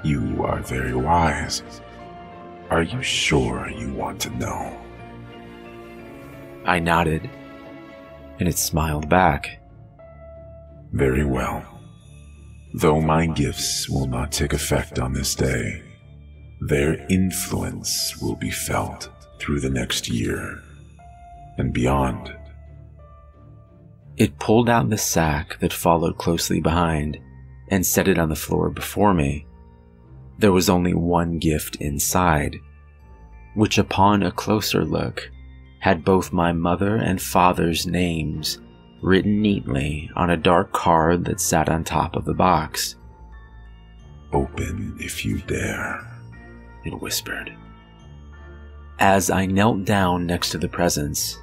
You are very wise. Are you sure you want to know? I nodded, and it smiled back. Very well. Though my gifts will not take effect on this day, their influence will be felt through the next year and beyond. It pulled out the sack that followed closely behind and set it on the floor before me. There was only one gift inside, which upon a closer look had both my mother and father's names written neatly on a dark card that sat on top of the box. Open if you dare, it whispered. As I knelt down next to the presents,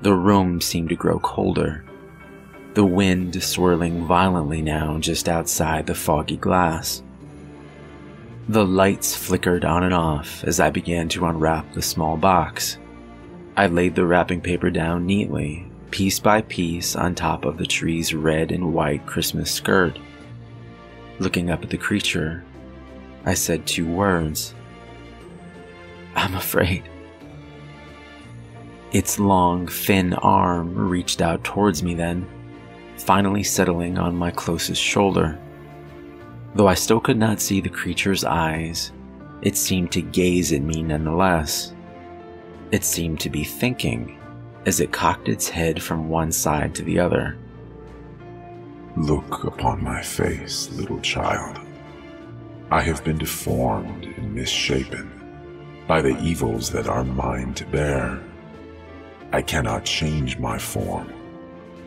the room seemed to grow colder, the wind swirling violently now just outside the foggy glass. The lights flickered on and off as I began to unwrap the small box. I laid the wrapping paper down neatly, piece by piece, on top of the tree's red and white Christmas skirt. Looking up at the creature, I said 2 words. I'm afraid. Its long, thin arm reached out towards me then, finally settling on my closest shoulder. Though I still could not see the creature's eyes, it seemed to gaze at me nonetheless. It seemed to be thinking as it cocked its head from one side to the other. Look upon my face, little child. I have been deformed and misshapen by the evils that are mine to bear. I cannot change my form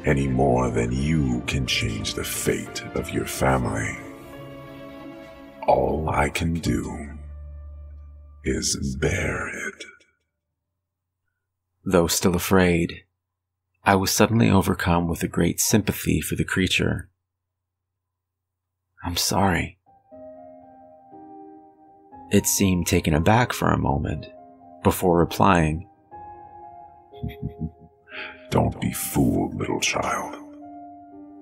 any more than you can change the fate of your family. All I can do is bear it. Though still afraid, I was suddenly overcome with a great sympathy for the creature. I'm sorry. It seemed taken aback for a moment, before replying. Don't be fooled, little child.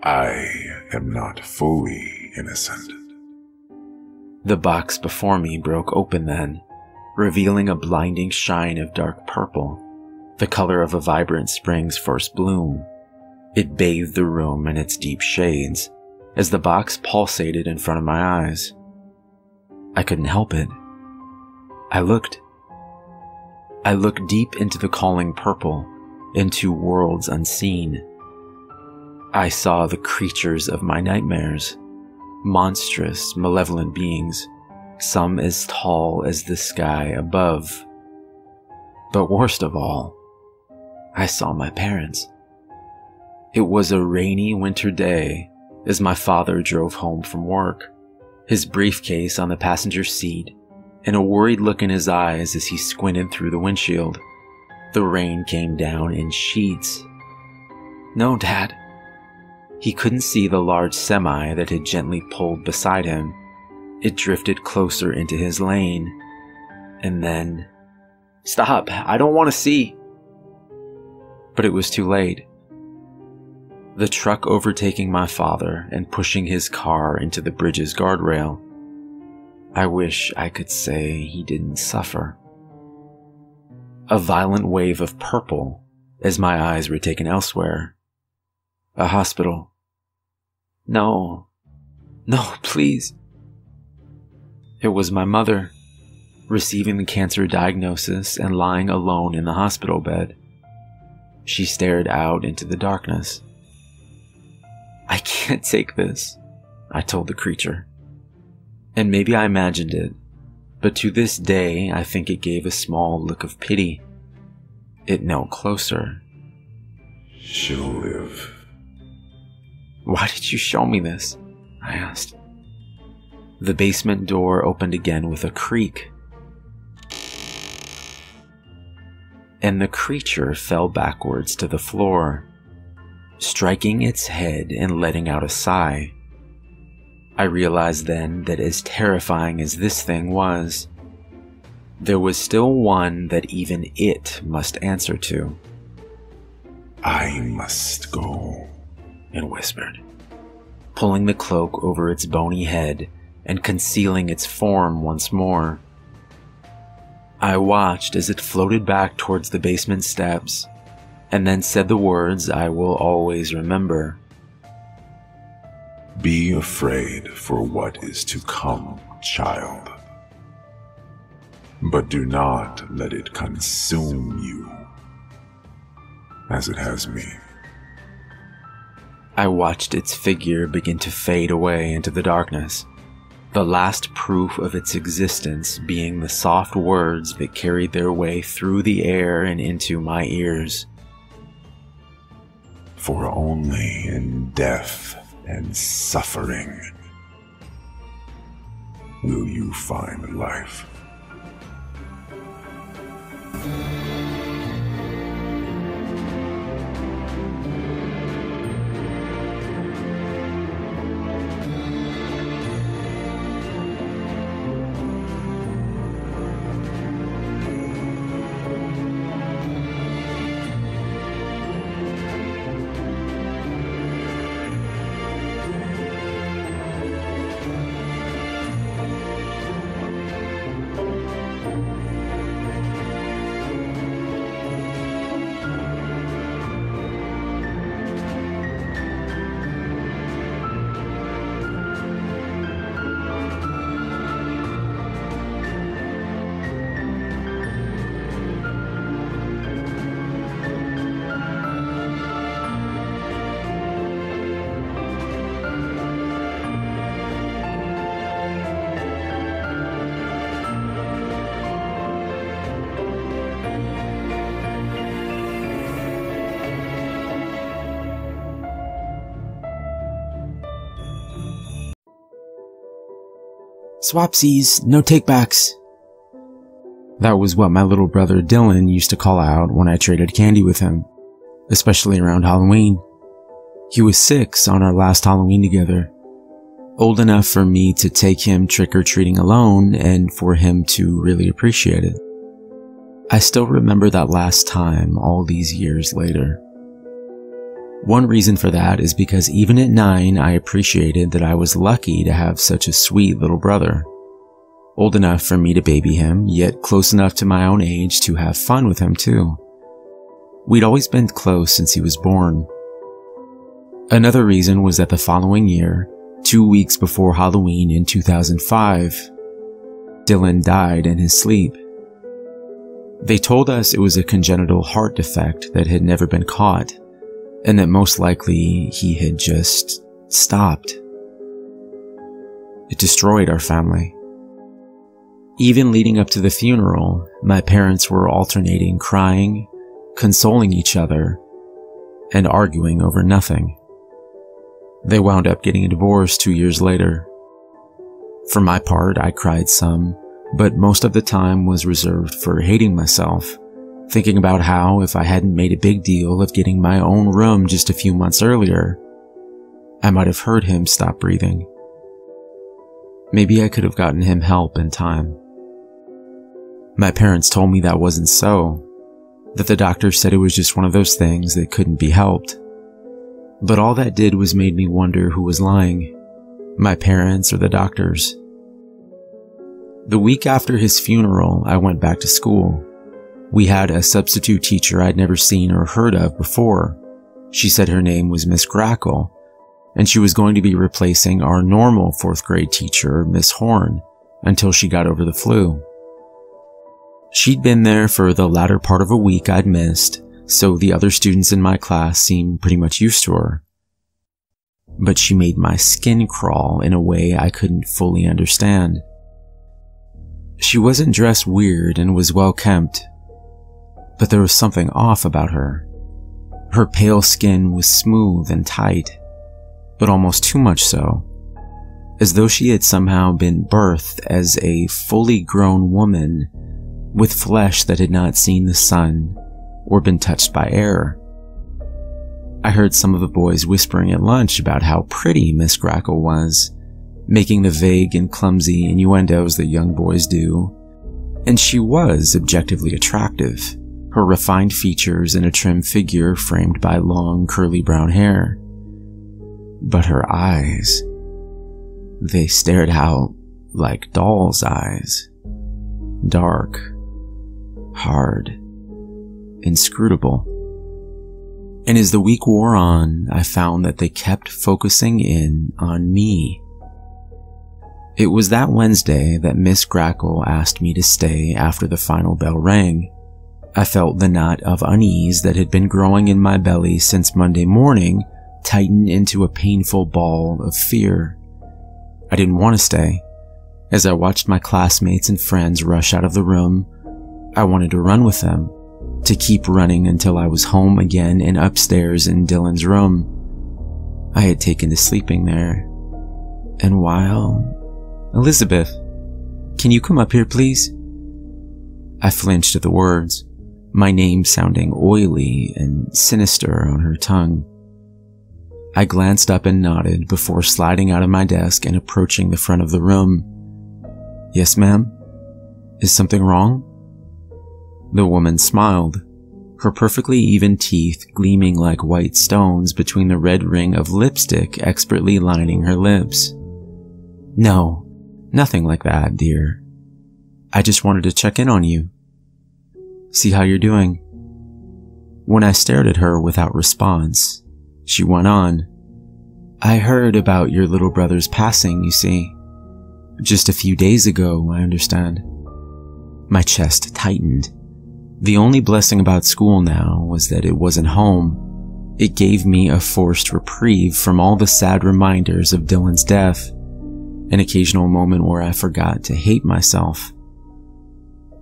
I am not fully innocent. The box before me broke open then, revealing a blinding shine of dark purple, the color of a vibrant spring's first bloom. It bathed the room in its deep shades, as the box pulsated in front of my eyes. I couldn't help it. I looked deep into the calling purple, into worlds unseen. I saw the creatures of my nightmares, monstrous, malevolent beings, some as tall as the sky above. But worst of all, I saw my parents. It was a rainy winter day as my father drove home from work, his briefcase on the passenger seat, and a worried look in his eyes as he squinted through the windshield. The rain came down in sheets. No, Dad. He couldn't see the large semi that had gently pulled beside him. It drifted closer into his lane. And then, "Stop, I don't want to see." But it was too late. The truck overtaking my father and pushing his car into the bridge's guardrail. I wish I could say he didn't suffer. A violent wave of purple as my eyes were taken elsewhere. A hospital. No, please. It was my mother, receiving the cancer diagnosis and lying alone in the hospital bed. She stared out into the darkness. "I can't take this," I told the creature. And maybe I imagined it, but to this day I think it gave a small look of pity. It knelt closer. "She'll live." "Why did you show me this?" I asked. The basement door opened again with a creak, and the creature fell backwards to the floor, striking its head and letting out a sigh. I realized then that as terrifying as this thing was, there was still one that even it must answer to. "I must go," it whispered, pulling the cloak over its bony head and concealing its form once more. I watched as it floated back towards the basement steps, and then said the words I will always remember. "Be afraid for what is to come, child. But do not let it consume you, as it has me." I watched its figure begin to fade away into the darkness, the last proof of its existence being the soft words that carried their way through the air and into my ears. "For only in death and suffering will you find life." "Swapsies, no takebacks." That was what my little brother Dylan used to call out when I traded candy with him, especially around Halloween. He was 6 on our last Halloween together, old enough for me to take him trick-or-treating alone and for him to really appreciate it. I still remember that last time all these years later. One reason for that is because even at 9, I appreciated that I was lucky to have such a sweet little brother. Old enough for me to baby him, yet close enough to my own age to have fun with him too. We'd always been close since he was born. Another reason was that the following year, 2 weeks before Halloween in 2005, Dylan died in his sleep. They told us it was a congenital heart defect that had never been caught, and that most likely he had just stopped. It destroyed our family. Even leading up to the funeral, my parents were alternating crying, consoling each other, and arguing over nothing. They wound up getting a divorce 2 years later. For my part, I cried some, but most of the time was reserved for hating myself, thinking about how if I hadn't made a big deal of getting my own room just a few months earlier, I might have heard him stop breathing. Maybe I could have gotten him help in time. My parents told me that wasn't so, that the doctor said it was just one of those things that couldn't be helped. But all that did was made me wonder who was lying, my parents or the doctors. The week after his funeral, I went back to school. We had a substitute teacher I'd never seen or heard of before. She said her name was Miss Grackle, and she was going to be replacing our normal 4th grade teacher, Miss Horn, until she got over the flu. She'd been there for the latter part of a week I'd missed, so the other students in my class seemed pretty much used to her. But she made my skin crawl in a way I couldn't fully understand. She wasn't dressed weird and was well kempt, but there was something off about her. Her pale skin was smooth and tight, but almost too much so, as though she had somehow been birthed as a fully grown woman with flesh that had not seen the sun or been touched by air. I heard some of the boys whispering at lunch about how pretty Miss Grackle was, making the vague and clumsy innuendos that young boys do, and she was objectively attractive, her refined features and a trim figure framed by long curly brown hair. But her eyes, they stared out like doll's eyes, dark, hard, inscrutable. And as the week wore on, I found that they kept focusing in on me. It was that Wednesday that Miss Grackle asked me to stay after the final bell rang. I felt the knot of unease that had been growing in my belly since Monday morning tighten into a painful ball of fear. I didn't want to stay. As I watched my classmates and friends rush out of the room, I wanted to run with them, to keep running until I was home again and upstairs in Dylan's room. I had taken to sleeping there. And while... "Elizabeth, can you come up here, please?" I flinched at the words, my name sounding oily and sinister on her tongue. I glanced up and nodded before sliding out of my desk and approaching the front of the room. "Yes, ma'am? Is something wrong?" The woman smiled, her perfectly even teeth gleaming like white stones between the red ring of lipstick expertly lining her lips. "No, nothing like that, dear. I just wanted to check in on you. See how you're doing." When I stared at her without response, she went on, "I heard about your little brother's passing, you see. Just a few days ago, I understand." My chest tightened. The only blessing about school now was that it wasn't home. It gave me a forced reprieve from all the sad reminders of Dylan's death, an occasional moment where I forgot to hate myself.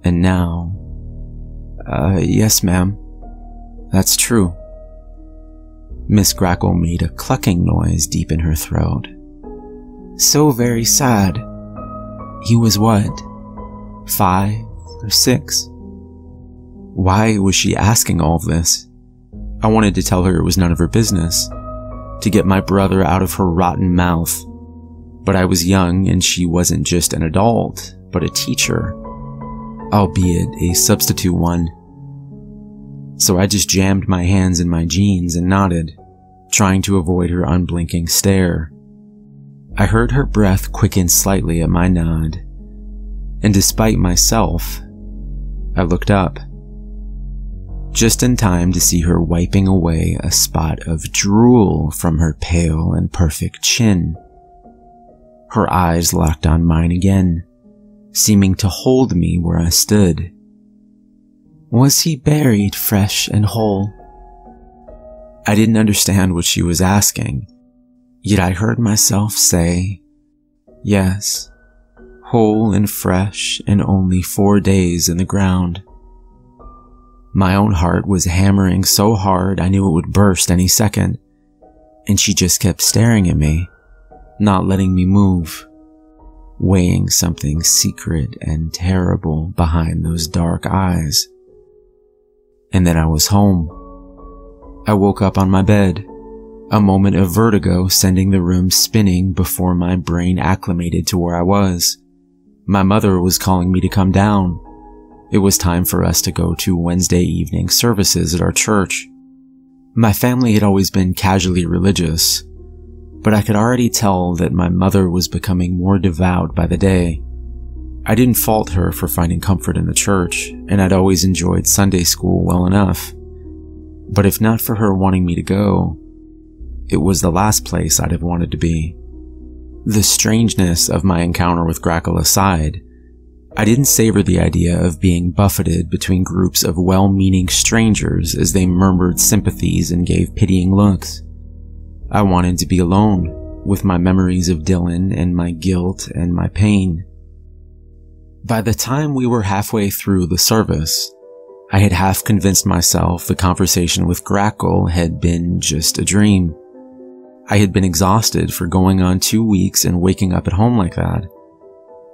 And now... yes, ma'am. That's true." Miss Grackle made a clucking noise deep in her throat. "So very sad. He was what? 5 or 6? Why was she asking all of this? I wanted to tell her it was none of her business, to get my brother out of her rotten mouth. But I was young and she wasn't just an adult, but a teacher, albeit a substitute one. So I just jammed my hands in my jeans and nodded, trying to avoid her unblinking stare. I heard her breath quicken slightly at my nod, and despite myself, I looked up, just in time to see her wiping away a spot of drool from her pale and perfect chin. Her eyes locked on mine again, seeming to hold me where I stood. "Was he buried fresh and whole?" I didn't understand what she was asking, yet I heard myself say, "Yes, whole and fresh and only 4 days in the ground." My own heart was hammering so hard I knew it would burst any second, and she just kept staring at me, not letting me move, weighing something secret and terrible behind those dark eyes. And then I was home. I woke up on my bed, a moment of vertigo sending the room spinning before my brain acclimated to where I was. My mother was calling me to come down. It was time for us to go to Wednesday evening services at our church. My family had always been casually religious, but I could already tell that my mother was becoming more devout by the day. I didn't fault her for finding comfort in the church, and I'd always enjoyed Sunday school well enough. But if not for her wanting me to go, it was the last place I'd have wanted to be. The strangeness of my encounter with Grackle aside, I didn't savor the idea of being buffeted between groups of well-meaning strangers as they murmured sympathies and gave pitying looks. I wanted to be alone, with my memories of Dylan and my guilt and my pain. By the time we were halfway through the service, I had half convinced myself the conversation with Grackle had been just a dream. I had been exhausted for going on 2 weeks and waking up at home like that.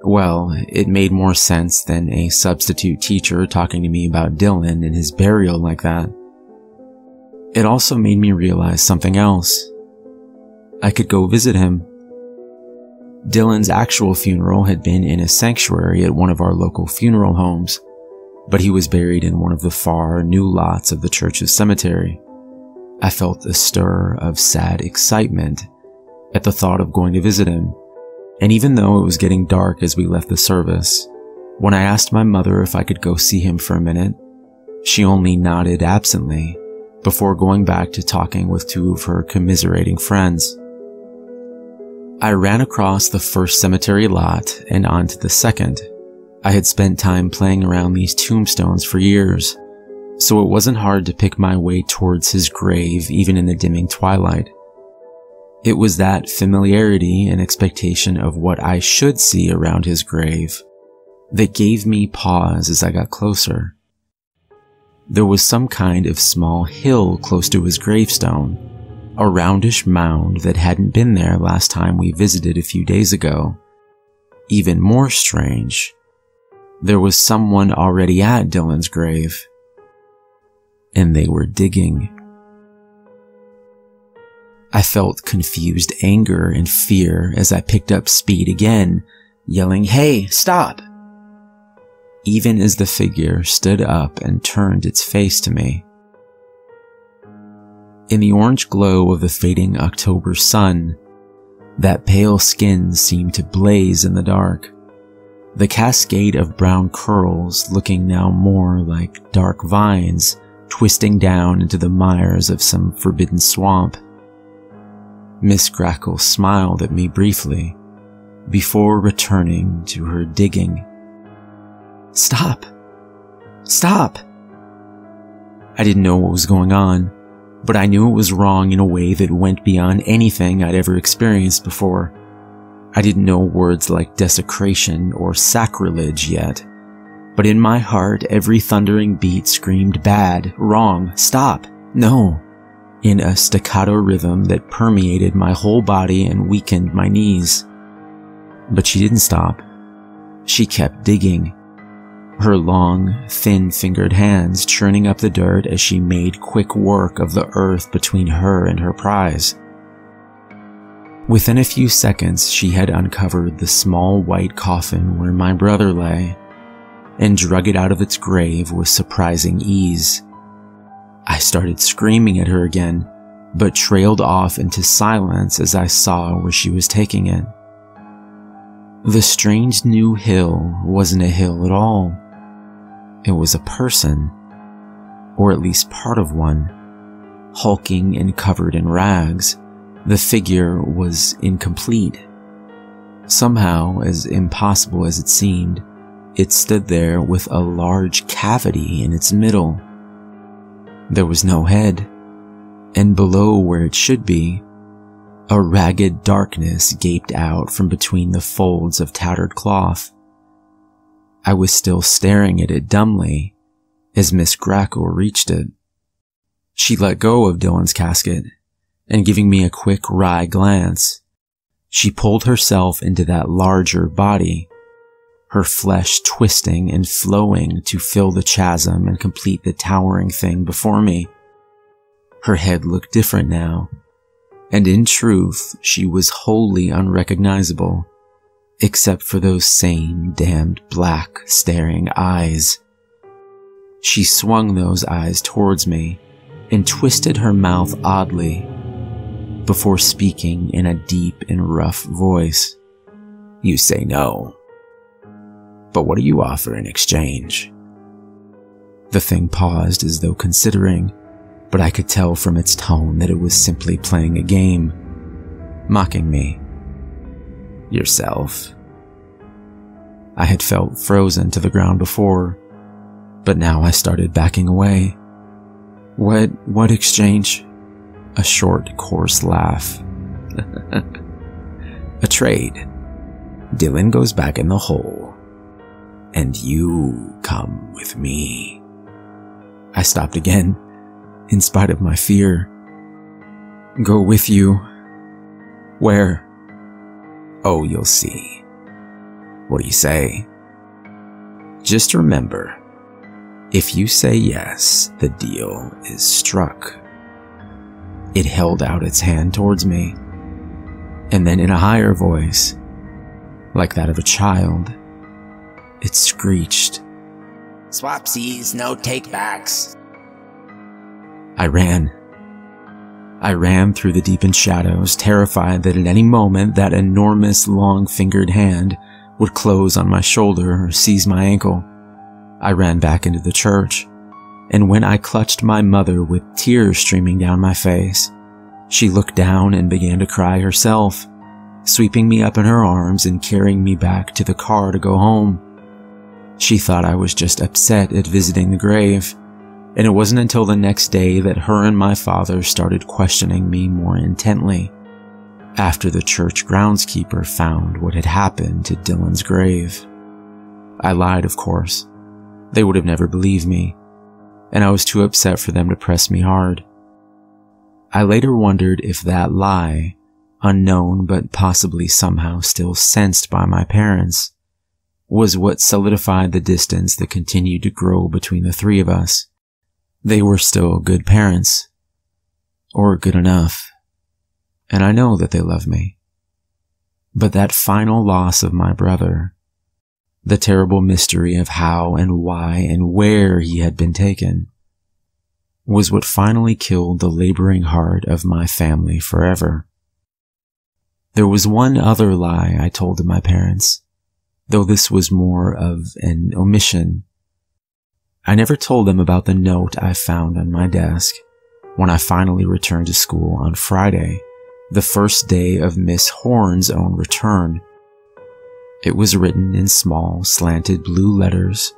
Well, it made more sense than a substitute teacher talking to me about Dylan and his burial like that. It also made me realize something else. I could go visit him. Dylan's actual funeral had been in a sanctuary at one of our local funeral homes, but he was buried in one of the far new lots of the church's cemetery. I felt a stir of sad excitement at the thought of going to visit him, and even though it was getting dark as we left the service, when I asked my mother if I could go see him for a minute, she only nodded absently before going back to talking with 2 of her commiserating friends. I ran across the first cemetery lot and onto the second. I had spent time playing around these tombstones for years, so it wasn't hard to pick my way towards his grave even in the dimming twilight. It was that familiarity and expectation of what I should see around his grave that gave me pause as I got closer. There was some kind of small hill close to his gravestone, a roundish mound that hadn't been there last time we visited a few days ago. Even more strange, there was someone already at Dylan's grave, and they were digging. I felt confused anger and fear as I picked up speed again, yelling, "Hey, stop!" even as the figure stood up and turned its face to me. In the orange glow of the fading October sun, that pale skin seemed to blaze in the dark, the cascade of brown curls looking now more like dark vines twisting down into the mires of some forbidden swamp. Miss Grackle smiled at me briefly, before returning to her digging. "Stop! Stop!" I didn't know what was going on, but I knew it was wrong in a way that went beyond anything I'd ever experienced before. I didn't know words like desecration or sacrilege yet, but in my heart every thundering beat screamed bad, wrong, stop, no, in a staccato rhythm that permeated my whole body and weakened my knees. But she didn't stop. She kept digging, her long, thin-fingered hands churning up the dirt as she made quick work of the earth between her and her prize. Within a few seconds, she had uncovered the small white coffin where my brother lay, and drug it out of its grave with surprising ease. I started screaming at her again, but trailed off into silence as I saw where she was taking it. The strange new hill wasn't a hill at all. It was a person, or at least part of one, hulking and covered in rags. The figure was incomplete. Somehow, as impossible as it seemed, it stood there with a large cavity in its middle. There was no head, and below where it should be, a ragged darkness gaped out from between the folds of tattered cloth. I was still staring at it dumbly as Miss Grackle reached it. She let go of Dylan's casket, and giving me a quick wry glance, she pulled herself into that larger body, her flesh twisting and flowing to fill the chasm and complete the towering thing before me. Her head looked different now, and in truth, she was wholly unrecognizable, except for those same damned black, staring eyes. She swung those eyes towards me and twisted her mouth oddly, before speaking in a deep and rough voice. "You say no. But what do you offer in exchange?" The thing paused as though considering, but I could tell from its tone that it was simply playing a game, mocking me. "Yourself." I had felt frozen to the ground before, but now I started backing away. What exchange? A short, coarse laugh. A trade. Dylan goes back in the hole, and you come with me. I stopped again, in spite of my fear. Go with you? Where? Oh, you'll see. What do you say? Just remember, if you say yes, the deal is struck. It held out its hand towards me, and then in a higher voice, like that of a child, it screeched, Swapsies, no takebacks. I ran. I ran through the deepened shadows, terrified that at any moment that enormous long-fingered hand would close on my shoulder or seize my ankle. I ran back into the church, and when I clutched my mother with tears streaming down my face, she looked down and began to cry herself, sweeping me up in her arms and carrying me back to the car to go home. She thought I was just upset at visiting the grave, and it wasn't until the next day that her and my father started questioning me more intently, after the church groundskeeper found what had happened to Dylan's grave. I lied, of course. They would have never believed me, and I was too upset for them to press me hard. I later wondered if that lie, unknown but possibly somehow still sensed by my parents, was what solidified the distance that continued to grow between the three of us. They were still good parents, or good enough, and I know that they love me. But that final loss of my brother, the terrible mystery of how and why and where he had been taken, was what finally killed the laboring heart of my family forever. There was one other lie I told to my parents, though this was more of an omission. I never told them about the note I found on my desk when I finally returned to school on Friday, the first day of Miss Horn's own return. It was written in small, slanted blue letters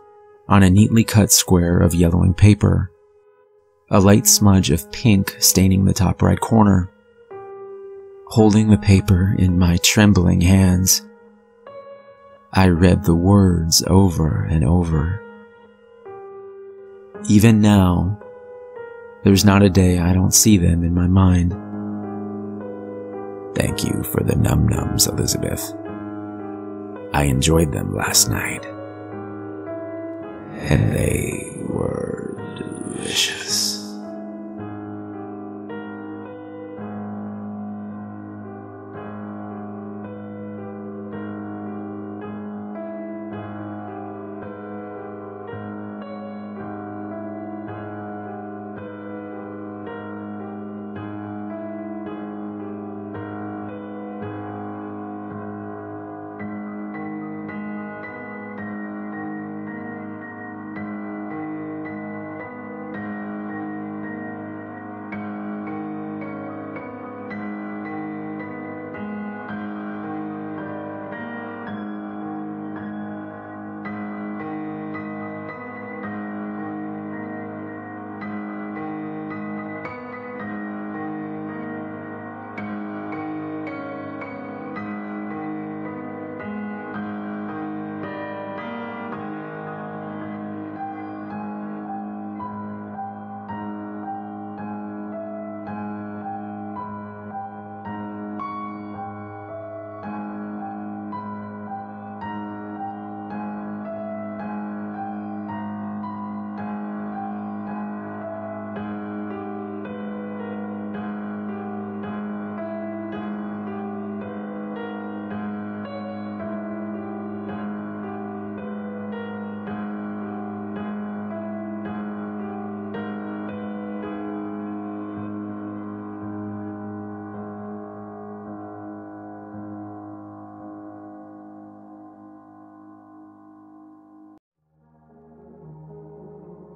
on a neatly cut square of yellowing paper, a light smudge of pink staining the top right corner. Holding the paper in my trembling hands, I read the words over and over. Even now, there's not a day I don't see them in my mind. Thank you for the num-nums, Elizabeth. I enjoyed them last night, and they were delicious.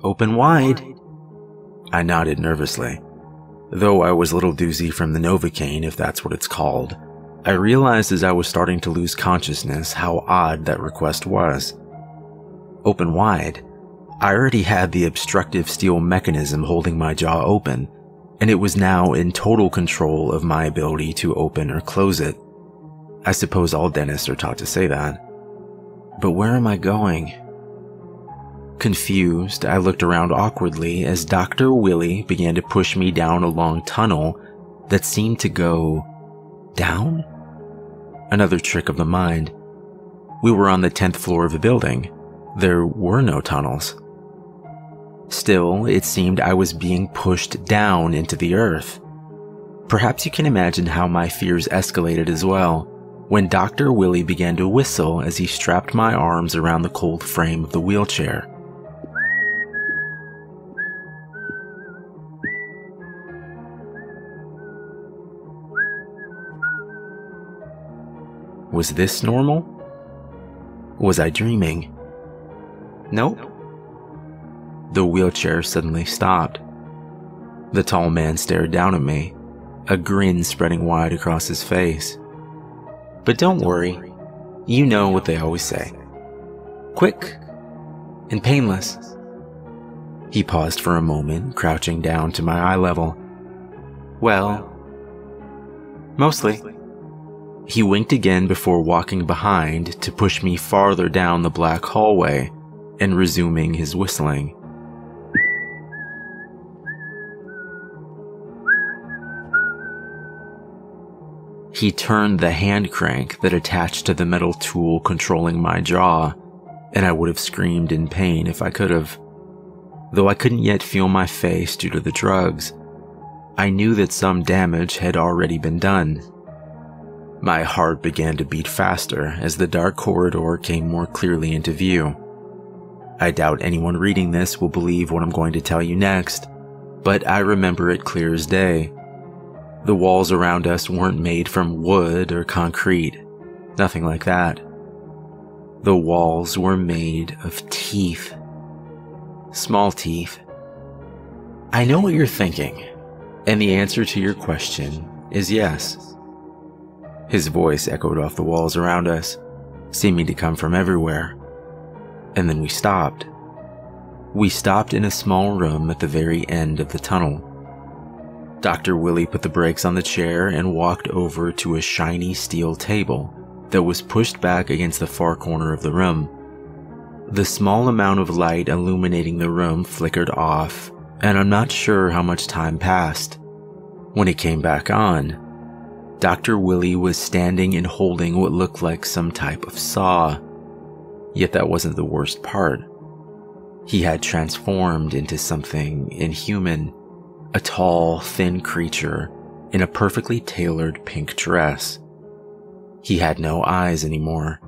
Open wide. I nodded nervously, though I was a little doozy from the Novocaine, if that's what it's called. I realized as I was starting to lose consciousness how odd that request was. Open wide, I already had the obstructive steel mechanism holding my jaw open, and it was now in total control of my ability to open or close it. I suppose all dentists are taught to say that. But where am I going? Confused, I looked around awkwardly as Dr. Willie began to push me down a long tunnel that seemed to go down? Another trick of the mind. We were on the 10th floor of the building. There were no tunnels. Still, it seemed I was being pushed down into the earth. Perhaps you can imagine how my fears escalated as well when Dr. Willie began to whistle as he strapped my arms around the cold frame of the wheelchair. Was this normal? Was I dreaming? Nope. The wheelchair suddenly stopped. The tall man stared down at me, a grin spreading wide across his face. But don't worry, you know what they always say. Quick and painless. He paused for a moment, crouching down to my eye level. Well, mostly. He winked again before walking behind to push me farther down the black hallway and resuming his whistling. He turned the hand crank that attached to the metal tool controlling my jaw, and I would have screamed in pain if I could have. Though I couldn't yet feel my face due to the drugs, I knew that some damage had already been done. My heart began to beat faster as the dark corridor came more clearly into view. I doubt anyone reading this will believe what I'm going to tell you next, but I remember it clear as day. The walls around us weren't made from wood or concrete, nothing like that. The walls were made of teeth. Small teeth. I know what you're thinking, and the answer to your question is yes. His voice echoed off the walls around us, seeming to come from everywhere. And then we stopped. We stopped in a small room at the very end of the tunnel. Dr. Willie put the brakes on the chair and walked over to a shiny steel table that was pushed back against the far corner of the room. The small amount of light illuminating the room flickered off, and I'm not sure how much time passed. When it came back on, Dr. Willie was standing and holding what looked like some type of saw. Yet that wasn't the worst part. He had transformed into something inhuman, a tall, thin creature in a perfectly tailored pink dress. He had no eyes anymore,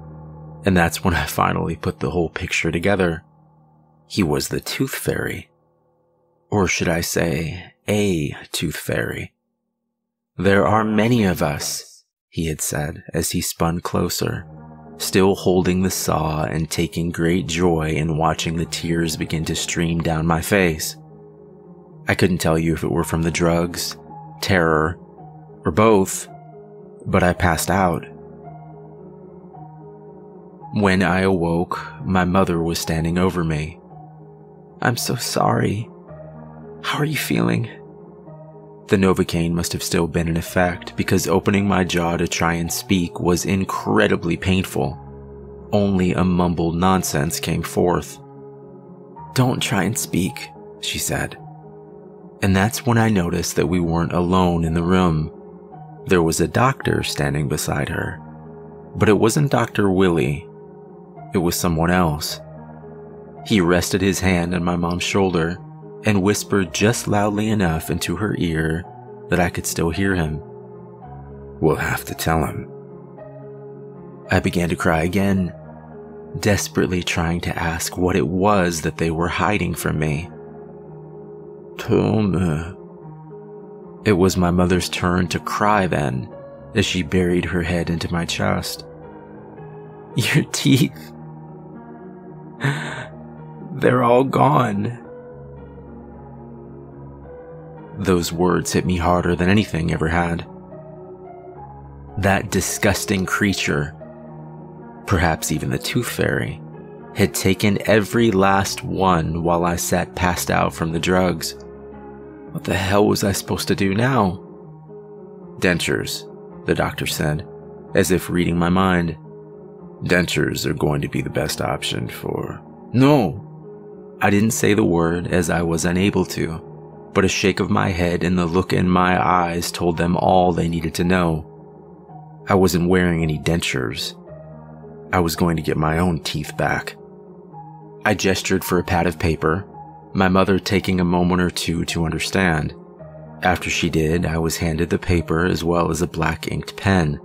and that's when I finally put the whole picture together. He was the Tooth Fairy. Or should I say, a Tooth Fairy. "There are many of us," he had said as he spun closer, still holding the saw and taking great joy in watching the tears begin to stream down my face. I couldn't tell you if it were from the drugs, terror, or both, but I passed out. When I awoke, my mother was standing over me. "I'm so sorry. How are you feeling?" The Novocaine must have still been in effect because opening my jaw to try and speak was incredibly painful. Only a mumbled nonsense came forth. "Don't try and speak," she said. And that's when I noticed that we weren't alone in the room. There was a doctor standing beside her. But it wasn't Dr. Willie. It was someone else. He rested his hand on my mom's shoulder and whispered just loudly enough into her ear that I could still hear him. "We'll have to tell him." I began to cry again, desperately trying to ask what it was that they were hiding from me. "Tell me." It was my mother's turn to cry then, as she buried her head into my chest. "Your teeth. They're all gone." Those words hit me harder than anything ever had. That disgusting creature, perhaps even the Tooth Fairy, had taken every last one while I sat passed out from the drugs. What the hell was I supposed to do now? Dentures, the doctor said, as if reading my mind. Dentures are going to be the best option for... No! I didn't say the word as I was unable to, but a shake of my head and the look in my eyes told them all they needed to know. I wasn't wearing any dentures. I was going to get my own teeth back. I gestured for a pad of paper, my mother taking a moment or two to understand. After she did, I was handed the paper as well as a black inked pen.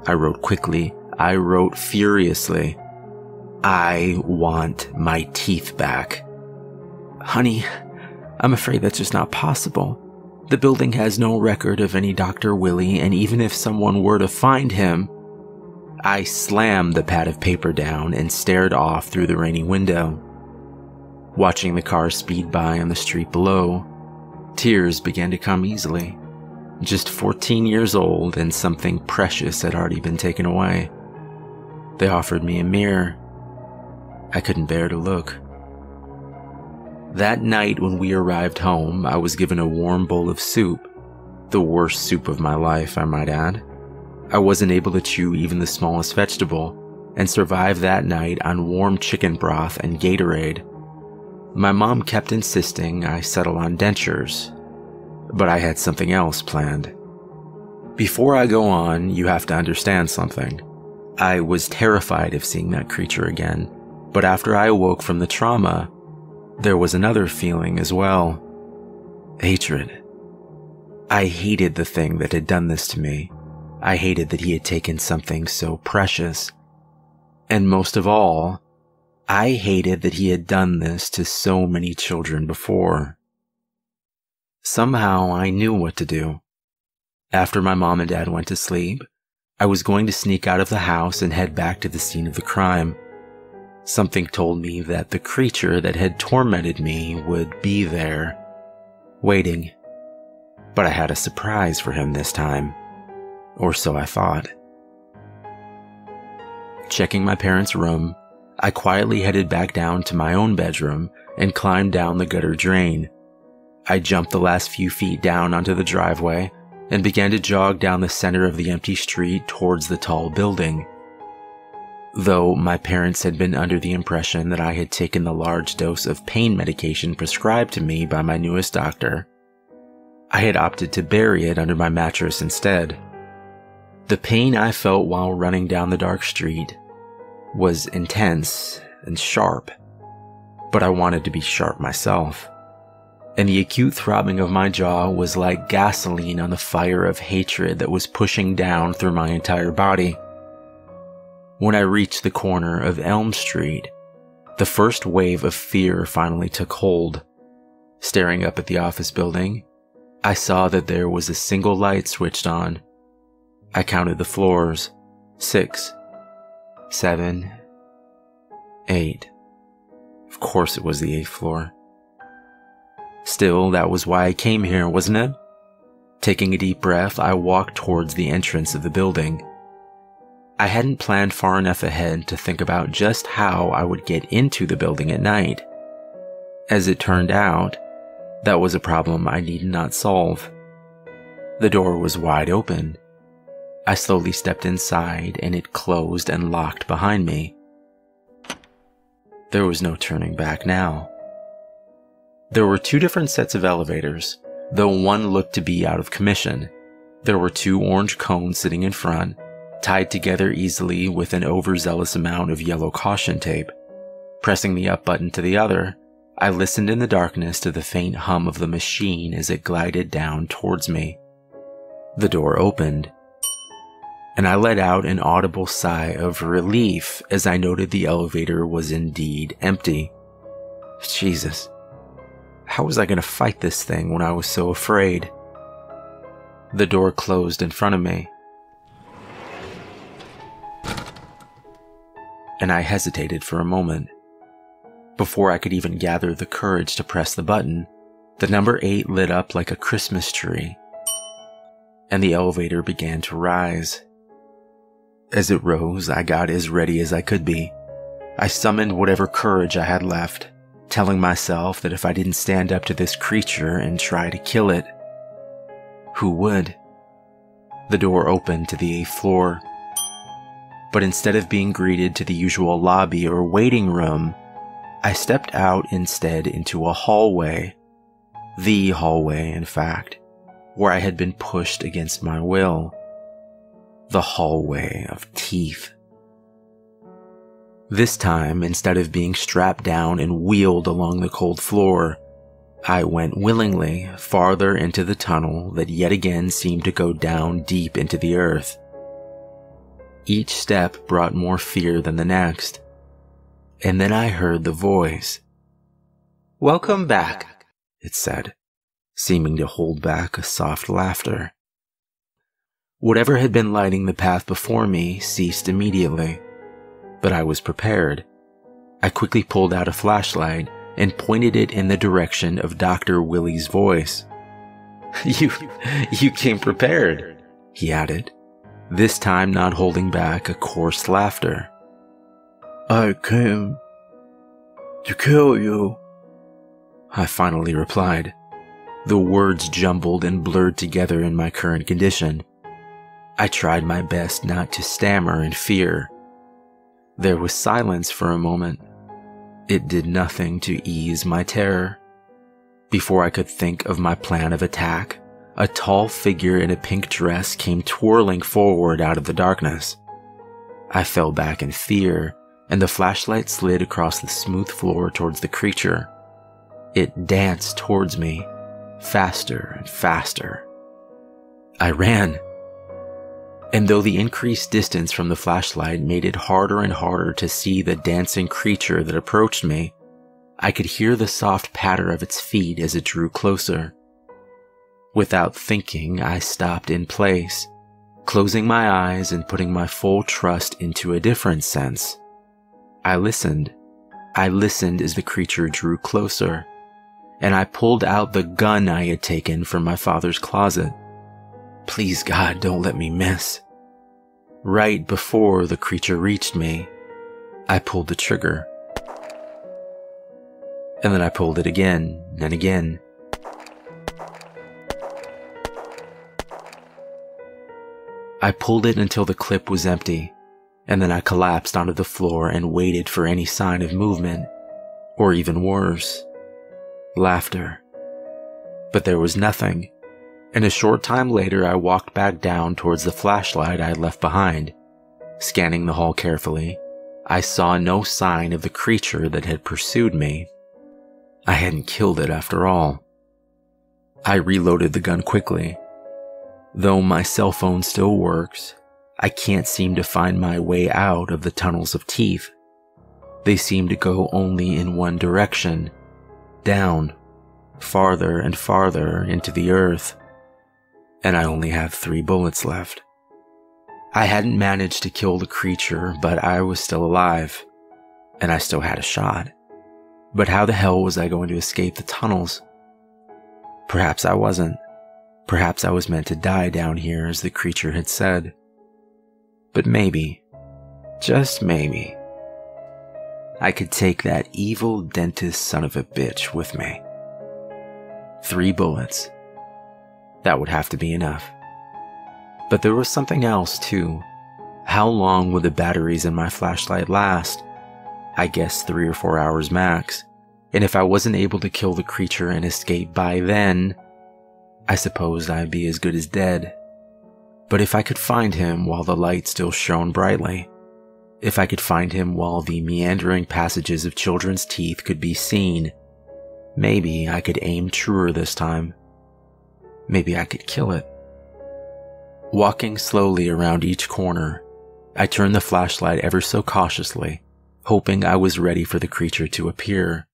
I wrote quickly. I wrote furiously. I want my teeth back. Honey, I'm afraid that's just not possible. The building has no record of any Dr. Willie, and even if someone were to find him... I slammed the pad of paper down and stared off through the rainy window. Watching the car speed by on the street below, tears began to come easily. Just 14 years old and something precious had already been taken away. They offered me a mirror. I couldn't bear to look. That night when we arrived home, I was given a warm bowl of soup. The worst soup of my life, I might add. I wasn't able to chew even the smallest vegetable, and survived that night on warm chicken broth and Gatorade. My mom kept insisting I settle on dentures, but I had something else planned. Before I go on, you have to understand something. I was terrified of seeing that creature again, but after I awoke from the trauma, there was another feeling as well. Hatred. I hated the thing that had done this to me. I hated that he had taken something so precious. And most of all, I hated that he had done this to so many children before. Somehow I knew what to do. After my mom and dad went to sleep, I was going to sneak out of the house and head back to the scene of the crime. Something told me that the creature that had tormented me would be there, waiting. But I had a surprise for him this time. Or so I thought. Checking my parents' room, I quietly headed back down to my own bedroom and climbed down the gutter drain. I jumped the last few feet down onto the driveway and began to jog down the center of the empty street towards the tall building. Though my parents had been under the impression that I had taken the large dose of pain medication prescribed to me by my newest doctor, I had opted to bury it under my mattress instead. The pain I felt while running down the dark street was intense and sharp, but I wanted to be sharp myself. And the acute throbbing of my jaw was like gasoline on the fire of hatred that was pushing down through my entire body. When I reached the corner of Elm Street, the first wave of fear finally took hold. Staring up at the office building, I saw that there was a single light switched on. I counted the floors. 6, 7, 8. Of course it was the 8th floor. Still, that was why I came here, wasn't it? Taking a deep breath, I walked towards the entrance of the building. I hadn't planned far enough ahead to think about just how I would get into the building at night. As it turned out, that was a problem I need not solve. The door was wide open. I slowly stepped inside and it closed and locked behind me. There was no turning back now. There were 2 different sets of elevators, though one looked to be out of commission. There were 2 orange cones sitting in front, tied together easily with an overzealous amount of yellow caution tape. Pressing the up button to the other, I listened in the darkness to the faint hum of the machine as it glided down towards me. The door opened, and I let out an audible sigh of relief as I noted the elevator was indeed empty. Jesus, how was I going to fight this thing when I was so afraid? The door closed in front of me, and I hesitated for a moment. Before I could even gather the courage to press the button, the number 8 lit up like a Christmas tree, and the elevator began to rise. As it rose, I got as ready as I could be. I summoned whatever courage I had left, telling myself that if I didn't stand up to this creature and try to kill it, who would? The door opened to the 8th floor, but instead of being greeted to the usual lobby or waiting room, I stepped out instead into a hallway. The hallway, in fact, where I had been pushed against my will. The hallway of teeth. This time, instead of being strapped down and wheeled along the cold floor, I went willingly farther into the tunnel that yet again seemed to go down deep into the earth. Each step brought more fear than the next. And then I heard the voice. "Welcome back," it said, seeming to hold back a soft laughter. Whatever had been lighting the path before me ceased immediately, but I was prepared. I quickly pulled out a flashlight and pointed it in the direction of Dr. Willie's voice. You came prepared," he added, this time not holding back a coarse laughter. "I came to kill you," I finally replied, the words jumbled and blurred together in my current condition. I tried my best not to stammer in fear. There was silence for a moment. It did nothing to ease my terror. Before I could think of my plan of attack, a tall figure in a pink dress came twirling forward out of the darkness. I fell back in fear, and the flashlight slid across the smooth floor towards the creature. It danced towards me, faster and faster. I ran. And though the increased distance from the flashlight made it harder and harder to see the dancing creature that approached me, I could hear the soft patter of its feet as it drew closer. Without thinking, I stopped in place, closing my eyes and putting my full trust into a different sense. I listened. I listened as the creature drew closer, and I pulled out the gun I had taken from my father's closet. Please God, don't let me miss. Right before the creature reached me, I pulled the trigger. And then I pulled it again and again. I pulled it until the clip was empty, and then I collapsed onto the floor and waited for any sign of movement, or even worse, laughter. But there was nothing. And a short time later, I walked back down towards the flashlight I had left behind. Scanning the hall carefully, I saw no sign of the creature that had pursued me. I hadn't killed it after all. I reloaded the gun quickly. Though my cell phone still works, I can't seem to find my way out of the tunnels of teeth. They seem to go only in one direction, down, farther and farther into the earth. And I only have 3 bullets left. I hadn't managed to kill the creature, but I was still alive, and I still had a shot. But how the hell was I going to escape the tunnels? Perhaps I wasn't. Perhaps I was meant to die down here, as the creature had said. But maybe, just maybe, I could take that evil dentist son of a bitch with me. 3 bullets. That would have to be enough. But there was something else, too. How long would the batteries in my flashlight last? I guess 3 or 4 hours max. And if I wasn't able to kill the creature and escape by then, I suppose I'd be as good as dead. But if I could find him while the light still shone brightly, if I could find him while the meandering passages of children's teeth could be seen, maybe I could aim truer this time. Maybe I could kill it. Walking slowly around each corner, I turned the flashlight ever so cautiously, hoping I was ready for the creature to appear.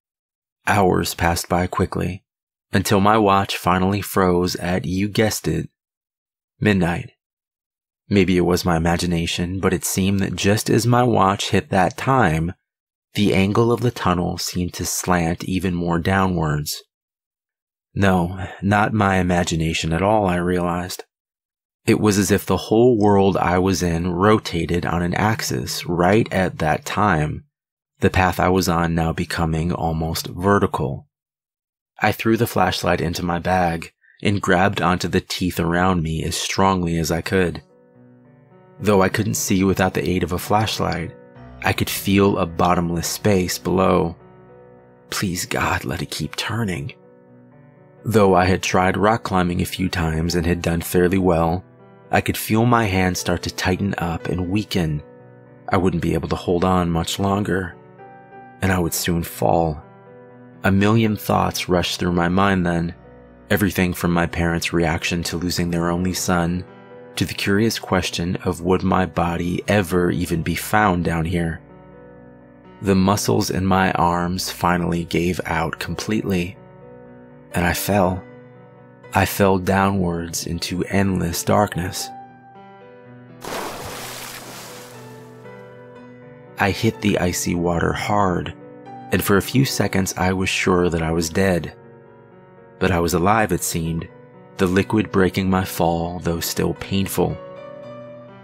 Hours passed by quickly, until my watch finally froze at, you guessed it, midnight. Maybe it was my imagination, but it seemed that just as my watch hit that time, the angle of the tunnel seemed to slant even more downwards. No, not my imagination at all, I realized. It was as if the whole world I was in rotated on an axis right at that time, the path I was on now becoming almost vertical. I threw the flashlight into my bag and grabbed onto the teeth around me as strongly as I could. Though I couldn't see without the aid of a flashlight, I could feel a bottomless space below. Please God, let it keep turning. Though I had tried rock climbing a few times and had done fairly well, I could feel my hands start to tighten up and weaken. I wouldn't be able to hold on much longer, and I would soon fall. A million thoughts rushed through my mind then, everything from my parents' reaction to losing their only son, to the curious question of would my body ever even be found down here. The muscles in my arms finally gave out completely, and I fell. I fell downwards into endless darkness. I hit the icy water hard, and for a few seconds I was sure that I was dead. But I was alive, it seemed, the liquid breaking my fall, though still painful.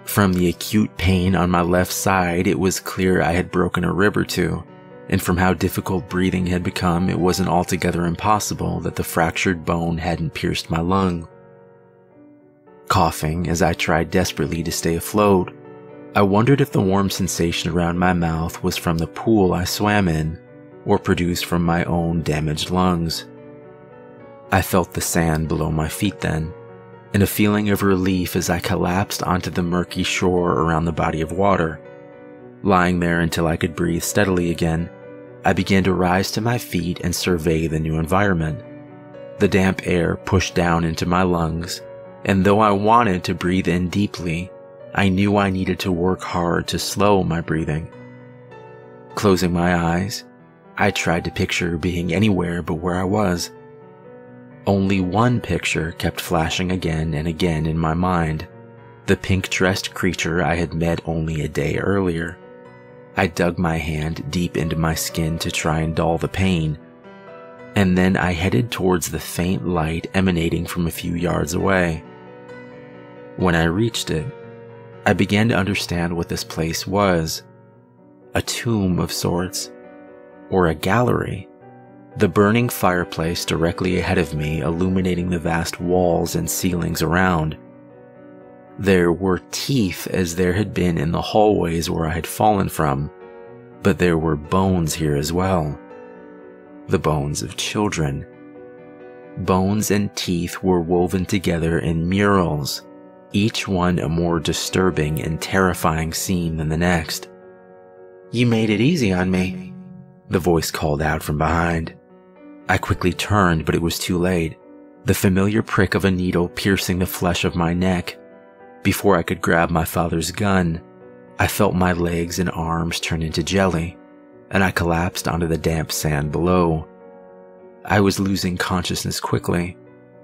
From the acute pain on my left side, it was clear I had broken a rib or two, and from how difficult breathing had become, it wasn't altogether impossible that the fractured bone hadn't pierced my lung. Coughing as I tried desperately to stay afloat, I wondered if the warm sensation around my mouth was from the pool I swam in, or produced from my own damaged lungs. I felt the sand below my feet then, and a feeling of relief as I collapsed onto the murky shore around the body of water. Lying there until I could breathe steadily again, I began to rise to my feet and survey the new environment. The damp air pushed down into my lungs, and though I wanted to breathe in deeply, I knew I needed to work hard to slow my breathing. Closing my eyes, I tried to picture being anywhere but where I was. Only one picture kept flashing again and again in my mind, the pink-dressed creature I had met only a day earlier. I dug my hand deep into my skin to try and dull the pain, and then I headed towards the faint light emanating from a few yards away. When I reached it, I began to understand what this place was. A tomb of sorts, or a gallery. The burning fireplace directly ahead of me illuminating the vast walls and ceilings around. There were teeth as there had been in the hallways where I had fallen from, but there were bones here as well. The bones of children. Bones and teeth were woven together in murals, each one a more disturbing and terrifying scene than the next. "You made it easy on me," the voice called out from behind. I quickly turned, but it was too late. The familiar prick of a needle piercing the flesh of my neck. Before I could grab my father's gun, I felt my legs and arms turn into jelly, and I collapsed onto the damp sand below. I was losing consciousness quickly,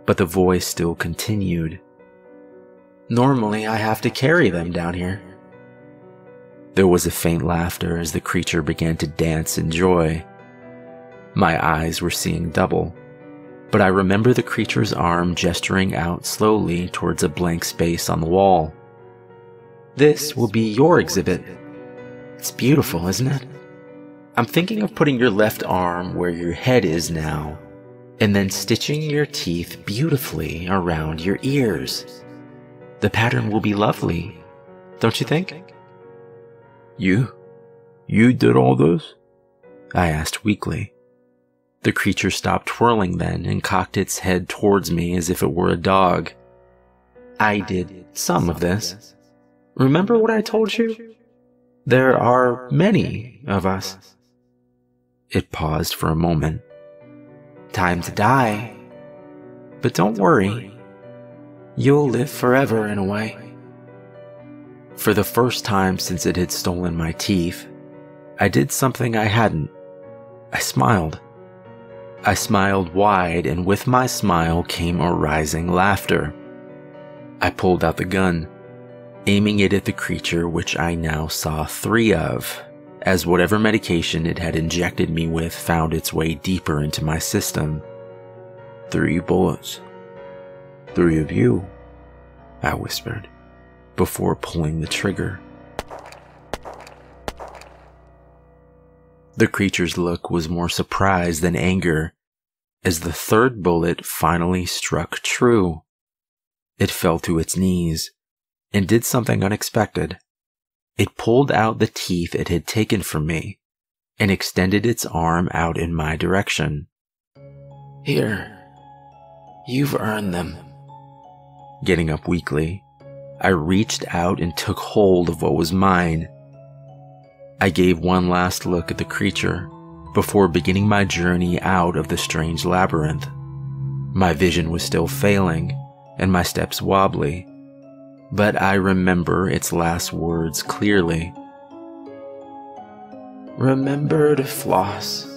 but the voice still continued. "Normally I have to carry them down here." There was a faint laughter as the creature began to dance in joy. My eyes were seeing double, but I remember the creature's arm gesturing out slowly towards a blank space on the wall. "This will be your exhibit. It's beautiful, isn't it? I'm thinking of putting your left arm where your head is now, and then stitching your teeth beautifully around your ears. The pattern will be lovely, don't you think?" You did all this?" I asked weakly. The creature stopped twirling then and cocked its head towards me as if it were a dog. "I did some of this. Remember what I told you? There are many of us." It paused for a moment. "Time to die. But don't worry. You'll live forever in a way." For the first time since it had stolen my teeth, I did something I hadn't. I smiled. I smiled wide, and with my smile came a rising laughter. I pulled out the gun, aiming it at the creature which I now saw 3 of, as whatever medication it had injected me with found its way deeper into my system. 3 bullets. 3 of you. I whispered, before pulling the trigger. The creature's look was more surprise than anger as the third bullet finally struck true. It fell to its knees and did something unexpected. It pulled out the teeth it had taken from me and extended its arm out in my direction. Here, you've earned them. Getting up weakly, I reached out and took hold of what was mine. I gave one last look at the creature before beginning my journey out of the strange labyrinth. My vision was still failing and my steps wobbly, but I remember its last words clearly. Remember to floss.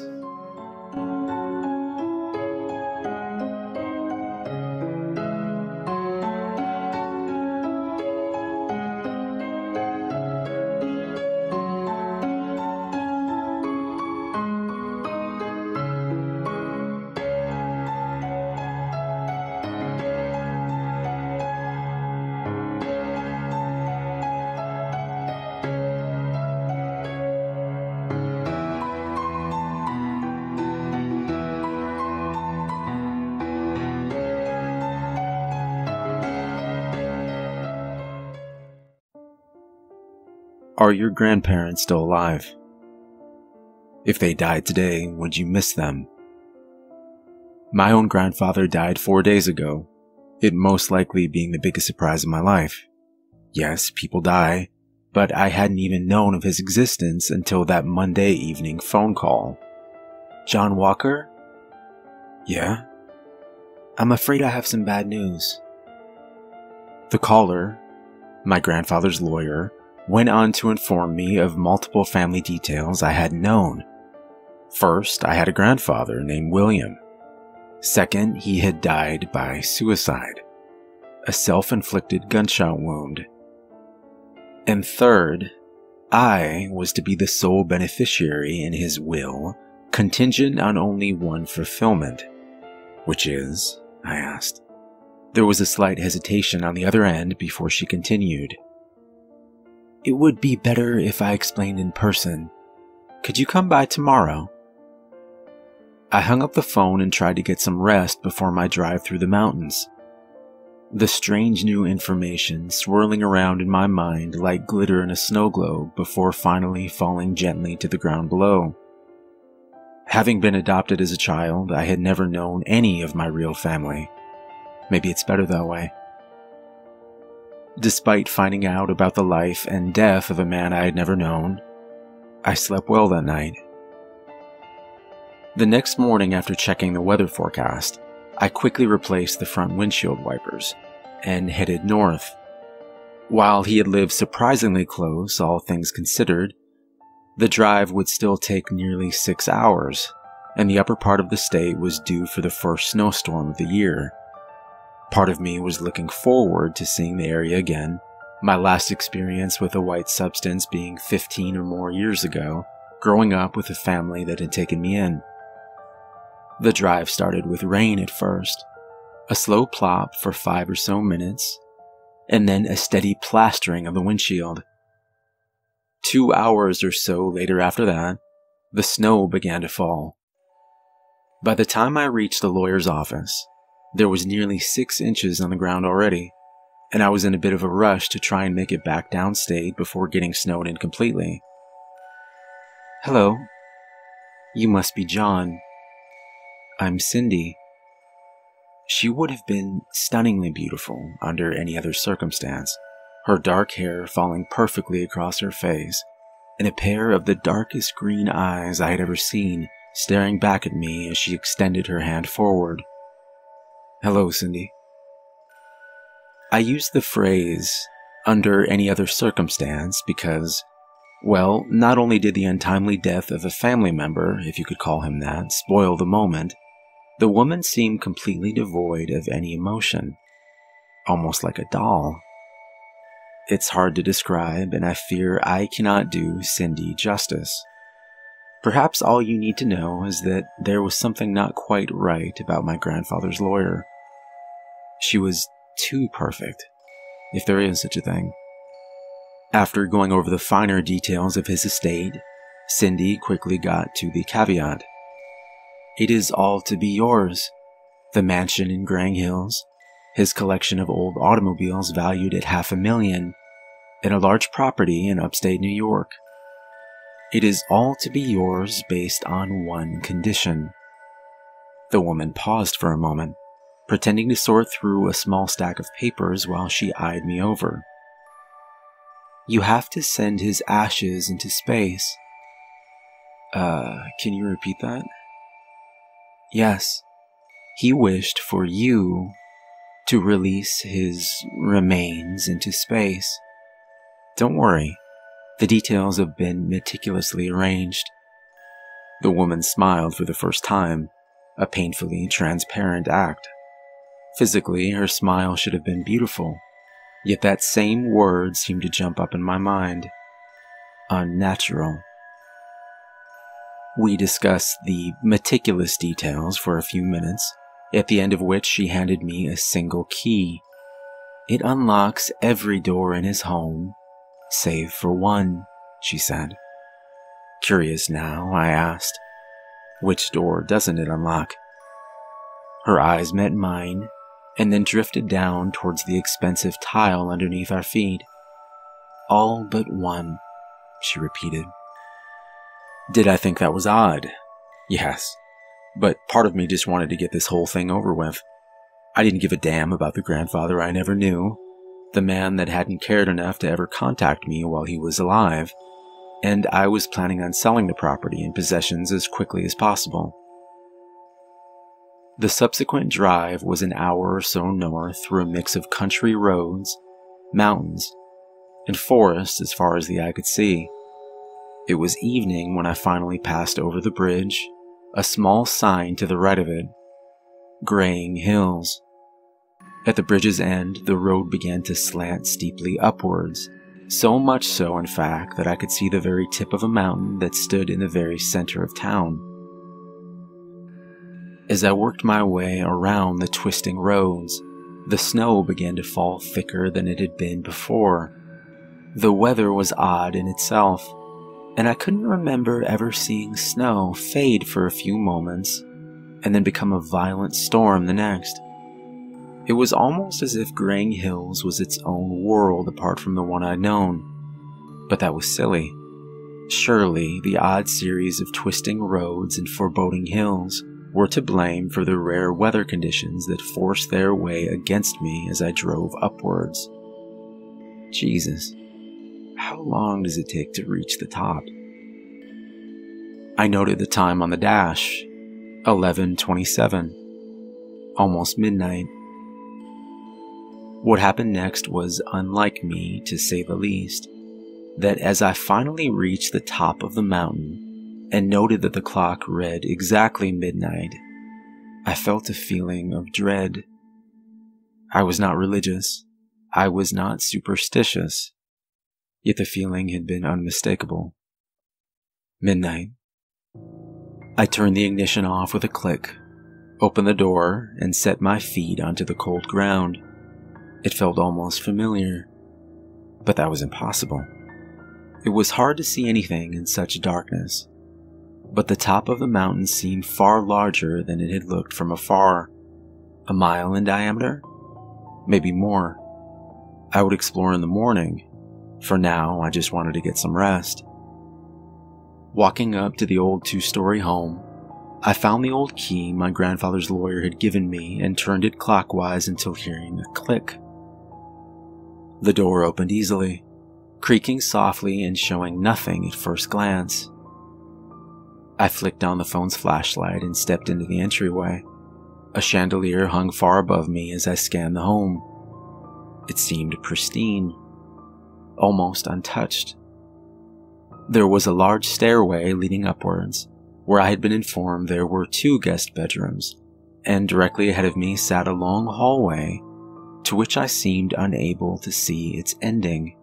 Are your grandparents still alive? If they died today, would you miss them? My own grandfather died 4 days ago, it most likely being the biggest surprise of my life. Yes, people die, but I hadn't even known of his existence until that Monday evening phone call. John Walker? Yeah? I'm afraid I have some bad news. The caller, my grandfather's lawyer, went on to inform me of multiple family details I hadn't known. First, I had a grandfather named William. Second, he had died by suicide, a self-inflicted gunshot wound. And third, I was to be the sole beneficiary in his will, contingent on only one fulfillment. Which is? I asked. There was a slight hesitation on the other end before she continued. It would be better if I explained in person. Could you come by tomorrow? I hung up the phone and tried to get some rest before my drive through the mountains. The strange new information swirling around in my mind like glitter in a snow globe before finally falling gently to the ground below. Having been adopted as a child, I had never known any of my real family. Maybe it's better that way. Despite finding out about the life and death of a man I had never known, I slept well that night. The next morning, after checking the weather forecast, I quickly replaced the front windshield wipers and headed north. While he had lived surprisingly close, all things considered, the drive would still take nearly 6 hours, and the upper part of the state was due for the first snowstorm of the year. Part of me was looking forward to seeing the area again, my last experience with a white substance being 15 or more years ago, growing up with a family that had taken me in. The drive started with rain at first, a slow plop for 5 or so minutes, and then a steady plastering of the windshield. 2 hours or so later after that, the snow began to fall. By the time I reached the lawyer's office, there was nearly 6 inches on the ground already, and I was in a bit of a rush to try and make it back downstate before getting snowed in completely. Hello. You must be John. I'm Cindy. She would have been stunningly beautiful under any other circumstance, her dark hair falling perfectly across her face, and a pair of the darkest green eyes I had ever seen staring back at me as she extended her hand forward. Hello, Cindy. I used the phrase, under any other circumstance, because, well, not only did the untimely death of a family member, if you could call him that, spoil the moment, the woman seemed completely devoid of any emotion, almost like a doll. It's hard to describe, and I fear I cannot do Cindy justice. Perhaps all you need to know is that there was something not quite right about my grandfather's lawyer. She was too perfect. if there is such a thing. After going over the finer details of his estate, Cindy quickly got to the caveat. It is all to be yours. The mansion in Grang Hills, his collection of old automobiles valued at $500,000, and a large property in upstate New York. It is all to be yours based on one condition. The woman paused for a moment, pretending to sort through a small stack of papers while she eyed me over. You have to send his ashes into space. Can you repeat that? Yes. He wished for you to release his remains into space. Don't worry. The details have been meticulously arranged. The woman smiled for the first time, a painfully transparent act. Physically, her smile should have been beautiful, yet that same word seemed to jump up in my mind. Unnatural. We discussed the meticulous details for a few minutes, at the end of which she handed me a single key. It unlocks every door in his home, save for one, she said. Curious now, I asked, which door doesn't it unlock? Her eyes met mine, and then drifted down towards the expensive tile underneath our feet. All but one, she repeated. Did I think that was odd? Yes, but part of me just wanted to get this whole thing over with. I didn't give a damn about the grandfather I never knew, the man that hadn't cared enough to ever contact me while he was alive, and I was planning on selling the property and possessions as quickly as possible. The subsequent drive was an hour or so north through a mix of country roads, mountains, and forests as far as the eye could see. It was evening when I finally passed over the bridge, a small sign to the right of it, Graying Hills. At the bridge's end, the road began to slant steeply upwards, so much so, in fact, that I could see the very tip of a mountain that stood in the very center of town. As I worked my way around the twisting roads, the snow began to fall thicker than it had been before. The weather was odd in itself, and I couldn't remember ever seeing snow fade for a few moments and then become a violent storm the next. It was almost as if Grang Hills was its own world apart from the one I'd known. But that was silly. Surely the odd series of twisting roads and foreboding hills were to blame for the rare weather conditions that forced their way against me as I drove upwards. Jesus, how long does it take to reach the top? I noted the time on the dash, 11:27, almost midnight. What happened next was unlike me, to say the least, that as I finally reached the top of the mountain and noted that the clock read exactly midnight, I felt a feeling of dread. I was not religious. I was not superstitious. Yet the feeling had been unmistakable. Midnight. I turned the ignition off with a click, opened the door, and set my feet onto the cold ground. It felt almost familiar, but that was impossible. It was hard to see anything in such darkness, but the top of the mountain seemed far larger than it had looked from afar. A mile in diameter? Maybe more. I would explore in the morning. For now, I just wanted to get some rest. Walking up to the old two-story home, I found the old key my grandfather's lawyer had given me and turned it clockwise until hearing a click. The door opened easily, creaking softly and showing nothing at first glance. I flicked on the phone's flashlight and stepped into the entryway. A chandelier hung far above me as I scanned the home. It seemed pristine, almost untouched. There was a large stairway leading upwards, where I had been informed there were 2 guest bedrooms, and directly ahead of me sat a long hallway, to which I seemed unable to see its ending.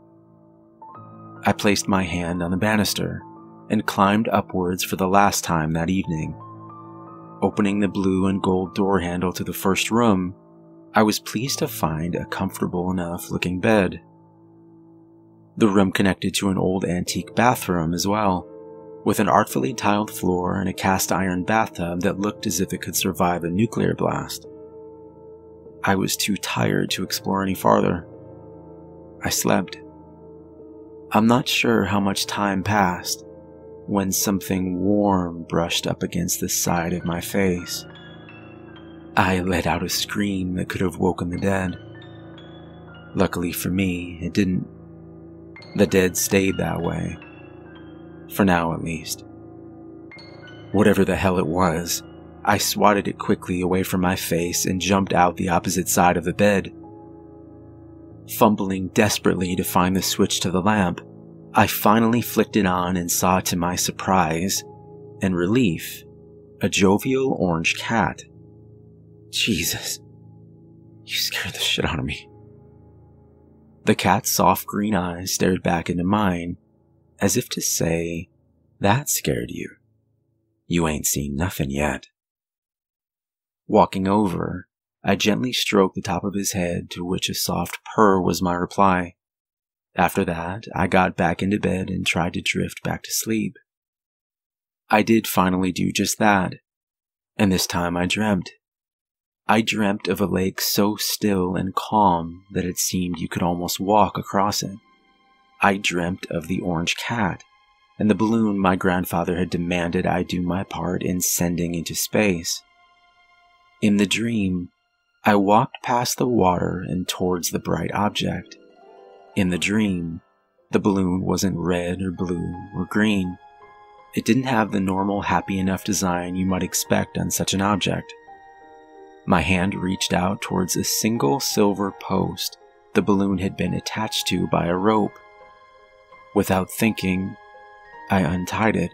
I placed my hand on the banister and climbed upwards for the last time that evening. Opening the blue and gold door handle to the first room, I was pleased to find a comfortable enough looking bed. The room connected to an old antique bathroom as well, with an artfully tiled floor and a cast iron bathtub that looked as if it could survive a nuclear blast. I was too tired to explore any farther. I slept. I'm not sure how much time passed when something warm brushed up against the side of my face. I let out a scream that could have woken the dead. Luckily for me, it didn't. The dead stayed that way. For now, at least. Whatever the hell it was, I swatted it quickly away from my face and jumped out the opposite side of the bed. Fumbling desperately to find the switch to the lamp, I finally flicked it on and saw, to my surprise and relief, a jovial orange cat. Jesus, you scared the shit out of me. The cat's soft green eyes stared back into mine, as if to say, that scared you. You ain't seen nothing yet. Walking over, I gently stroked the top of his head, to which a soft purr was my reply. After that, I got back into bed and tried to drift back to sleep. I did finally do just that, and this time I dreamt. I dreamt of a lake so still and calm that it seemed you could almost walk across it. I dreamt of the orange cat, and the balloon my grandfather had demanded I do my part in sending into space. In the dream, I walked past the water and towards the bright object. In the dream, the balloon wasn't red or blue or green. It didn't have the normal happy enough design you might expect on such an object. My hand reached out towards a single silver post the balloon had been attached to by a rope. Without thinking, I untied it.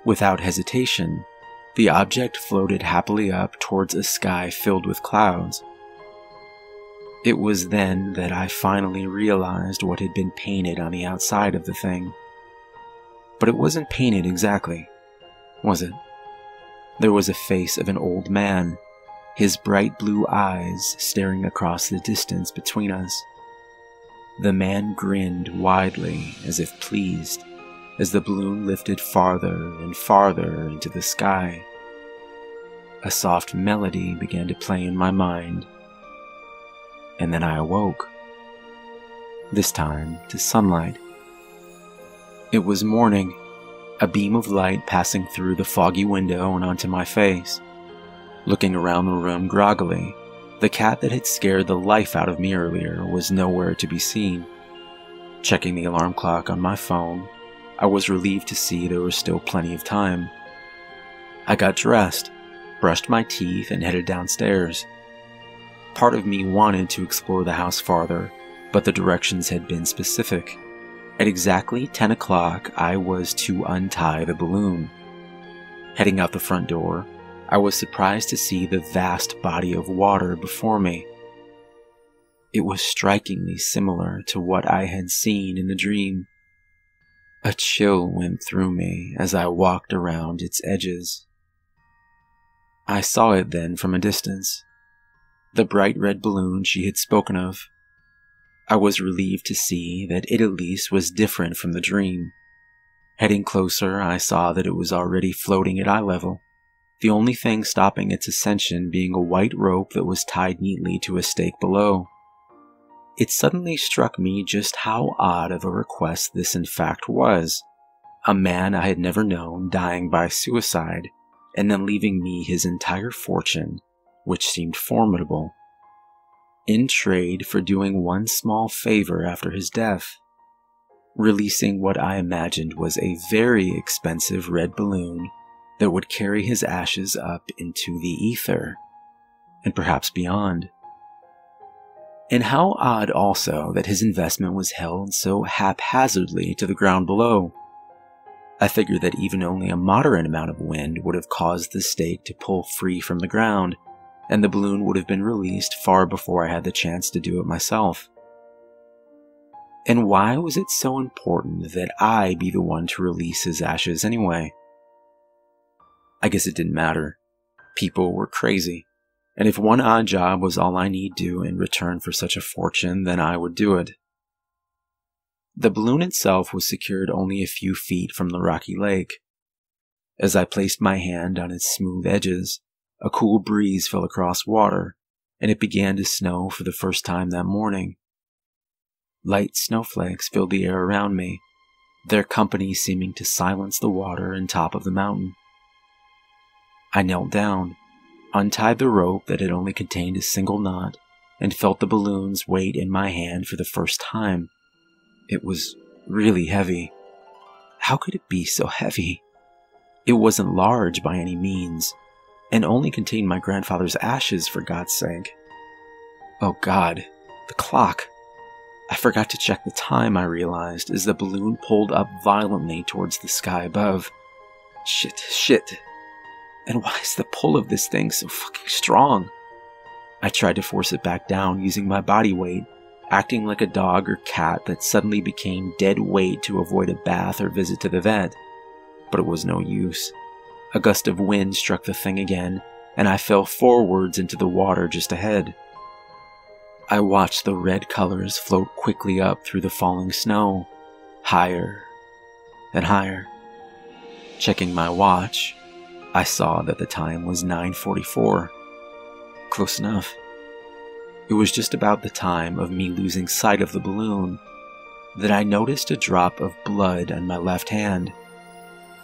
Without hesitation, the object floated happily up towards a sky filled with clouds. It was then that I finally realized what had been painted on the outside of the thing. But it wasn't painted exactly, was it? There was a face of an old man, his bright blue eyes staring across the distance between us. The man grinned widely, as if pleased, as the balloon lifted farther and farther into the sky. A soft melody began to play in my mind, and then I awoke. This time to sunlight. It was morning, a beam of light passing through the foggy window and onto my face. Looking around the room groggily, the cat that had scared the life out of me earlier was nowhere to be seen. Checking the alarm clock on my phone, I was relieved to see there was still plenty of time. I got dressed, brushed my teeth, and headed downstairs. Part of me wanted to explore the house farther, but the directions had been specific. At exactly 10 o'clock, I was to untie the balloon. Heading out the front door, I was surprised to see the vast body of water before me. It was strikingly similar to what I had seen in the dream. A chill went through me as I walked around its edges. I saw it then from a distance, the bright red balloon she had spoken of. I was relieved to see that it at least was different from the dream. Heading closer, I saw that it was already floating at eye level, the only thing stopping its ascension being a white rope that was tied neatly to a stake below. It suddenly struck me just how odd of a request this in fact was. A man I had never known dying by suicide, and then leaving me his entire fortune, which seemed formidable, in trade for doing one small favor after his death, releasing what I imagined was a very expensive red balloon that would carry his ashes up into the ether, and perhaps beyond. And how odd also that his investment was held so haphazardly to the ground below. I figured that even only a moderate amount of wind would have caused the stake to pull free from the ground, and the balloon would have been released far before I had the chance to do it myself. And why was it so important that I be the one to release his ashes anyway? I guess it didn't matter. People were crazy, And if one odd job was all I need do in return for such a fortune, then I would do it. The balloon itself was secured only a few feet from the rocky lake. As I placed my hand on its smooth edges, a cool breeze fell across water, and it began to snow for the first time that morning. Light snowflakes filled the air around me, their company seeming to silence the water on top of the mountain. I knelt down, untied the rope that had only contained a single knot, and felt the balloon's weight in my hand for the first time. It was really heavy. How could it be so heavy? It wasn't large by any means, and only contained my grandfather's ashes, for God's sake. Oh God, the clock. I forgot to check the time, I realized, as the balloon pulled up violently towards the sky above. Shit. And why is the pull of this thing so fucking strong? I tried to force it back down using my body weight, acting like a dog or cat that suddenly became dead weight to avoid a bath or visit to the vet. But it was no use. A gust of wind struck the thing again, and I fell forwards into the water just ahead. I watched the red colors float quickly up through the falling snow, higher and higher. Checking my watch, I saw that the time was 9:44. Close enough. It was just about the time of me losing sight of the balloon that I noticed a drop of blood on my left hand.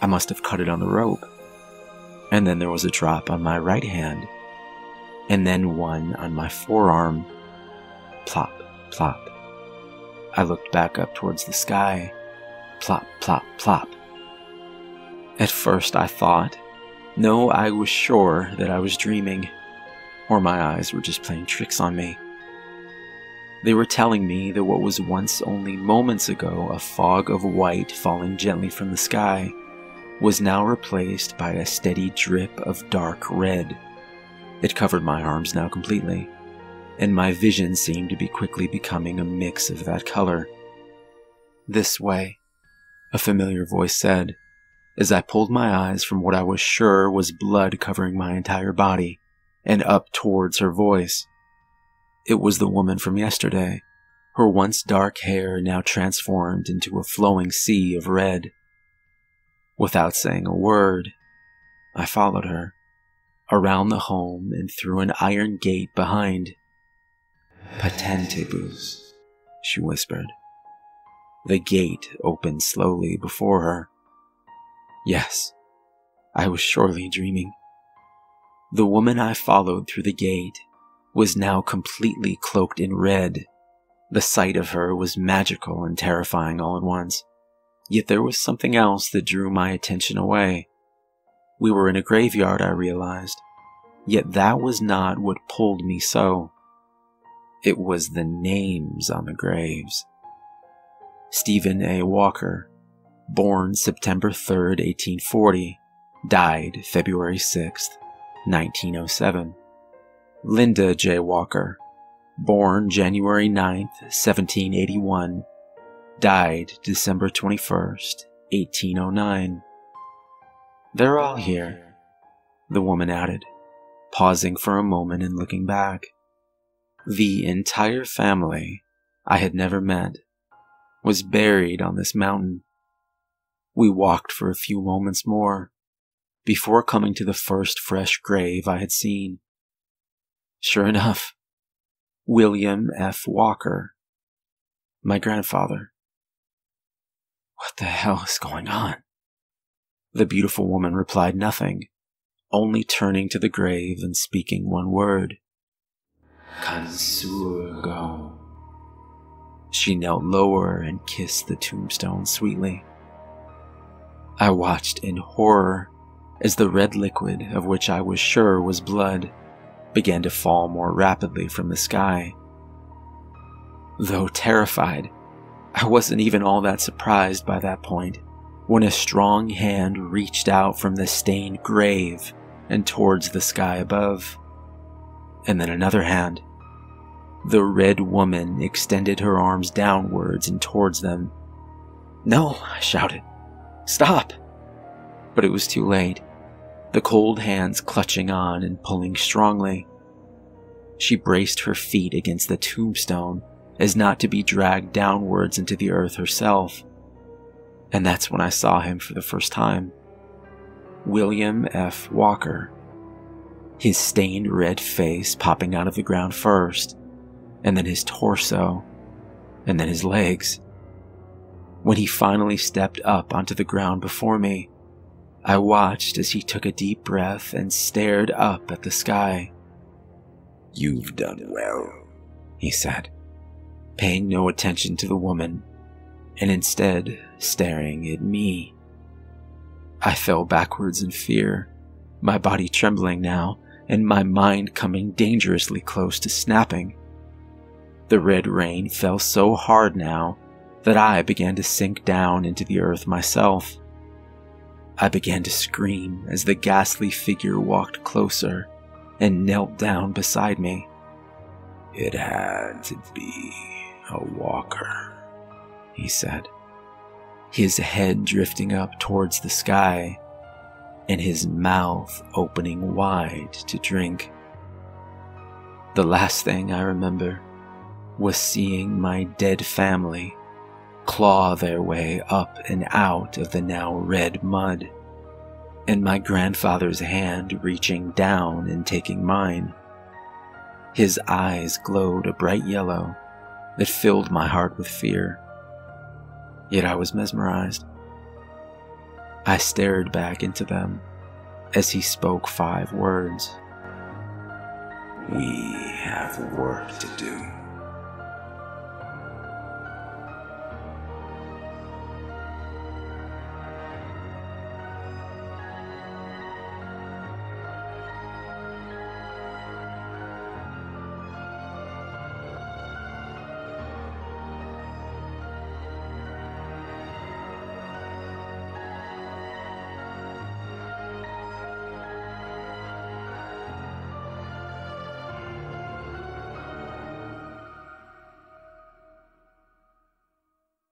I must have cut it on the rope. And then there was a drop on my right hand, and then one on my forearm. Plop, plop. I looked back up towards the sky. Plop, plop, plop. At first I thought, no, I was sure that I was dreaming, or my eyes were just playing tricks on me. They were telling me that what was once only moments ago a fog of white falling gently from the sky was now replaced by a steady drip of dark red. It covered my arms now completely, and my vision seemed to be quickly becoming a mix of that color. This way, a familiar voice said, as I pulled my eyes from what I was sure was blood covering my entire body, and up towards her voice. It was the woman from yesterday, her once dark hair now transformed into a flowing sea of red. Without saying a word, I followed her, around the home and through an iron gate behind. "Patentibus," she whispered. The gate opened slowly before her. Yes, I was surely dreaming. The woman I followed through the gate was now completely cloaked in red. The sight of her was magical and terrifying all at once. Yet there was something else that drew my attention away. We were in a graveyard, I realized. Yet that was not what pulled me so. It was the names on the graves. Stephen A. Walker, born September 3rd, 1840, died February 6th, 1907. Linda J. Walker, born January 9th, 1781, died December 21st, 1809. They're all here, the woman added, pausing for a moment and looking back. The entire family I had never met was buried on this mountain. We walked for a few moments more before coming to the first fresh grave I had seen. Sure enough, William F. Walker, my grandfather. What the hell is going on? The beautiful woman replied nothing, only turning to the grave and speaking one word. Kansurgo. She knelt lower and kissed the tombstone sweetly. I watched in horror as the red liquid, of which I was sure was blood, began to fall more rapidly from the sky. Though terrified, I wasn't even all that surprised by that point, when a strong hand reached out from the stained grave and towards the sky above. And then another hand. The red woman extended her arms downwards and towards them. "No," I shouted. "Stop!" But it was too late, the cold hands clutching on and pulling strongly. She braced her feet against the tombstone as not to be dragged downwards into the earth herself. And that's when I saw him for the first time. William F. Walker. His stained red face popping out of the ground first, and then his torso, and then his legs. When he finally stepped up onto the ground before me, I watched as he took a deep breath and stared up at the sky. "You've done well," he said, paying no attention to the woman, and instead staring at me. I fell backwards in fear, my body trembling now, and my mind coming dangerously close to snapping. The red rain fell so hard now that I began to sink down into the earth myself. I began to scream as the ghastly figure walked closer and knelt down beside me. "It had to be a walker," he said, his head drifting up towards the sky and his mouth opening wide to drink. The last thing I remember was seeing my dead family claw their way up and out of the now red mud, and my grandfather's hand reaching down and taking mine. His eyes glowed a bright yellow that filled my heart with fear. Yet I was mesmerized. I stared back into them as he spoke 5 words. "We have work to do."